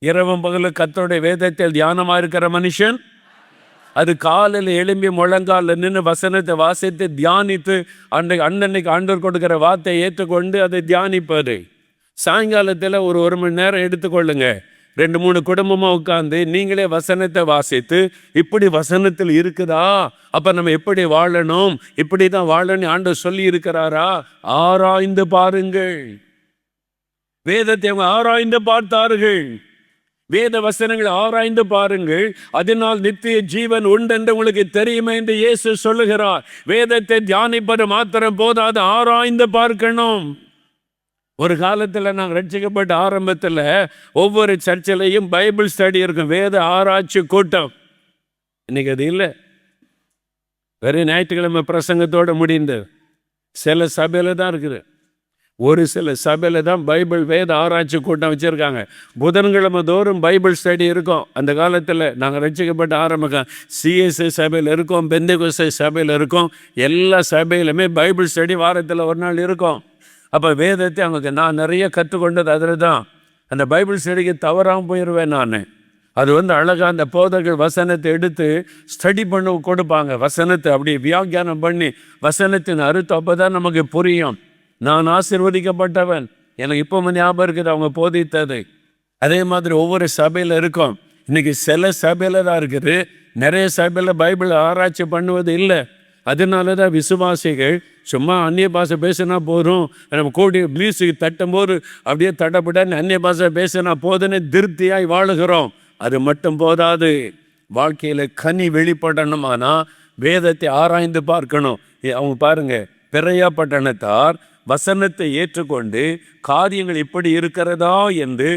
இரவும் பகலும் கர்த்தருடைய வேதத்தில் தியானமாக இருக்கிற மனுஷன், அது காலையில் எழும்பி முழங்காலில் நின்று வசனத்தை வாசித்து தியானித்து அன்னைக்கு ஆண்டவர் கொடுக்கிற வார்த்தையை ஏற்றுக்கொண்டு அதை தியானிப்பது. சாயங்காலத்தில் ஒரு மணி நேரம் எடுத்துக்கொள்ளுங்க, 2-3 குடும்பமாக உட்காந்து நீங்களே வசனத்தை வாசித்து, இப்படி வசனத்தில் இருக்குதா, அப்போ நம்ம எப்படி வாழணும், இப்படி தான் வாழணும் ஆண்டவர் சொல்லி இருக்கிறாரா, ஆராய்ந்து பாருங்கள். வேதத்தை அவங்க ஆராய்ந்து பார்த்தார்கள். வேத வசனங்களை ஆராய்ந்து பாருங்கள், அதனால் நித்திய ஜீவன் உண்டு என்று உங்களுக்கு தெரியுமே என்று இயேசு சொல்லுகிறார். வேதத்தை தியானிப்பது மாத்திரம் போதாது, ஆராய்ந்து பார்க்கணும். ஒரு காலத்தில் நாங்கள் ரட்சிக்கப்பட்ட ஆரம்பத்தில் ஒவ்வொரு சர்ச்சிலையும் பைபிள் ஸ்டடி இருக்கும், வேத ஆராய்ச்சி கூட்டம். இன்னைக்கு அது இல்லை, வெறும் ஞாயிற்றுக்கிழமை பிரசங்கத்தோடு முடிந்தது. சில சபையில் தான் இருக்குது, ஒரு சில சபையில் தான் பைபிள் வேத ஆராய்ச்சி கூட்டம் வச்சுருக்காங்க. புதன்கிழமை தோறும் பைபிள் ஸ்டடி இருக்கும். அந்த காலத்தில் நாங்கள் ரட்சிக்கப்பட்ட ஆரம்பிக்கோம், சிஎஸ்ஐ சபையில் இருக்கோம், பெந்தேகோஸ்தே சபையில் இருக்கோம், எல்லா சபையிலுமே பைபிள் ஸ்டடி வாரத்தில் ஒரு நாள் இருக்கும். அப்போ வேதத்தை அவங்க நான் நிறைய கற்றுக்கொண்டது அதில் தான். அந்த பைபிள் ஸ்டடிக்கு தவறாமல் போயிடுவேன் நான். அது அழகாக அந்த போதர்கள் வசனத்தை எடுத்து ஸ்டடி பண்ண கொடுப்பாங்க. வசனத்தை அப்படி வியாக்கியானம் பண்ணி வசனத்தின் அர்த்தம் அப்போ தான் நமக்கு புரியும். நான் ஆசீர்வதிக்கப்பட்டவன், எனக்கு இப்போ ஞாபகம் இருக்குது அவங்க போதித்தது. அதே மாதிரி ஒவ்வொரு சபையில் இருக்கும். இன்றைக்கி சில சபையில் தான் இருக்குது, நிறைய சபையில் பைபிள் ஆராய்ச்சி பண்ணுவது இல்லை. அதனால தான் விசுவாசிகள் சும்மா அந்நிய பாஷை பேசினா போதும், நம்ம கூடி மியூசிக் தட்டும்போது அப்படியே தடப்படான்னு அந்நிய பாஷை பேசினா போதுன்னு திருப்தியாய் வாழுகிறோம். அது மட்டும் போதாது, வாழ்க்கையில் கனி வெளிப்படணுமானா வேதத்தை ஆராய்ந்து பார்க்கணும். அவங்க பாருங்க, பெரையா பட்டணத்தார் வசனத்தை ஏற்றுக்கொண்டு காரியங்கள் இப்படி இருக்கிறதா என்று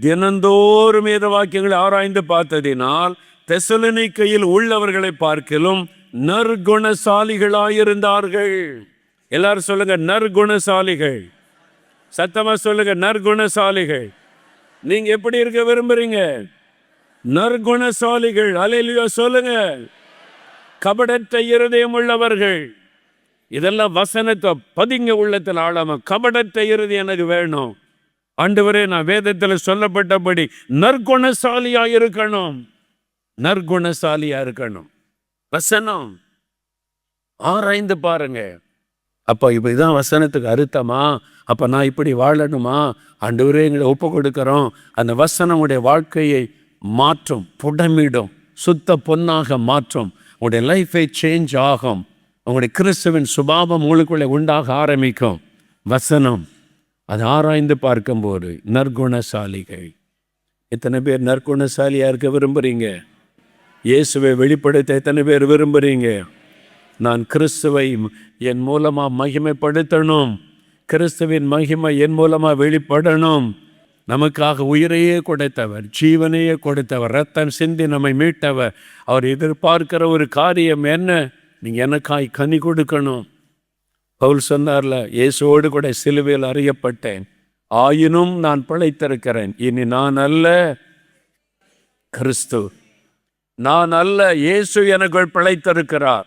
தினந்தோறும் வேத வாக்கியங்களை ஆராய்ந்து பார்த்ததினால் தெசலோனிக்கேயில் உள்ளவர்களை பார்க்கிலும் நற்குணசாலிகளாயிருந்தார்கள். எல்லாரும் சொல்லுங்க, நற்குணசாலிகள். சத்தமா சொல்லுங்க, நற்குணசாலிகள். நீங்க எப்படி இருக்க விரும்புறீங்க? நற்குணசாலிகள். அல்லேலூயா சொல்லுங்க. கபடற்ற இருதயம் உள்ளவர்கள். இதெல்லாம் வசனத்தை பதிங்க உள்ளத்தில் ஆழாம. கபடற்ற இருதயம் எனக்கு வேணும் ஆண்டவரே, நான் வேதத்தில் சொல்லப்பட்டபடி நற்குணசாலியா இருக்கணும், நற்குணசாலியா இருக்கணும். வசனம் ஆராய்ந்து பாருங்க. அப்போ இப்போ இதான் வசனத்துக்கு அர்த்தமா? அப்போ நான் இப்படி வாழணுமா? ஆண்டவரே எங்களை ஒப்பு கொடுக்குறோம். அந்த வசனம் உடைய வாழ்க்கையை மாற்றும், புடமிடும், சுத்த பொன்னாக மாற்றும். உங்களுடைய லைஃபை சேஞ்ச் ஆகும். உங்களுடைய கிறிஸ்துவின் சுபாவம் உங்களுக்குள்ளே உண்டாக ஆரம்பிக்கும். வசனம் அது ஆராய்ந்து பார்க்கும்போது நற்குணசாலிகள். எத்தனை பேர் நற்குணசாலியாக இருக்க விரும்புகிறீங்க? இயேசுவை வெளிப்படுத்த எத்தனை பேர் விரும்புகிறீங்க? நான் கிறிஸ்துவை என் மூலமாக மகிமைப்படுத்தணும், கிறிஸ்துவின் மகிமை என் மூலமாக வெளிப்படணும். நமக்காக உயிரையே கொடுத்தவர், ஜீவனையே கொடுத்தவர், ரத்தம் சிந்தி நம்மை மீட்டவர். அவர் எதிர்பார்க்கிற ஒரு காரியம் என்ன? நீங்கள் எனக்காய் கனி கொடுக்கணும். பவுல் சொன்னார்ல, இயேசுவோடு கூட சிலுவையில் அறியப்பட்டேன், ஆயினும் நான் பிழைத்திருக்கிறேன். இனி நான் அல்ல, கிறிஸ்து. நான் அல்ல, இயேசு எனக்குள் பிழைத்திருக்கிறார்.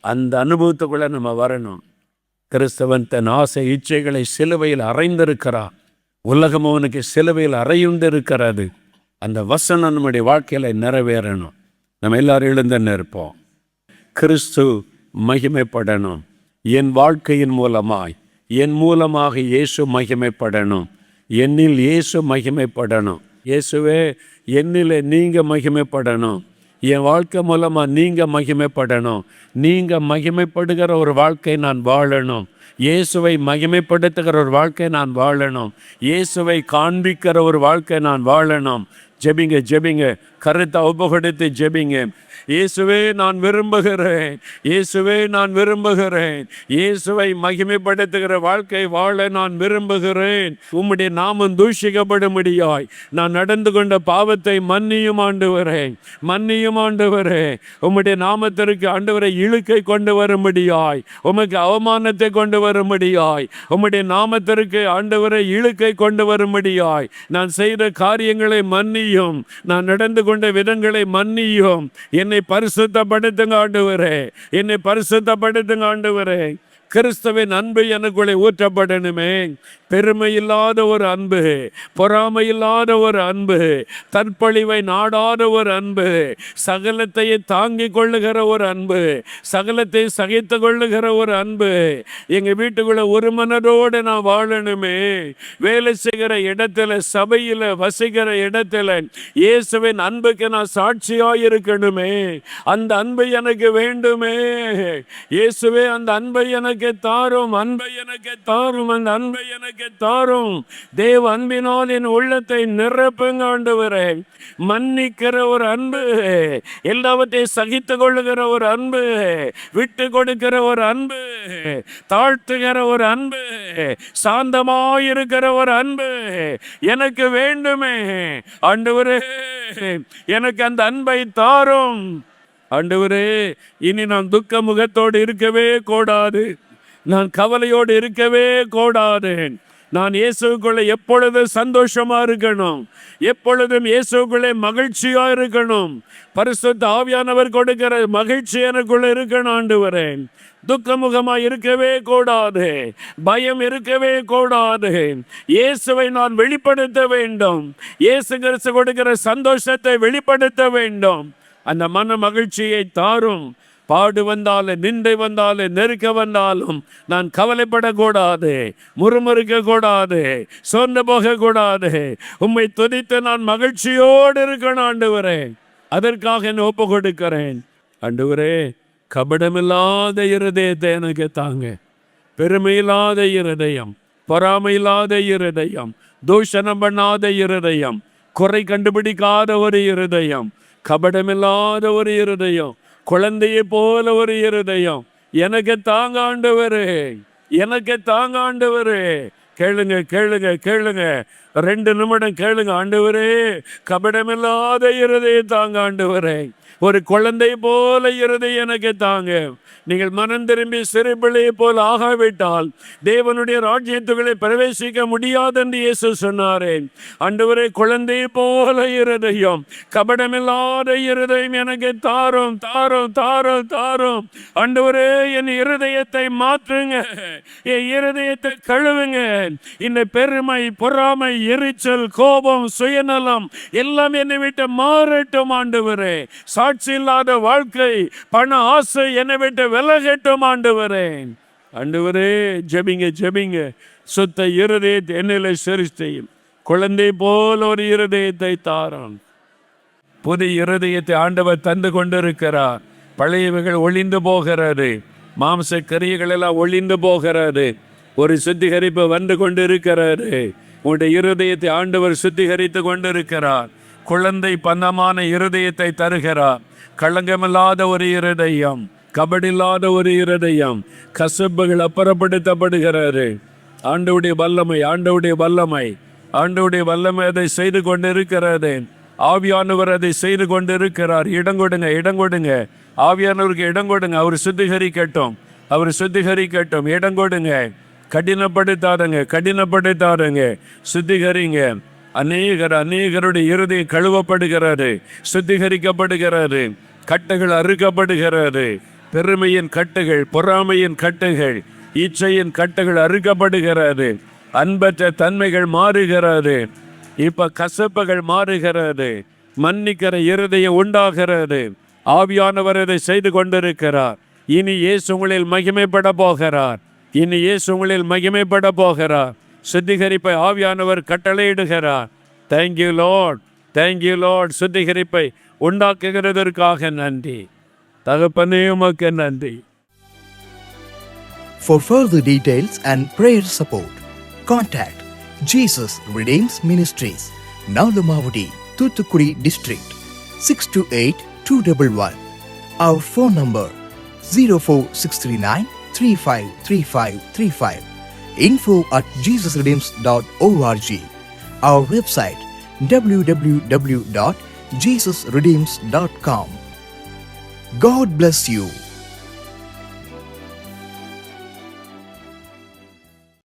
அந்த அனுபவத்துக்குள்ளே நம்ம வரணும். கிறிஸ்தவன் தன் ஆசை இச்சைகளை சிலுவையில் அறைந்திருக்கிறார். உலகம் அவனுக்கு சிலுவையில் அறையுண்டிருக்கிறது. அந்த வசனம் நம்முடைய வாழ்க்கையில் நிறைவேறணும். நம்ம எல்லாரும் எழுந்து நிற்போம். கிறிஸ்து மகிமைப்படணும். என் வாழ்க்கையின் மூலமாய், என் மூலமாக இயேசு மகிமைப்படணும். என்னில் இயேசு மகிமைப்படணும். இயேசுவே, என்னில் நீங்கள் மகிமைப்படணும். என் வாழ்க்கை மூலமாக நீங்கள் மகிமைப்படணும். நீங்கள் மகிமைப்படுகிற ஒரு வாழ்க்கை நான் வாழணும். இயேசுவை மகிமைப்படுத்துகிற ஒரு வாழ்க்கை நான் வாழணும். இயேசுவை காண்பிக்கிற ஒரு வாழ்க்கை நான் வாழணும். ஜெபிங்க ஜெபிங்க, கருத்தை ஒப்புக்கொடுத்து ஜெபிங்க. இயேசுவே நான் விரும்புகிறேன், இயேசுவே நான் விரும்புகிறேன், இயேசுவை மகிமைப்படுத்துகிற வாழ்க்கை வாழ நான் விரும்புகிறேன். உம்முடைய நாமம் தூஷிக்கப்படும்படியாய் நான் நடந்து கொண்ட பாவத்தை மன்னியும் ஆண்டவரே, மன்னியும் ஆண்டவரே. உம்முடைய நாமத்திற்கு ஆண்டவரை இழுக்கை கொண்டு வரும்படியாய், உமக்கு அவமானத்தை கொண்டு வரும்படியாய், உம்முடைய நாமத்திற்கு ஆண்டவரை இழுக்கை கொண்டு வரும்படியாய் நான் செய்த காரியங்களை மன்னியும், நான் நடந்து கொண்ட விதங்களை மன்னியும். என்னை பரிசுத்தப்படுத்துங்க ஆண்டவரே, என்னை பரிசுத்தப்படுத்துங்க ஆண்டவரே. கிறிஸ்துவின் அன்பு எனக்குள்ளே ஊற்றப்படணுமே. பெருமை இல்லாத ஒரு அன்பு, பொறாமை இல்லாத ஒரு அன்பு, தற்பழிவை நாடாத ஒரு அன்பு, சகலத்தை தாங்கிக் கொள்ளுகிற ஒரு அன்பு, சகலத்தை சகித்து கொள்ளுகிற ஒரு அன்பு எங்கள் வீட்டுக்குள்ள ஒரு மனதோடு நான் வாழணுமே. வேலை செய்கிற இடத்துல, சபையில் வசிக்கிற இடத்துல இயேசுவின் அன்புக்கு நான் சாட்சியாக இருக்கணுமே. அந்த அன்பு எனக்கு வேண்டுமே. இயேசுவே அந்த அன்பை எனக்கு தாரும், அன்பை எனக்கு தாரும், அந்த அன்பை எனக்கு தாரும். தேவ அன்பினால் என் உள்ளத்தை நிரப்புங்க ஆண்டவரே. மன்னிக்கிற ஒரு அன்பு, எல்லாவற்றையும் சகித்து கொள்ளுகிற ஒரு அன்பு, விட்டு கொடுக்கிற ஒரு அன்பு, தாழ்த்துகிற ஒரு அன்பு, சாந்தமாயிருக்கிற ஒரு அன்பு எனக்கு வேண்டுமே ஆண்டவரே. எனக்கு அந்த அன்பை தாரும் ஆண்டவரே. இனி நான் துக்க முகத்தோடு இருக்கவே கூடாது, நான் கவலையோடு இருக்கவே கூடாது. நான் இயேசுக்குள்ளே எப்பொழுதும் சந்தோஷமா இருக்கணும், எப்பொழுதும் இயேசுக்குள்ளே மகிழ்ச்சியா இருக்கணும். பரிசுத்த ஆவியானவர் கொடுக்கிற மகிழ்ச்சி எனக்குள்ள இருக்கணும் ஆண்டவரே. துக்கமுகமாக இருக்கவே கூடாது, பயம் இருக்கவே கூடாது. இயேசுவை நான் வெளிப்படுத்த வேண்டும், இயேசு கிறிஸ்து கொடுக்கிற சந்தோஷத்தை வெளிப்படுத்த வேண்டும். அந்த மன மகிழ்ச்சியை தாரும். பாடு வந்தாலும், நிந்தை வந்தாலும், நெருக்க வந்தாலும் நான் கவலைப்படக்கூடாது, முறுமுறுக்க கூடாது, சோர்ந்து போகக்கூடாது. உம்மை துதித்து நான் மகிழ்ச்சியோடு இருக்கணும் ஆண்டவரே. அதற்காக என்ன ஒப்பு கொடுக்கிறேன் ஆண்டவரே. கபடமில்லாத இருதயத்தை எனக்கு தாங்க. பெருமையில்லாத இருதயம், பொறாமையில்லாத இருதயம், தூஷணம் பண்ணாத இருதயம், குறை கண்டுபிடிக்காத ஒரு இருதயம், கபடமில்லாத ஒரு இருதயம், குழந்தையை போல ஒரு இருதயம் எனக்கு தாங்க ஆண்டவரே, எனக்கு தாங்க ஆண்டவரே. கேளுங்க கேளுங்க கேளுங்க, 2 நிமிடம் கேளுங்க. ஆண்டவரே, கபடமில்லாத இருதயம் தாங்க ஆண்டவரே. ஒரு குழந்தை போல இருதயம் எனக்கு தாங்க. நீங்கள் மனம் திரும்பி சிறு பிள்ளையை போல் ஆகாவிட்டால் தேவனுடைய ராஜ்யத்துகளை பிரவேசிக்க முடியாது என்று இயேசு சொன்னாரே. ஆண்டவரே, குழந்தை போல இருதயம், கபடமில்லாத இருதயம் எனக்கு தாரும் தாரும் தாரும் தாரும். ஆண்டவரே, என் இருதயத்தை மாற்றுங்க, என் இருதயத்தை கழுவுங்க. இந்த பெருமை, பொறாமை, எரிச்சல், கோபம், சுயநலம் எல்லாம் என்னை விட்டு மாறட்டும் ஆண்டவரே. சாட்சி இல்லாத வாழ்க்கை, பண ஆசை என்னை விட்டு விலகட்டும் ஆண்டவரே. ஆண்டவரே, ஜெபிங்க ஜெபிங்க. சுத்த இருதயத்தை என்னிலே சிருஷ்டியும், குழந்தை போல ஒரு இருதயத்தை தாரும். புதிய இருதயத்தை ஆண்டவர் தந்து கொண்டிருக்கிறார். பழையவைகள் ஒளிந்து போகிறது, மாம்ச கரியைகள் எல்லாம் ஒளிந்து போகிறது. ஒரு சுத்திகரிப்பு வந்து கொண்டிருக்கிறாரு. உங்களுடைய இருதயத்தை ஆண்டவர் சுத்திகரித்து கொண்டிருக்கிறார். குழந்தை பந்தமான இருதயத்தை தருகிறார். களங்கமில்லாத ஒரு இருதயம், கபடில்லாத ஒரு இருதயம், கசப்புகள் அப்புறப்படுத்தப்படுகிறாரு. ஆண்டவருடைய வல்லமை, ஆண்டவருடைய வல்லமை, ஆண்டவருடைய வல்லமை அதை செய்து கொண்டிருக்கிறது. ஆவியானவர் அதை செய்து கொண்டிருக்கிறார். இடம் கொடுங்க, இடம் கொடுங்க. ஆவியானவருக்கு இடம் கொடுங்க. அவர் சுத்திகரிக்கட்டும், அவர் சுத்திகரிக்கட்டும். இடம் கொடுங்க. கடினப்படுத்தாதங்க, கடினப்படுத்தாதங்க. சுத்திகரிங்க. அநேகருடைய இருதயம் கழுவப்படுகிறது, சுத்திகரிக்கப்படுகிறது. கட்டுகள் அறுக்கப்படுகிறது. பெருமையின் கட்டுகள், பொறாமையின் கட்டுகள், இச்சையின் கட்டுகள் அறுக்கப்படுகிறது. அன்பற்ற தன்மைகள் மாறுகிறது. இப்ப கசப்புகள் மாறுகிறது. மன்னிக்கிற இருதயம் உண்டாகிறது. ஆவியானவர் அதை செய்து கொண்டிருக்கிறார். இனி இயேசு உங்களில் மகிமைப்பட போகிறார். இனி இயேசு உங்களில் மகிமைப்பட போகிறார். சுத்திகரிப்பை ஆவியானவர் கட்டளையிடுகிறார். Thank you Lord, thank you Lord. சுத்திகரிப்பை உண்டாக்குகிறதற்காக நன்றி தகப்பனே, உமக்கு நன்றி. For further details and prayer support, contact Jesus Redeems Ministries, Nalamavadi, Thuthukudi District, 628-211. Our phone number 04639 353535. info@jesusredeems.org. Our website www.jesusredeems.com. God bless you.